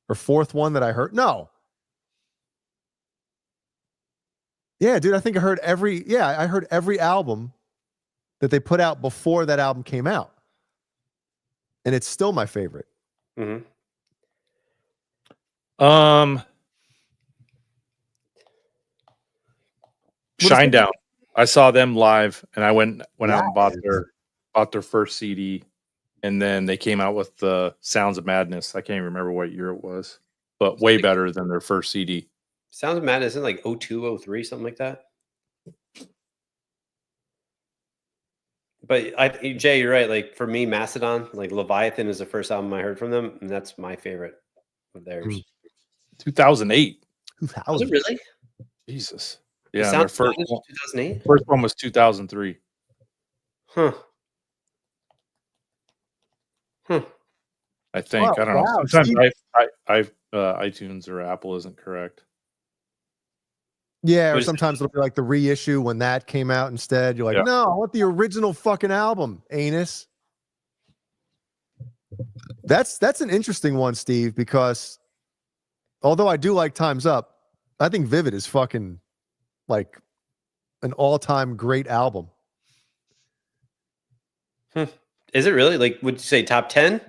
or fourth one that I heard? No. Yeah, dude, I think I heard every album that they put out before that album came out. And it's still my favorite. Mm-hmm. Shinedown. I saw them live, and I went out and bought their first CD, and then they came out with the Sounds of Madness. I can't even remember what year it was, but way better than their first CD. Sounds of Madness isn't like 02, 03, something like that. But Jay, you're right. Like for me, Mastodon, like Leviathan is the first album I heard from them, and that's my favorite of theirs. 2008. Was it really? Jesus. Yeah, Sounds their of Madness was 2008. first one was 2003. Huh. I think. Oh, I don't know. wow, Sometimes Steve. iTunes or Apple isn't correct. Yeah, or sometimes it'll be like the reissue when that came out instead. You're like, no, I want the original fucking album, anus. That's an interesting one, Steve, because although I do like Time's Up, I think Vivid is fucking like an all-time great album. Is it really? Like, would you say top 10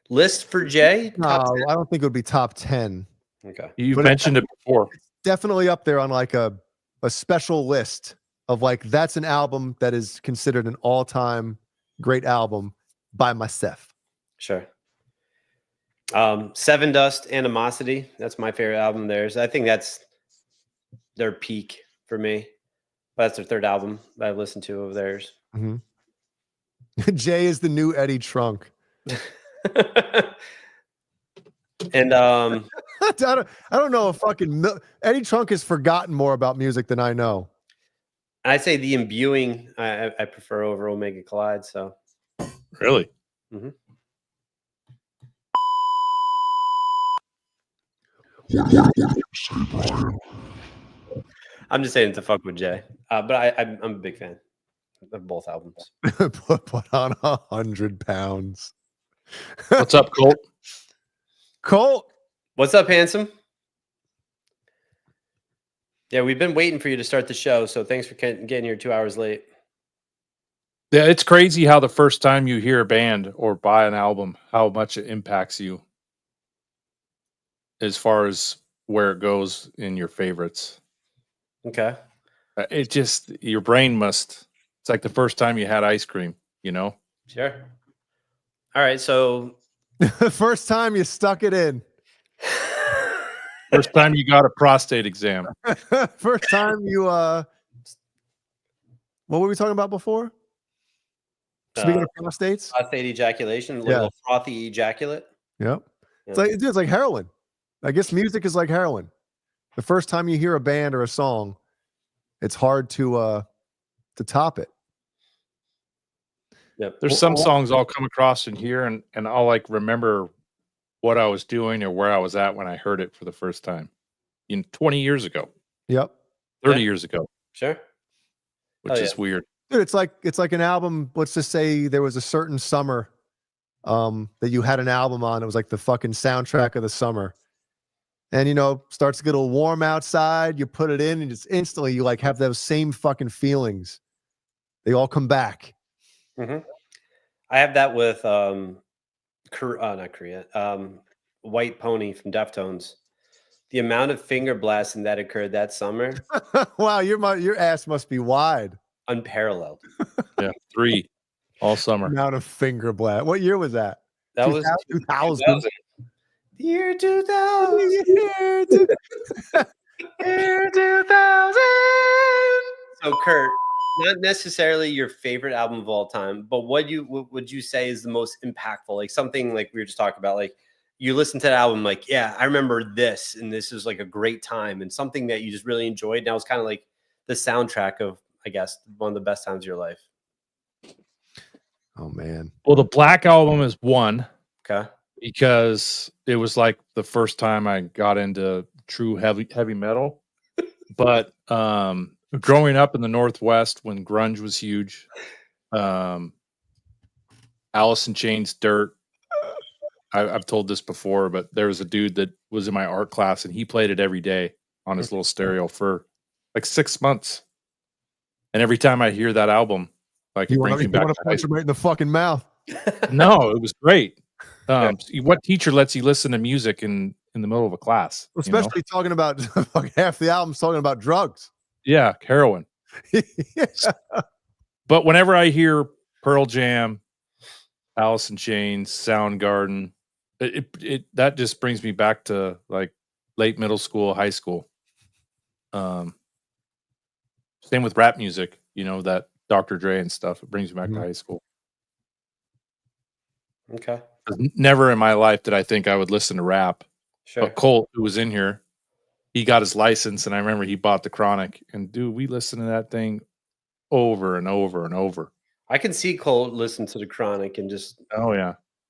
list for Jay? No, I don't think it would be top 10. Okay. You mentioned it before. Definitely up there on like a special list of like, that's an album that is considered an all-time great album by myself. Sure. Seven Dust, Animosity. That's my favorite album of theirs. I think that's their peak for me. But that's their third album that I've listened to of theirs. Mm-hmm. Jay is the new Eddie Trunk. And I don't know if fucking Eddie Trunk has forgotten more about music than I know. I'd say The Imbuing I prefer over Omega Collide. So really, mm-hmm. I'm just saying to fuck with Jay, but I'm a big fan of both albums. Put on 100 pounds. What's up, Colt? Colt, what's up, handsome? Yeah, we've been waiting for you to start the show, so thanks for getting here 2 hours late. Yeah, it's crazy how the first time you hear a band or buy an album, how much it impacts you as far as where it goes in your favorites. Okay. It just, your brain must, it's like the first time you had ice cream, you know? Sure. All right, so. The first time you stuck it in. First time you got a prostate exam. First time you, what were we talking about before? Speaking of prostates? Prostate ejaculation, little frothy ejaculate. Yep. It's like heroin. I guess music is like heroin. The first time you hear a band or a song, it's hard to top it. Yep. There's some songs I'll come across in here and I'll like remember what I was doing or where I was at when I heard it for the first time. 20 years ago. Yep. 30 years ago. Sure. Which is weird. Dude, it's like an album. Let's just say there was a certain summer that you had an album on. It was like the fucking soundtrack of the summer. And, starts to get a little warm outside. You put it in and just instantly you like have those same fucking feelings. They all come back. Mm-hmm. I have that with not Korea, White Pony from Deftones. The amount of finger blasting that occurred that summer. Wow, your ass must be wide. Unparalleled. Yeah, 3 all summer. Amount of finger blast. What year was that? That was 2000. The year 2000. Year 2000. So, Kurt, not necessarily your favorite album of all time, but what would you say is the most impactful? Like something like we were just talking about, like you listen to that album, like, yeah, I remember this, and this was like a great time, and something that you just really enjoyed. Now it's kind of like the soundtrack of, I guess, one of the best times of your life. Oh man. Well, the Black Album is one. Okay. Because it was like the first time I got into true heavy metal. But growing up in the Northwest when grunge was huge, Alice in Chains, Dirt. I've told this before, but there was a dude that was in my art class and he played it every day on his little stereo for like 6 months. And every time I hear that album, Like You it want brings me to back to high punch him right in the fucking mouth? No, it was great. What teacher lets you listen to music in the middle of a class? Especially talking about half the album's talking about drugs. Yeah, heroin. Yeah. But whenever I hear Pearl Jam, Alice in Chains, Soundgarden, that just brings me back to like late middle school, high school. Same with rap music, that Dr. Dre and stuff. It brings me back to high school. Okay. Never in my life did I think I would listen to rap. Sure. But Colt, who was in here, he got his license, and I remember he bought the Chronic. And dude, we listened to that thing over and over and over. I can see Cole listen to the Chronic and just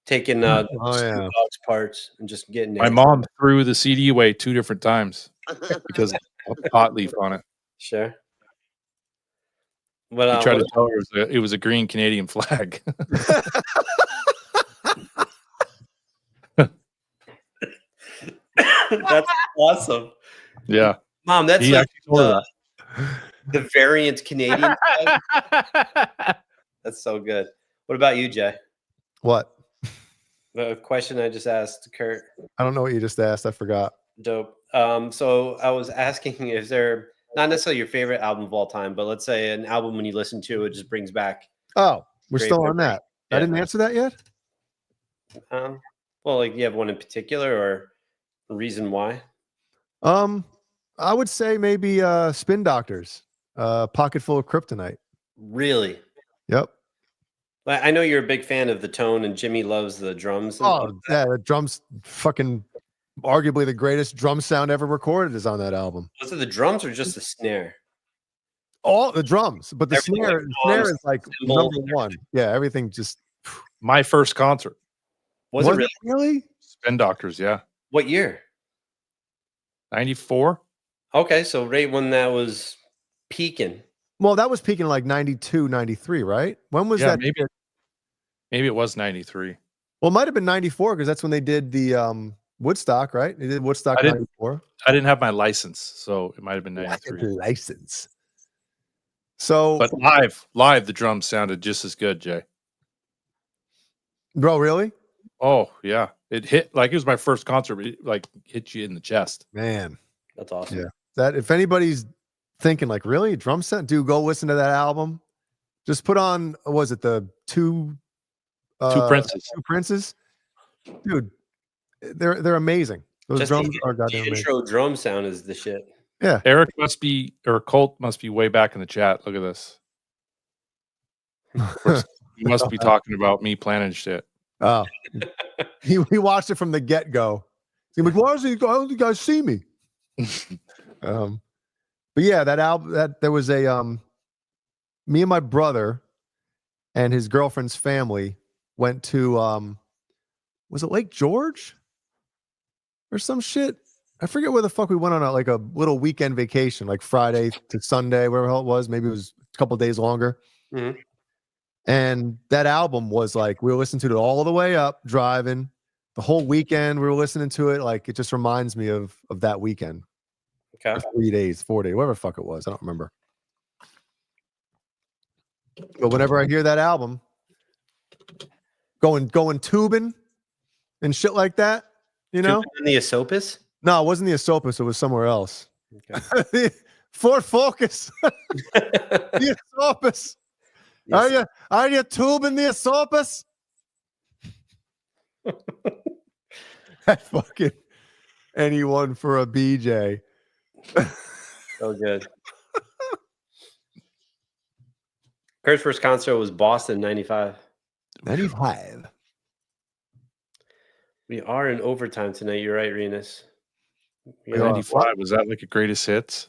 taking yeah. Dog's parts and just getting My mom threw the CD away 2 different times because of a pot leaf on it. Sure. But He tried to tell her it was a green Canadian flag. That's awesome. Yeah. Mom, that's He like actually told her the variant Canadian flag. That's so good. What about you, Jay? What? The question I just asked Kurt. I don't know what you just asked. I forgot. Dope. So I was asking, is there not necessarily your favorite album of all time, but let's say an album when you listen to it just brings back. Oh, we're great still on memory. that. I didn't answer that yet. Well, like you have one in particular or a reason why? I would say maybe Spin Doctors, Pocket Full of Kryptonite. Really? Yep. I know you're a big fan of the tone, and Jimmy loves the drums. Oh, yeah, the drums, fucking arguably the greatest drum sound ever recorded is on that album. Was it the drums or just the snare? All the drums, but the Everything, snare, like snare drums, is like cymbals, number one. Yeah, everything just. my first concert. Was it really? Spin Doctors, yeah. What year? 94? Okay, so right when that was peaking. Well, that was peaking like 92, 93, right? When was that? Maybe it was 93. Well, it might have been 94 because that's when they did the Woodstock, right? They did Woodstock 94. I didn't have my license, so it might have been 93. License. So, But live, the drums sounded just as good, Jay. Bro, really? Oh, yeah. It hit like it was my first concert, but it like hit you in the chest. Man. That's awesome. Yeah. That if anybody's thinking like, really, drum set, dude, go listen to that album. Just put on, was it the two Princes? Two Princes? Dude, they're amazing. Those Just drums are the goddamn amazing. intro drum sound is the shit. Yeah. Eric Colt must be way back in the chat. Look at this. Of course, he must be talking about me planning shit. Oh. he watched it from the get-go. He's like, why don't you guys see me? But yeah, that album, that there was a me and my brother and his girlfriend's family went to was it Lake George or some shit? I forget where the fuck we went on like a little weekend vacation, like Friday to Sunday, wherever the hell it was. Maybe it was a couple days longer. Mm-hmm. And that album was like we were listening to it all the way up, driving the whole weekend. We were listening to it. Like it just reminds me of that weekend. Okay. 3 days, 4 days, whatever the fuck it was. I don't remember. But whenever I hear that album, going tubing and shit like that, you know? In the Esopus? No, it wasn't the Esopus. It was somewhere else. Okay. Ford Focus. The Esopus. Yes. Are you tubing the Esopus? That fucking anyone for a BJ. So good. Kurt's first concert was Boston, 95. 95. We are in overtime tonight. You're right, Renus. 95, was that like a greatest hits?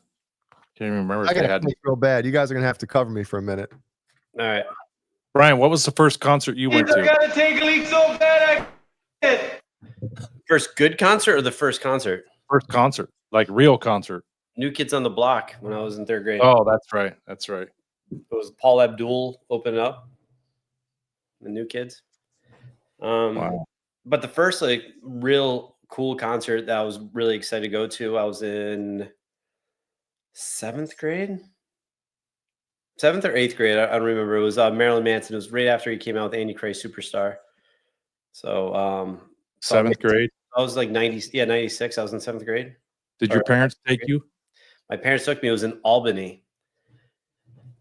Can't even remember I if they got had to real bad. You guys are gonna have to cover me for a minute. All right. Brian, what was the first concert you went to? gotta take a leak so bad First good concert or the first concert? First concert, like real concert. New Kids on the Block when I was in 3rd grade. Oh, that's right. That's right. It was Paul Abdul opening up the New Kids. Wow. But the first like real cool concert that I was really excited to go to, I was in 7th grade. 7th or 8th grade. I don't remember. It was Marilyn Manson. It was right after he came out with Antichrist Superstar. So, so 7th grade. I was like 96. I was in 7th grade. Did your parents take you? My parents took me. It was in Albany.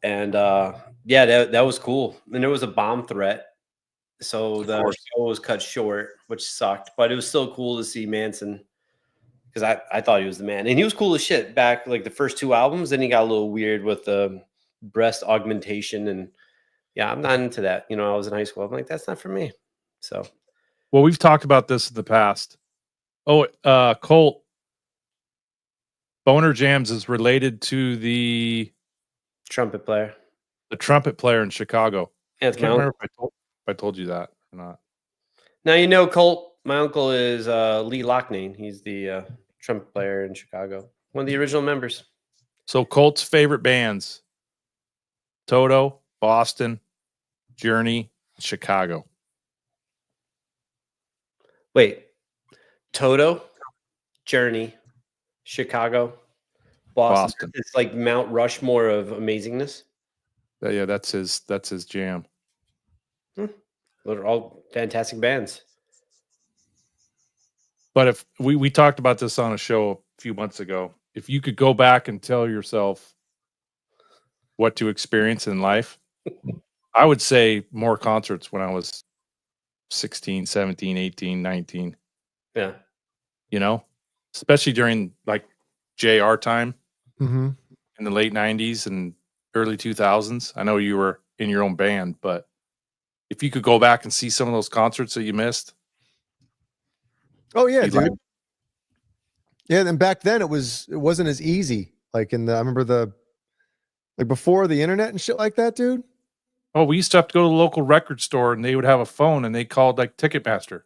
And yeah, that was cool. And there was a bomb threat. So the show was cut short, which sucked. But it was still cool to see Manson because I thought he was the man. And he was cool as shit back like the first 2 albums. Then he got a little weird with the breast augmentation. And yeah, I'm not into that. You know, I was in high school. I'm like, that's not for me. So, well, we've talked about this in the past. Oh, Colt. Boner Jams is related to the trumpet player. The trumpet player in Chicago. Yeah, I can't remember if I told you that or not. Now you know, Colt. My uncle is Lee Loughnane. He's the trumpet player in Chicago. One of the original members. So Colt's favorite bands: Toto, Boston, Journey, Chicago. Wait, Toto, Journey, Chicago, Boston. It's like Mount Rushmore of amazingness. Yeah, that's his jam. They're all fantastic bands. But if we talked about this on a show a few months ago, if you could go back and tell yourself what to experience in life, I would say more concerts when I was 16, 17, 18, 19. Yeah. You know, especially during like JR time in the late 90s and early 2000s. I know you were in your own band, but if you could go back and see some of those concerts that you missed. Oh yeah, dude. Yeah, and back then it wasn't as easy. Like I remember before the internet and shit like that, dude. Oh, we used to have to go to the local record store and they would have a phone and they called like Ticketmaster.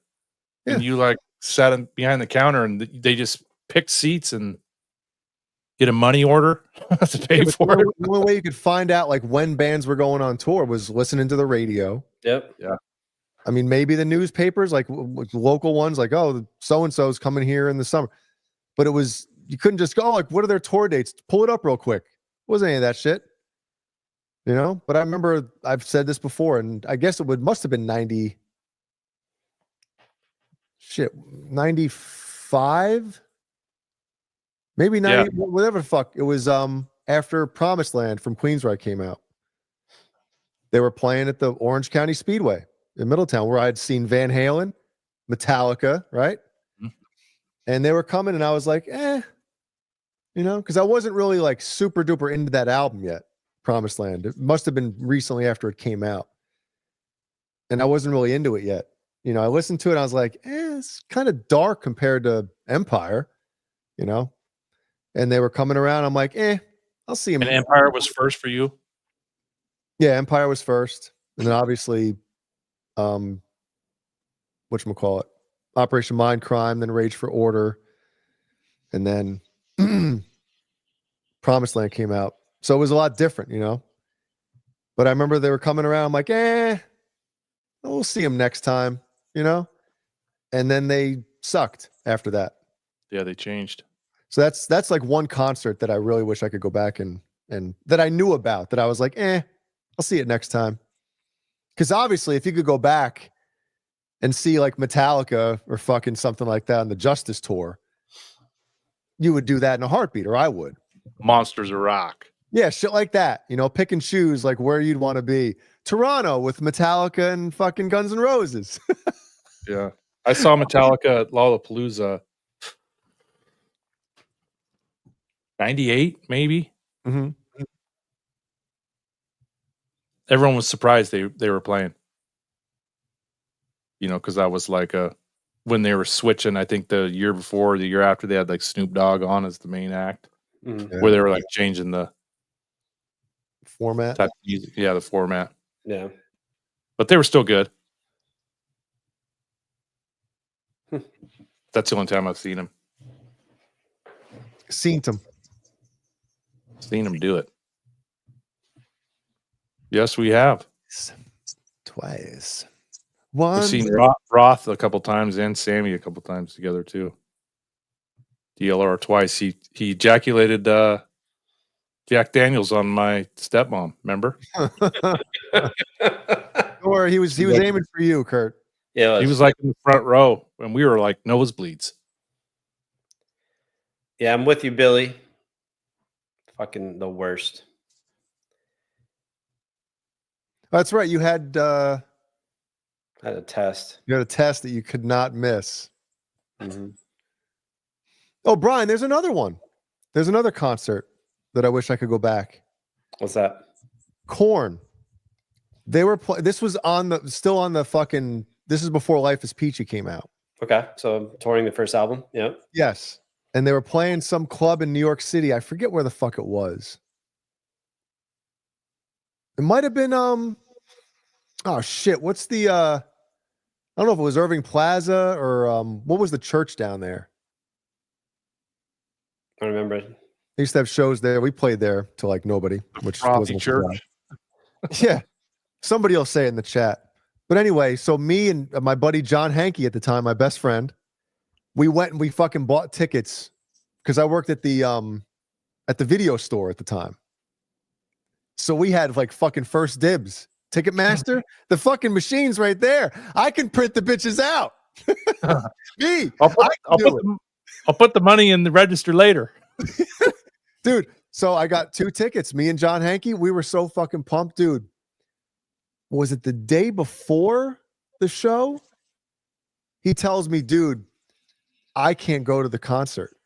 Yeah. And you like sat behind the counter and they just picked seats and get a money order to pay for it. The only way you could find out like when bands were going on tour was listening to the radio. Yep. Yeah. I mean, maybe the newspapers, like local ones, like, oh, so-and-so's coming here in the summer. But you couldn't just go, like, what are their tour dates? Pull it up real quick. Wasn't any of that shit. You know? But I remember I've said this before, and I guess must have been 95? Maybe 90, whatever the fuck. It was after Promised Land from Queensryche came out. They were playing at the Orange County Speedway in Middletown, where I had seen Van Halen, Metallica, right? Mm-hmm. And they were coming, and I was like, you know, because I wasn't really like super duper into that album yet, Promised Land. It must have been recently after it came out. And I wasn't really into it yet. You know, I listened to it, and I was like, it's kind of dark compared to Empire, you know? And they were coming around. I'm like, I'll see him. And Empire was first for you? Yeah, Empire was first. And then obviously, whatchamacallit, Operation Mindcrime, then Rage for Order, and then Promised Land came out. So it was a lot different, you know? But I remember they were coming around. I'm like, we'll see them next time, you know? And then they sucked after that. Yeah, they changed. So that's like one concert that I really wish I could go back and that I knew about, that I was like, I'll see it next time. Because obviously, if you could go back and see like Metallica or fucking something like that on the Justice Tour, you would do that in a heartbeat, or I would. Monsters of Rock. Yeah, shit like that. You know, pick and choose like where you'd want to be. Toronto with Metallica and fucking Guns N' Roses. Yeah. I saw Metallica at Lollapalooza 98, maybe. Mm-hmm. Everyone was surprised they were playing. You know, because that was like when they were switching, I think the year before or the year after, they had like Snoop Dogg on as the main act. Mm-hmm. Where they were like changing the format. Type of music. Yeah, the format. Yeah. But they were still good. That's the only time I've seen them. Seen them do it. Yes, we have. Twice. We've seen Roth a couple times and Sammy a couple times together too. DLR twice. He ejaculated Jack Daniels on my stepmom. Remember? Or he was aiming for you, Kurt. Yeah, He was like in the front row, and we were like nosebleeds. yeah, I'm with you, Billy. Fucking the worst. That's right. You had I had a test. you had a test that you could not miss. Mhm. Oh, Brian, there's another one. There's another concert that I wish I could go back. What's that? Korn. They were this was still on the fucking. This is before Life is Peachy came out. Okay, so touring the first album. Yeah. Yes, and they were playing some club in New York City. I forget where the fuck it was. It might have been oh shit. What's the I don't know if it was Irving Plaza or what was the church down there? I remember. They used to have shows there. We played there to like nobody, which Frothy wasn't church. Yeah. Somebody will say it in the chat. But anyway, so me and my buddy John Hankey at the time, my best friend, we went and we fucking bought tickets because I worked at the video store at the time. So we had like fucking first dibs. Ticketmaster, the fucking machine's right there. I can print the bitches out. Me. I'll put the money in the register later. Dude, so I got 2 tickets. Me and John Hankey, we were so fucking pumped, dude. Was it the day before the show? He tells me, dude, I can't go to the concert.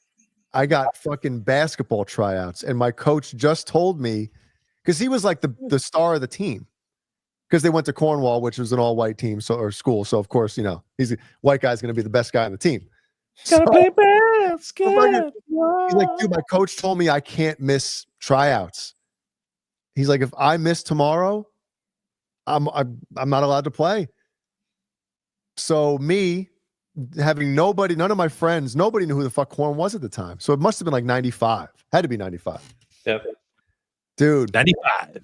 I got fucking basketball tryouts. And my coach just told me, because he was like the star of the team. Because they went to Cornwall, which was an all-white team or school. So, of course, you know, he's a white guy's going to be the best guy on the team. Gotta play basketball. He's like, dude, my coach told me I can't miss tryouts. He's like, if I miss tomorrow, I'm not allowed to play. So me having none of my friends, nobody knew who the fuck Korn was at the time. So it must have been like 95. Had to be 95. Yep. Dude. 95.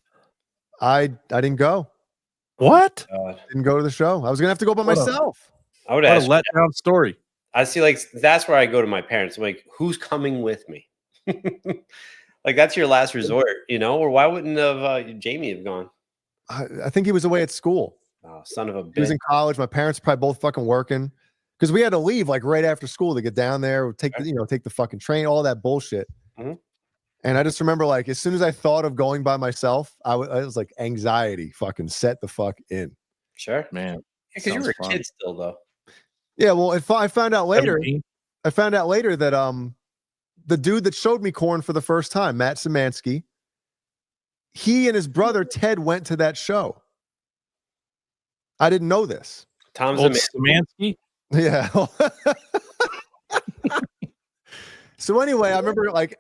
I didn't go. What? Didn't go to the show. I was gonna have to go by myself. I would What a ask. letdown story. I see, like, that's where I go to my parents. I'm like, who's coming with me? Like, that's your last resort, you know? Or why wouldn't have Jamie have gone? I think he was away at school. Oh, son of a He was bitch. in college. My parents probably both fucking working because we had to leave like right after school to get down there, take the fucking train, all that bullshit. Mhm. And I just remember, like, as soon as I thought of going by myself, I was like, anxiety fucking set the fuck in. Sure. Man. Because you were a fun. kid still, though. Yeah, well, if I found out later, 17? that the dude that showed me Korn for the first time, Matt Szymanski, he and his brother Ted went to that show. I didn't know this. Tom's Old a man. Szymanski? Yeah. So anyway, I remember like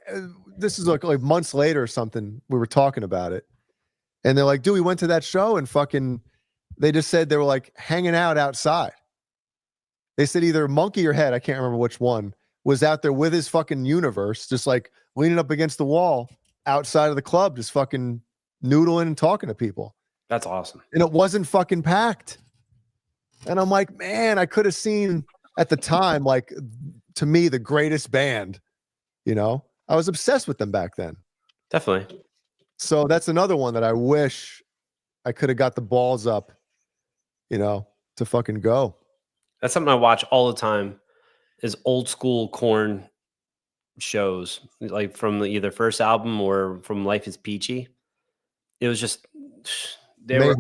this is like months later or something. We were talking about it, and they're like, "Dude, we went to that show and fucking." They just said they were like hanging out outside. They said either Monkey or Head, I can't remember which one, was out there with his fucking universe, just like leaning up against the wall outside of the club, just fucking noodling and talking to people. That's awesome. And it wasn't fucking packed. And I'm like, man, I could have seen at the time, like, to me, the greatest band. You know, I was obsessed with them back then. Definitely. So that's another one that I wish I could have got the balls up, you know, to fucking go. That's something I watch all the time is old school Korn shows, like from either first album or from Life is Peachy. It was just, they were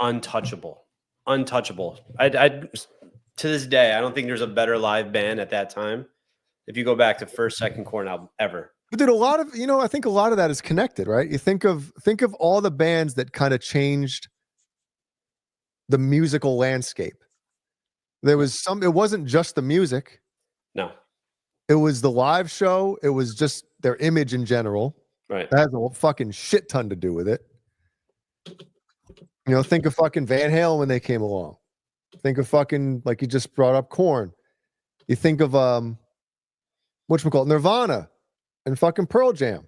untouchable. Untouchable. I to this day, I don't think there's a better live band at that time. If you go back to first, second Korn album ever. But dude, a lot of, you know, I think a lot of that is connected, right? You think of all the bands that kind of changed the musical landscape. There was it wasn't just the music. No. It was the live show. It was just their image in general. Right. That has a fucking shit ton to do with it. You know, think of fucking Van Halen when they came along. Think of fucking, like you just brought up, Korn. You think of whatchamacallit, Nirvana and fucking Pearl Jam.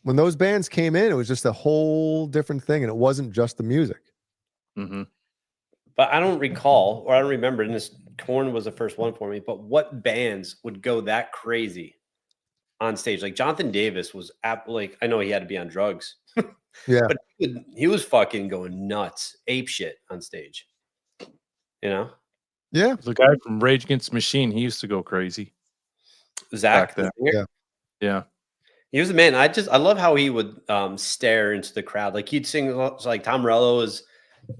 When those bands came in, it was just a whole different thing, and it wasn't just the music. Mm-hmm. But I don't recall, or I don't remember, and this Korn was the first one for me, but what bands would go that crazy on stage. Like Jonathan Davis was like, I know he had to be on drugs. Yeah. But he was fucking going nuts, ape shit on stage. You know? Yeah. The guy from Rage Against the Machine, he used to go crazy. Zach. Back then. Yeah. Yeah. He was the man. I love how he would stare into the crowd. Like he'd sing like Tom Morello was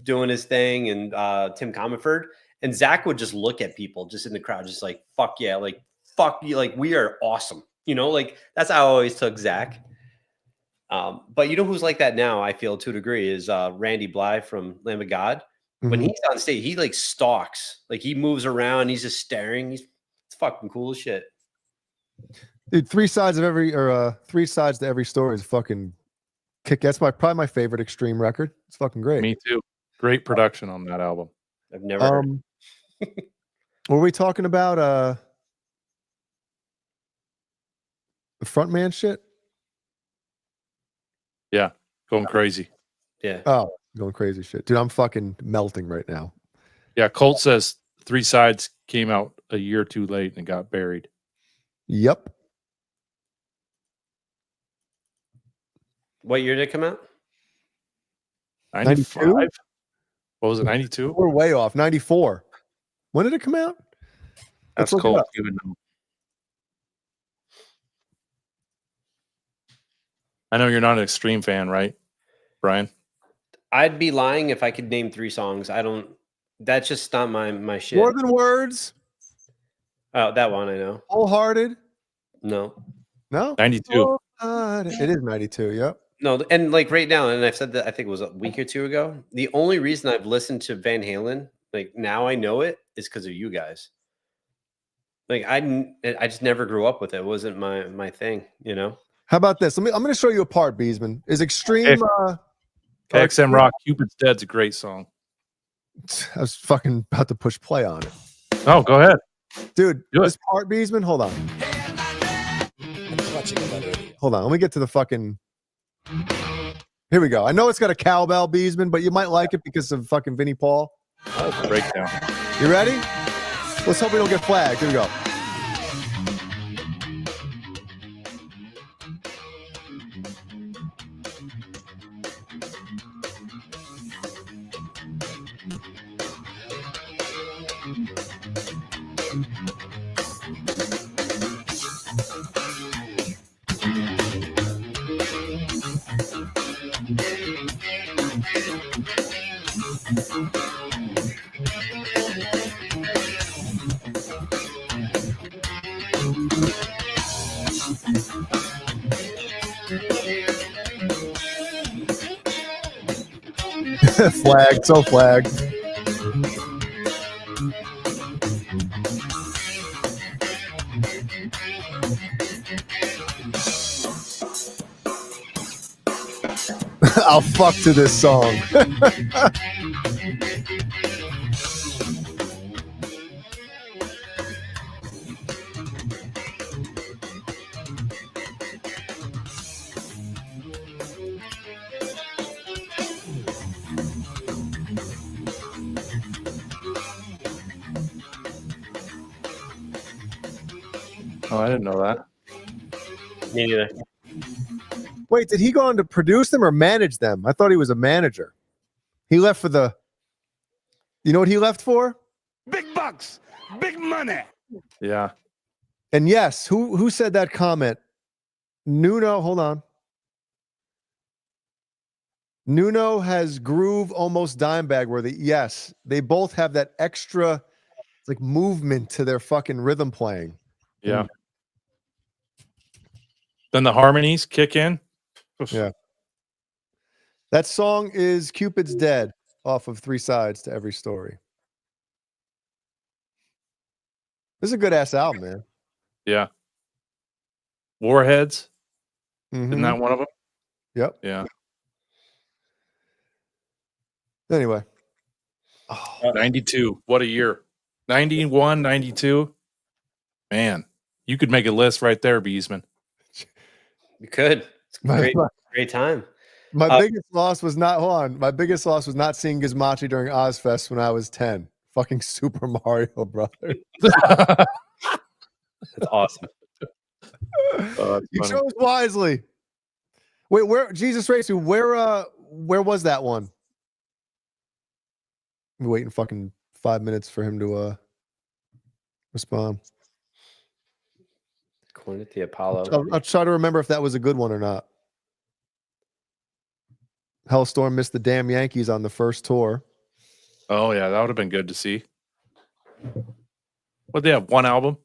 doing his thing and Tim Comerford. And Zach would just look at people just in the crowd, just like, fuck yeah, like fuck you, like we are awesome. You know, like that's how I always took Zach. But you know who's like that now, I feel to a degree, is Randy Blythe from Lamb of God. When he's on stage, he like stalks, like he moves around, he's just staring. It's fucking cool as shit. Dude, three sides to every story is fucking kick. That's probably my favorite Extreme record. It's fucking great. Me too. Great production on that album. I've never heard. What were we talking about? The frontman shit? Yeah. Going crazy. Yeah. Oh, going crazy shit. Dude, I'm fucking melting right now. Yeah. Colt says Three Sides came out a year too late and got buried. Yep. What year did it come out? 95? 92? What was it, 92? We're way off. 94. When did it come out? That's look it Colt. up. You would know. I know you're not an Extreme fan, right, Brian? I'd be lying if I could name 3 songs. I don't. That's just not my shit. More Than Words. Oh, that one I know. Wholehearted. No. No. 92. It is 92. Yep. No, and like right now, and I've said that I think it was a week or 2 ago. The only reason I've listened to Van Halen, like now I know it, is because of you guys. Like I just never grew up with it. It wasn't my thing, you know. How about this? I'm going to show you a part, Beesman. Is Extreme? KXM Rock, Cupid's Dead's a great song. I was fucking about to push play on it. Oh, go ahead. Dude, Do this part, Beesman, hold on. Hold on. Let me get to the fucking. Here we go. I know it's got a cowbell, Beesman, but you might like it because of fucking Vinnie Paul. Breakdown. You ready? Let's hope we don't get flagged. Here we go. Flagged, so flagged. I'll fuck to this song. Oh, I didn't know that. Me neither. Wait, did he go on to produce them or manage them? I thought he was a manager. He left for the. You know what he left for? Big bucks, big money. Yeah. And yes, who said that comment? Nuno, hold on. Nuno has groove almost Dimebag worthy. Yes, they both have that extra like movement to their fucking rhythm playing. Yeah. Then the harmonies kick in. Yeah. That song is Cupid's Dead off of Three Sides to Every Story. This is a good ass album, man. Yeah. Warheads. Mhm. Isn't that one of them? Yep. Yeah. Anyway. 92. What a year. 91, 92. Man, you could make a list right there, Beesman. You could. It's My- great, my- great time. My biggest loss was not hold on. My biggest loss was not seeing Gizmachi during Ozfest when I was 10. Fucking Super Mario Brother. That's awesome. You funny. chose wisely. Wait, where Jesus Racer? Where was that one? I'm waiting fucking 5 minutes for him to respond. Corn at the Apollo. I'll try to remember if that was a good one or not. Hellstorm missed the damn Yankees on the first tour. Oh yeah, that would have been good to see. What, they have one album?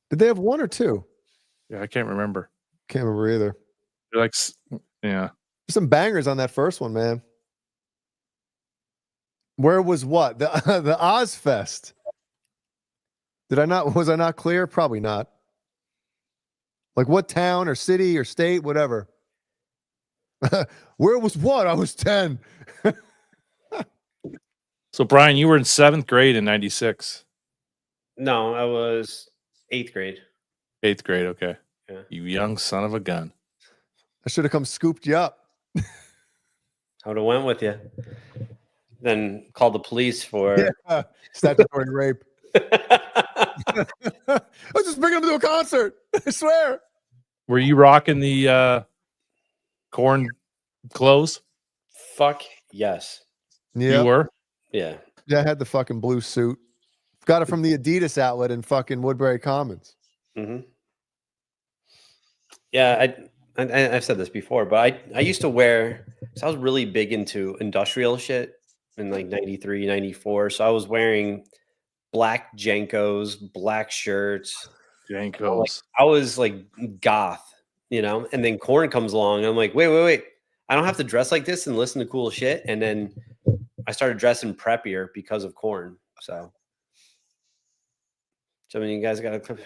Did they have one or two? Yeah, I can't remember. Can't remember either. They're like, yeah. There's some bangers on that first one, man. Where was what? The the Ozfest. Was I not clear? Probably not. Like what town or city or state, whatever. Where was what? I was 10. So Brian, you were in 7th grade in '96. No, I was 8th grade. 8th grade, okay. Yeah. You young son of a gun. I should have come scooped you up. I would have went with you. Then called the police for Statutory rape. I was just bringing him to a concert. I swear. Were you rocking the corn clothes? Fuck yes. Yeah. You were? Yeah. Yeah, I had the fucking blue suit. Got it from the Adidas outlet in fucking Woodbury Commons. Mm-hmm. Yeah, I've said this before, but I used to wear, so I was really big into industrial shit in like 93, 94. So I was wearing black Jankos, black shirts. Jankos. I was like goth, you know, and then Korn comes along. And I'm like, wait. I don't have to dress like this and listen to cool shit. And then I started dressing preppier because of Korn. So I mean, you guys got to.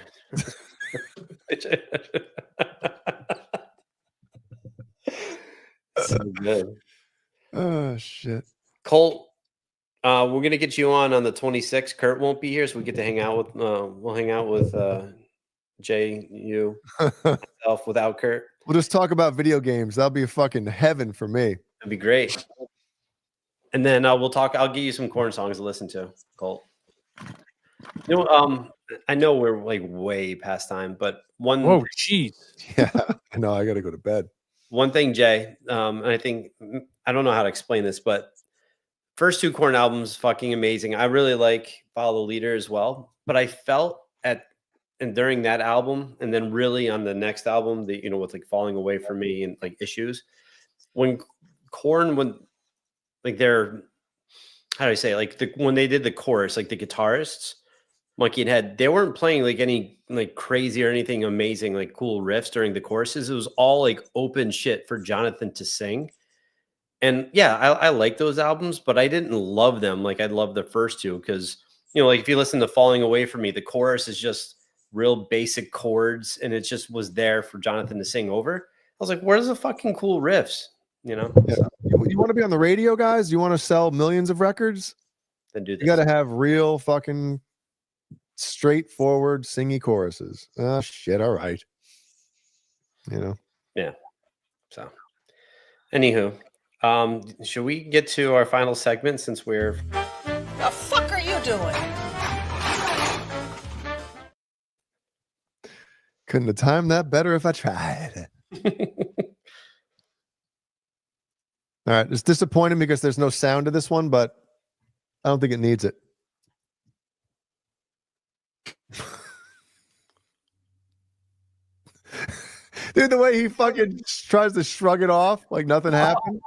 So good. Oh shit. Colt, we're gonna get you on the 26th. Kurt won't be here, so we get to hang out with. We'll hang out with Jay, you, myself, without Kurt. We'll just talk about video games. That'll be fucking heaven for me. That'd be great. And then we'll talk. I'll give you some Korn songs to listen to, Colt. You know, I know we're like way past time, but one. Oh, jeez. Yeah, I know. I got to go to bed. One thing, Jay, and I think I don't know how to explain this, but first 2 Korn albums, fucking amazing. I really like Follow the Leader as well, but I felt and during that album, and then really on the next album, with like Falling Away From Me and like Issues, when Korn, like they're, how do I say, like when they did the chorus, like the guitarists, Monkey and Head, they weren't playing like any like crazy or anything amazing, like cool riffs during the choruses. It was all like open shit for Jonathan to sing. And yeah, I like those albums, but I didn't love them like I loved the first 2 because, like if you listen to Falling Away From Me, the chorus is just real basic chords and it just was there for Jonathan to sing over. I was like, where's the fucking cool riffs? Yeah. You want to be on the radio, guys? You want to sell millions of records? Then do this. You got to have real fucking straightforward singy choruses. Oh shit, all right. Yeah. So anywho, should we get to our final segment since we're The fuck are you doing? Couldn't have timed that better if I tried. All right, it's disappointing because there's no sound to this one, but I don't think it needs it. Dude, the way he fucking tries to shrug it off like nothing happened.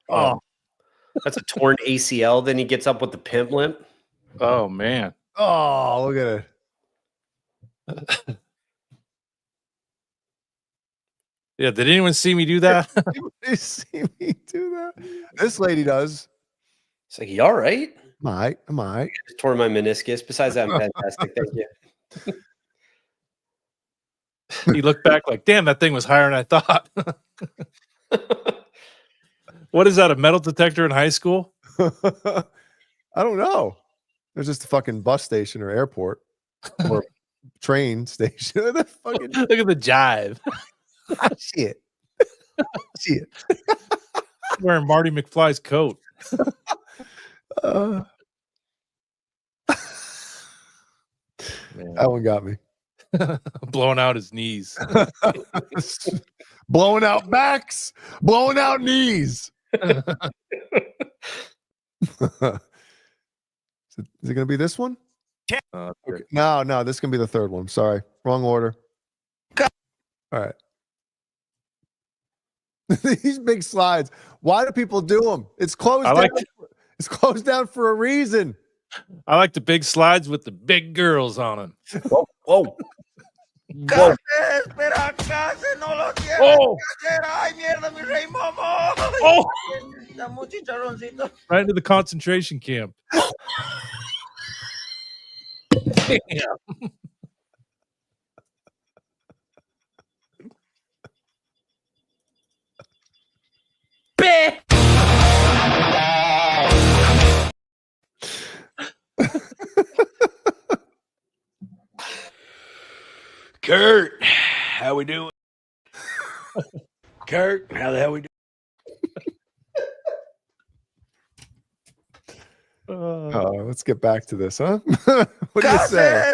Oh, that's a torn ACL. Then he gets up with the pimp limp. Oh man. Oh, look at it. Yeah, did anyone see me do that? You see me do that? This lady does. It's like, you all right? Am I? Just tore my meniscus. Besides that, I'm fantastic. Thank you. You look back like, damn, that thing was higher than I thought. What is that, a metal detector in high school? I don't know. There's just a fucking bus station or airport or train station. Look at the jive. Shit. Shit. Wearing Marty McFly's coat. That one got me. Blowing out his knees. Blowing out backs, blowing out knees. Is it going to be this one? Okay. No, this is going to be the third one. Sorry. Wrong order. All right. These big slides. Why do people do them? It's closed down. It's closed down for a reason. I like the big slides with the big girls on them. Whoa. Whoa. Oh. Oh. Right into the concentration camp. Damn. Kurt, how we doing? Kurt, how the hell we doing? Let's get back to this, huh? What do you say?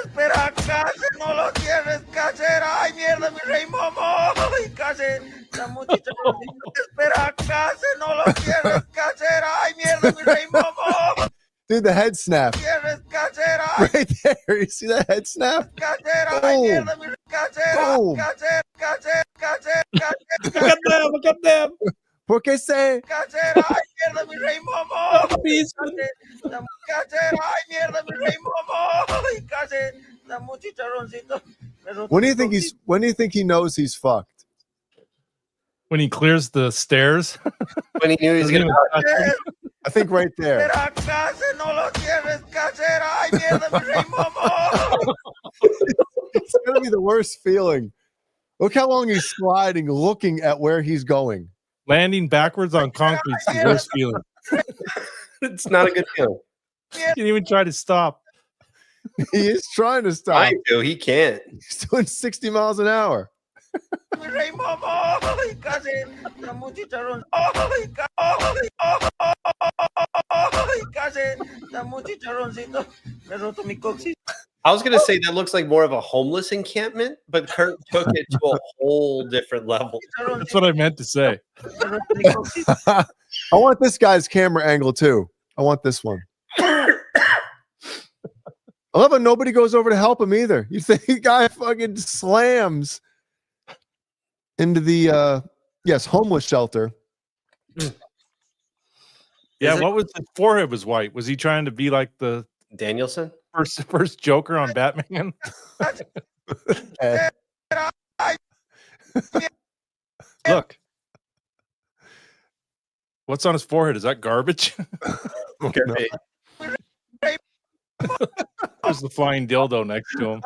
Dude, the head snap. Right there. You see that head snap? Boom. Boom. Look at them. ¿Por qué se? When do you think he knows he's fucked? When he clears the stairs. When he knew he was going to. I think right there. It's gonna be the worst feeling. Look how long he's sliding, looking at where he's going. Landing backwards on concrete is the worst feeling. It's not a good feeling. He can't even try to stop. He is trying to stop. I do. He can't. He's doing 60 miles an hour. I was going to say that looks like more of a homeless encampment, but Kurt took it to a whole different level. That's what I meant to say. I want this guy's camera angle too. I want this one. I love it. Nobody goes over to help him either. You think the guy fucking slams into the homeless shelter. Yeah, what was his forehead was white? Was he trying to be like the Danielson? First Joker on Batman? Look. What's on his forehead? Is that garbage? There's the flying dildo next to him.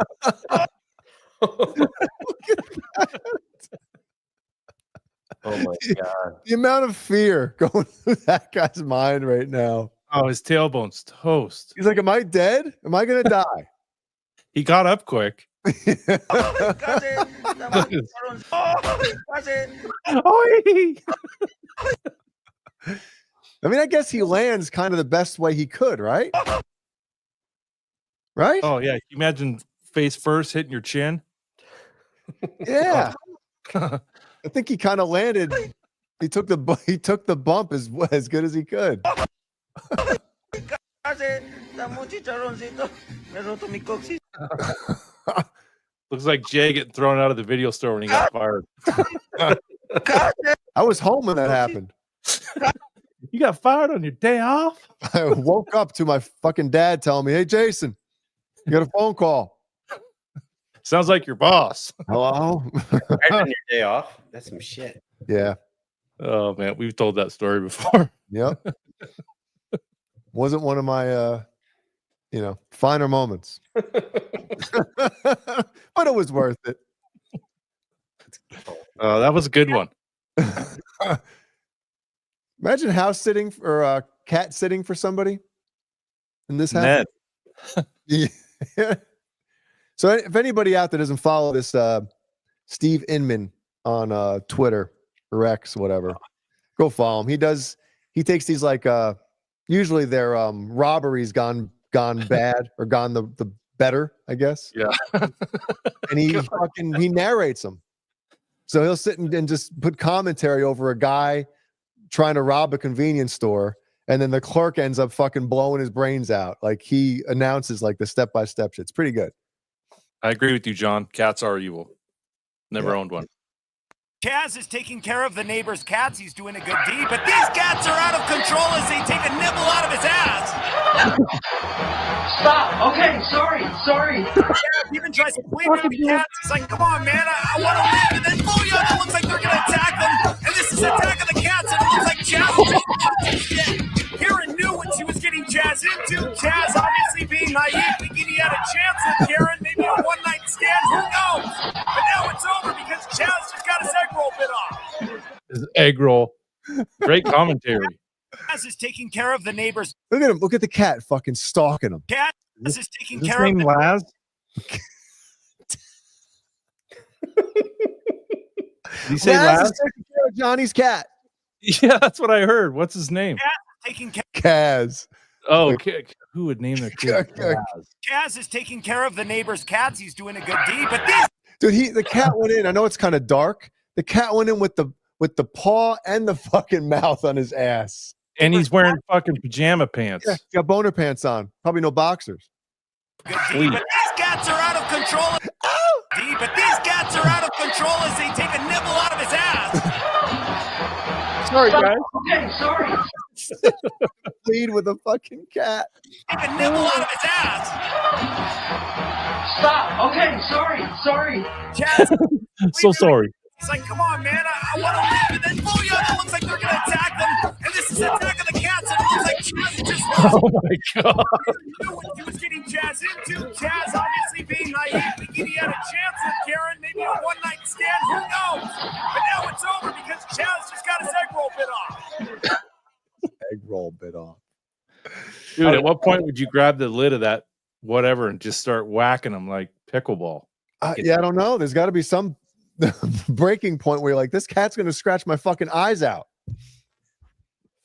Oh my god. The amount of fear going through that guy's mind right now. Oh, his tailbone's toast. He's like, am I dead? Am I gonna die? He got up quick. I mean, I guess he lands kind of the best way he could, right? Right? Oh yeah. Imagine face first hitting your chin. Yeah. I think he kind of landed. He took the bump as good as he could. Looks like Jay getting thrown out of the video store when he got fired. I was home when that happened. You got fired on your day off? I woke up to my fucking dad telling me, "Hey, Jason, you got a phone call." Sounds like your boss. Hello? Right on your day off. That's some shit. Yeah. Oh man, we've told that story before. Yep. Wasn't one of my finer moments. But it was worth it. Oh, that was a good one. Imagine house sitting or cat sitting for somebody. And this happened. Yeah. So if anybody out there doesn't follow this Steve Inman on Twitter or X, whatever, go follow him. He takes these like usually they're robberies gone bad or gone the better, I guess. Yeah. And he narrates them. So he'll sit and just put commentary over a guy trying to rob a convenience store, and then the clerk ends up fucking blowing his brains out. Like he announces like the step-by-step shit. It's pretty good. I agree with you, John. Cats are evil. Never owned one. Chaz is taking care of the neighbor's cats. He's doing a good deed, but these cats are out of control as they take a nibble out of his ass. Stop. Okay, sorry. Chaz even tries to plead with the cats. He's like, come on, man, I want to live. And then booyah, it looks like they're going to attack them. And this is Attack of the Cats, and it looks like Chaz Karen knew what she was getting Chaz into. Chaz obviously being naive, thinking he had a chance with Karen, maybe a one-night stand, who knows? But now it's over because Chaz just got his egg roll bit off. His egg roll. Great commentary. Chaz is taking care of the neighbor's Look at him. Look at the cat fucking stalking him. cat. Chaz is taking Is his care of name the Laz? Did he say Laz Laz? is taking care of Johnny's cat. Yeah, that's what I heard. What's his name? cat taking care. Kaz. Oh, who would name their kid? Chaz is taking care of the neighbor's cats. He's doing a good deed, but these Dude, the cat went in. I know it's kind of dark. The cat went in with the paw and the fucking mouth on his ass. And he's wearing fucking pajama pants. Yeah, got boner pants on. Probably no boxers. good deed, but these cats are out of control. But these cats are out of control as they take a nibble out of his ass. Sorry, guys. Okay, sorry. Lead with a fucking cat. Take a nibble out of his ass. Stop. Okay, sorry. Chaz, So sorry. he's like, come on, man, I want to live. And then booyah, it looks like they're going to attack them. And this is Attack of the Cats, and it looks like Chaz just Oh my god. knew what he was getting Chaz into. Chaz obviously being naive, thinking he had a chance with Karen, maybe a one-night stand, who knows? But now it's over because Chaz just got his egg roll bit off. Egg roll bit off. Dude, at what point would you grab the lid of that whatever and just start whacking them like pickleball? Yeah, I don't know. There's got to be some breaking point where you're like, this cat's going to scratch my fucking eyes out.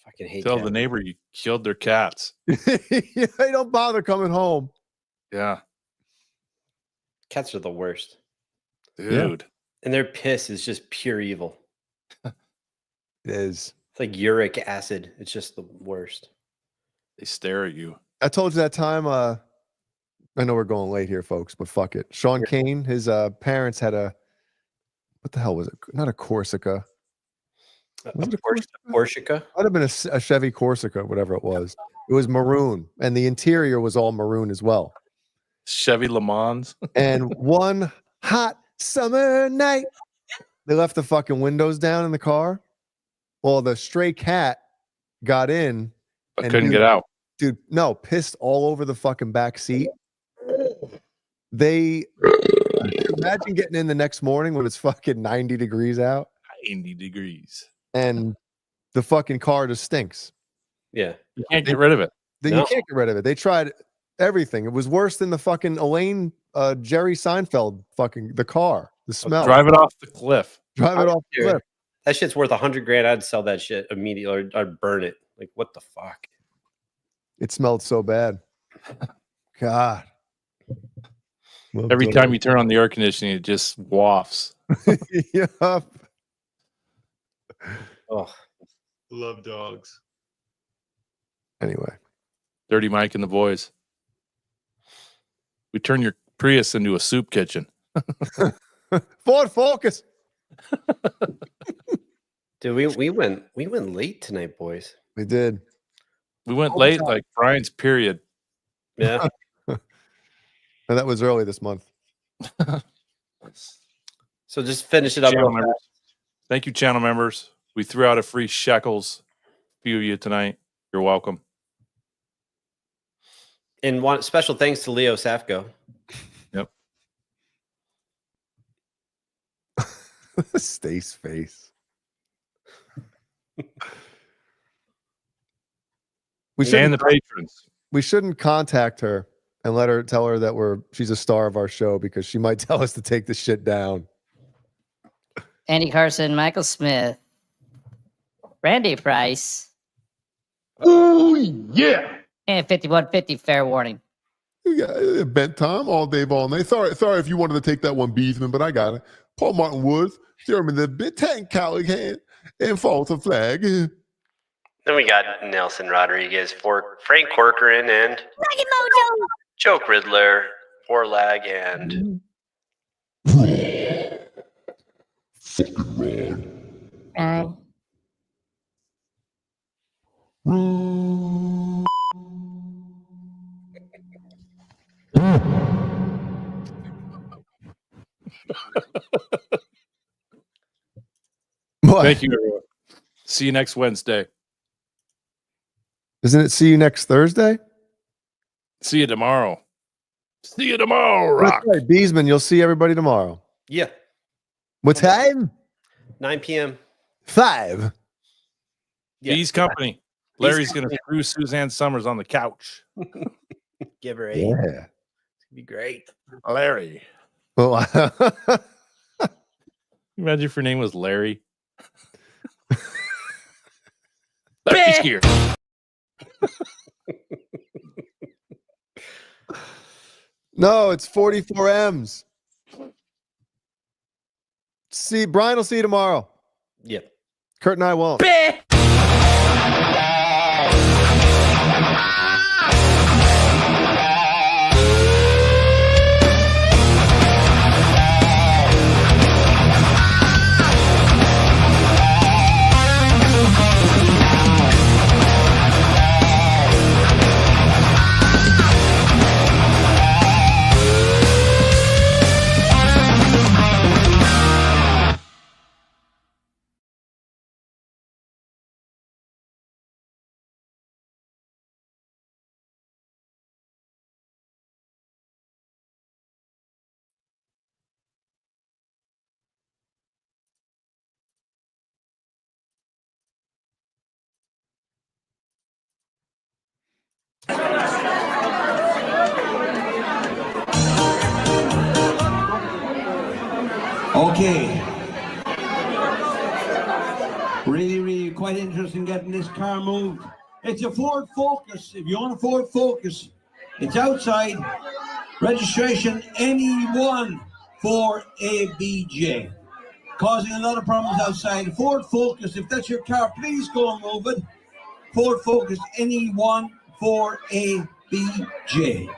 Fucking hate Tell cats. the neighbor you killed their cats. They don't bother coming home. Yeah. Cats are the worst. Dude. And their piss is just pure evil. It is. It's like uric acid. It's just the worst. They stare at you. I told you that time. I know we're going late here, folks, but fuck it. Sean Kane, his parents had what the hell was it? Not a Corsica. Was it a Corsica? Might have been a Chevy Corsica, whatever it was. It was maroon, and the interior was all maroon as well. Chevy Le Mans. And one hot summer night, they left the fucking windows down in the car. Well, the stray cat got in But couldn't get out. Dude, no, pissed all over the fucking back seat. They imagine getting in the next morning when it's fucking 90 degrees out. 90 degrees. And the fucking car just stinks. Yeah. You can't get rid of it. You can't get rid of it. They tried everything. It was worse than the fucking Elaine Jerry Seinfeld fucking the car. The smell. Drive it off the cliff. Drive it off the cliff. That shit's worth $100,000. I'd sell that shit immediately or I'd burn it. Like, what the fuck? It smelled so bad. God. Every time you turn on the air conditioning, it just wafts. Yep. Oh, love dogs. Anyway, Dirty Mike and the boys. We turn your Prius into a soup kitchen. Ford Focus. dude, we went late tonight, boys. We did. We went late, like Brian's period. Yeah. And that was early this month. So just finish it up. Channel members. Thank you, channel members. We threw out a free shekels. A few of you tonight. You're welcome. And one special thanks to Leo Safko. Yep. Stace face. And the patrons. We shouldn't contact her and tell her that she's a star of our show because she might tell us to take this shit down. Andy Carson, Michael Smith, Randy Price. Oh, yeah. And 5150, fair warning. Yeah, bent time, all day, all night. Sorry if you wanted to take that one, Beesman, but I got it. Paul Martin Woods, Jeremy the Bit, Tank Callahan, and False Flag. Then we got Nelson Rodriguez, Frank Corcoran, and Joke Riddler, Warlag, and Thank you, everyone. See you next Wednesday. Isn't it see you next Thursday? See you tomorrow. See you tomorrow, Rock. That's right, Beesman, you'll see everybody tomorrow. yeah, What time? 9 p.m. 5. Yeah. Bees Company. Larry's going to screw Suzanne Summers on the couch. Give her 8. Yeah. It'd be great. Larry. Well, Imagine if her name was Larry. Larry Skier. no, it's 44 M's. See, Brian will see you tomorrow. Yep. Kurt and I won't. Okay. Really quite interesting getting this car moved. It's a Ford Focus. If you want a Ford Focus, it's outside. Registration NE1 4ABJ. Causing a lot of problems outside. Ford Focus, if that's your car, please go and move it. Ford Focus NE1 4ABJ.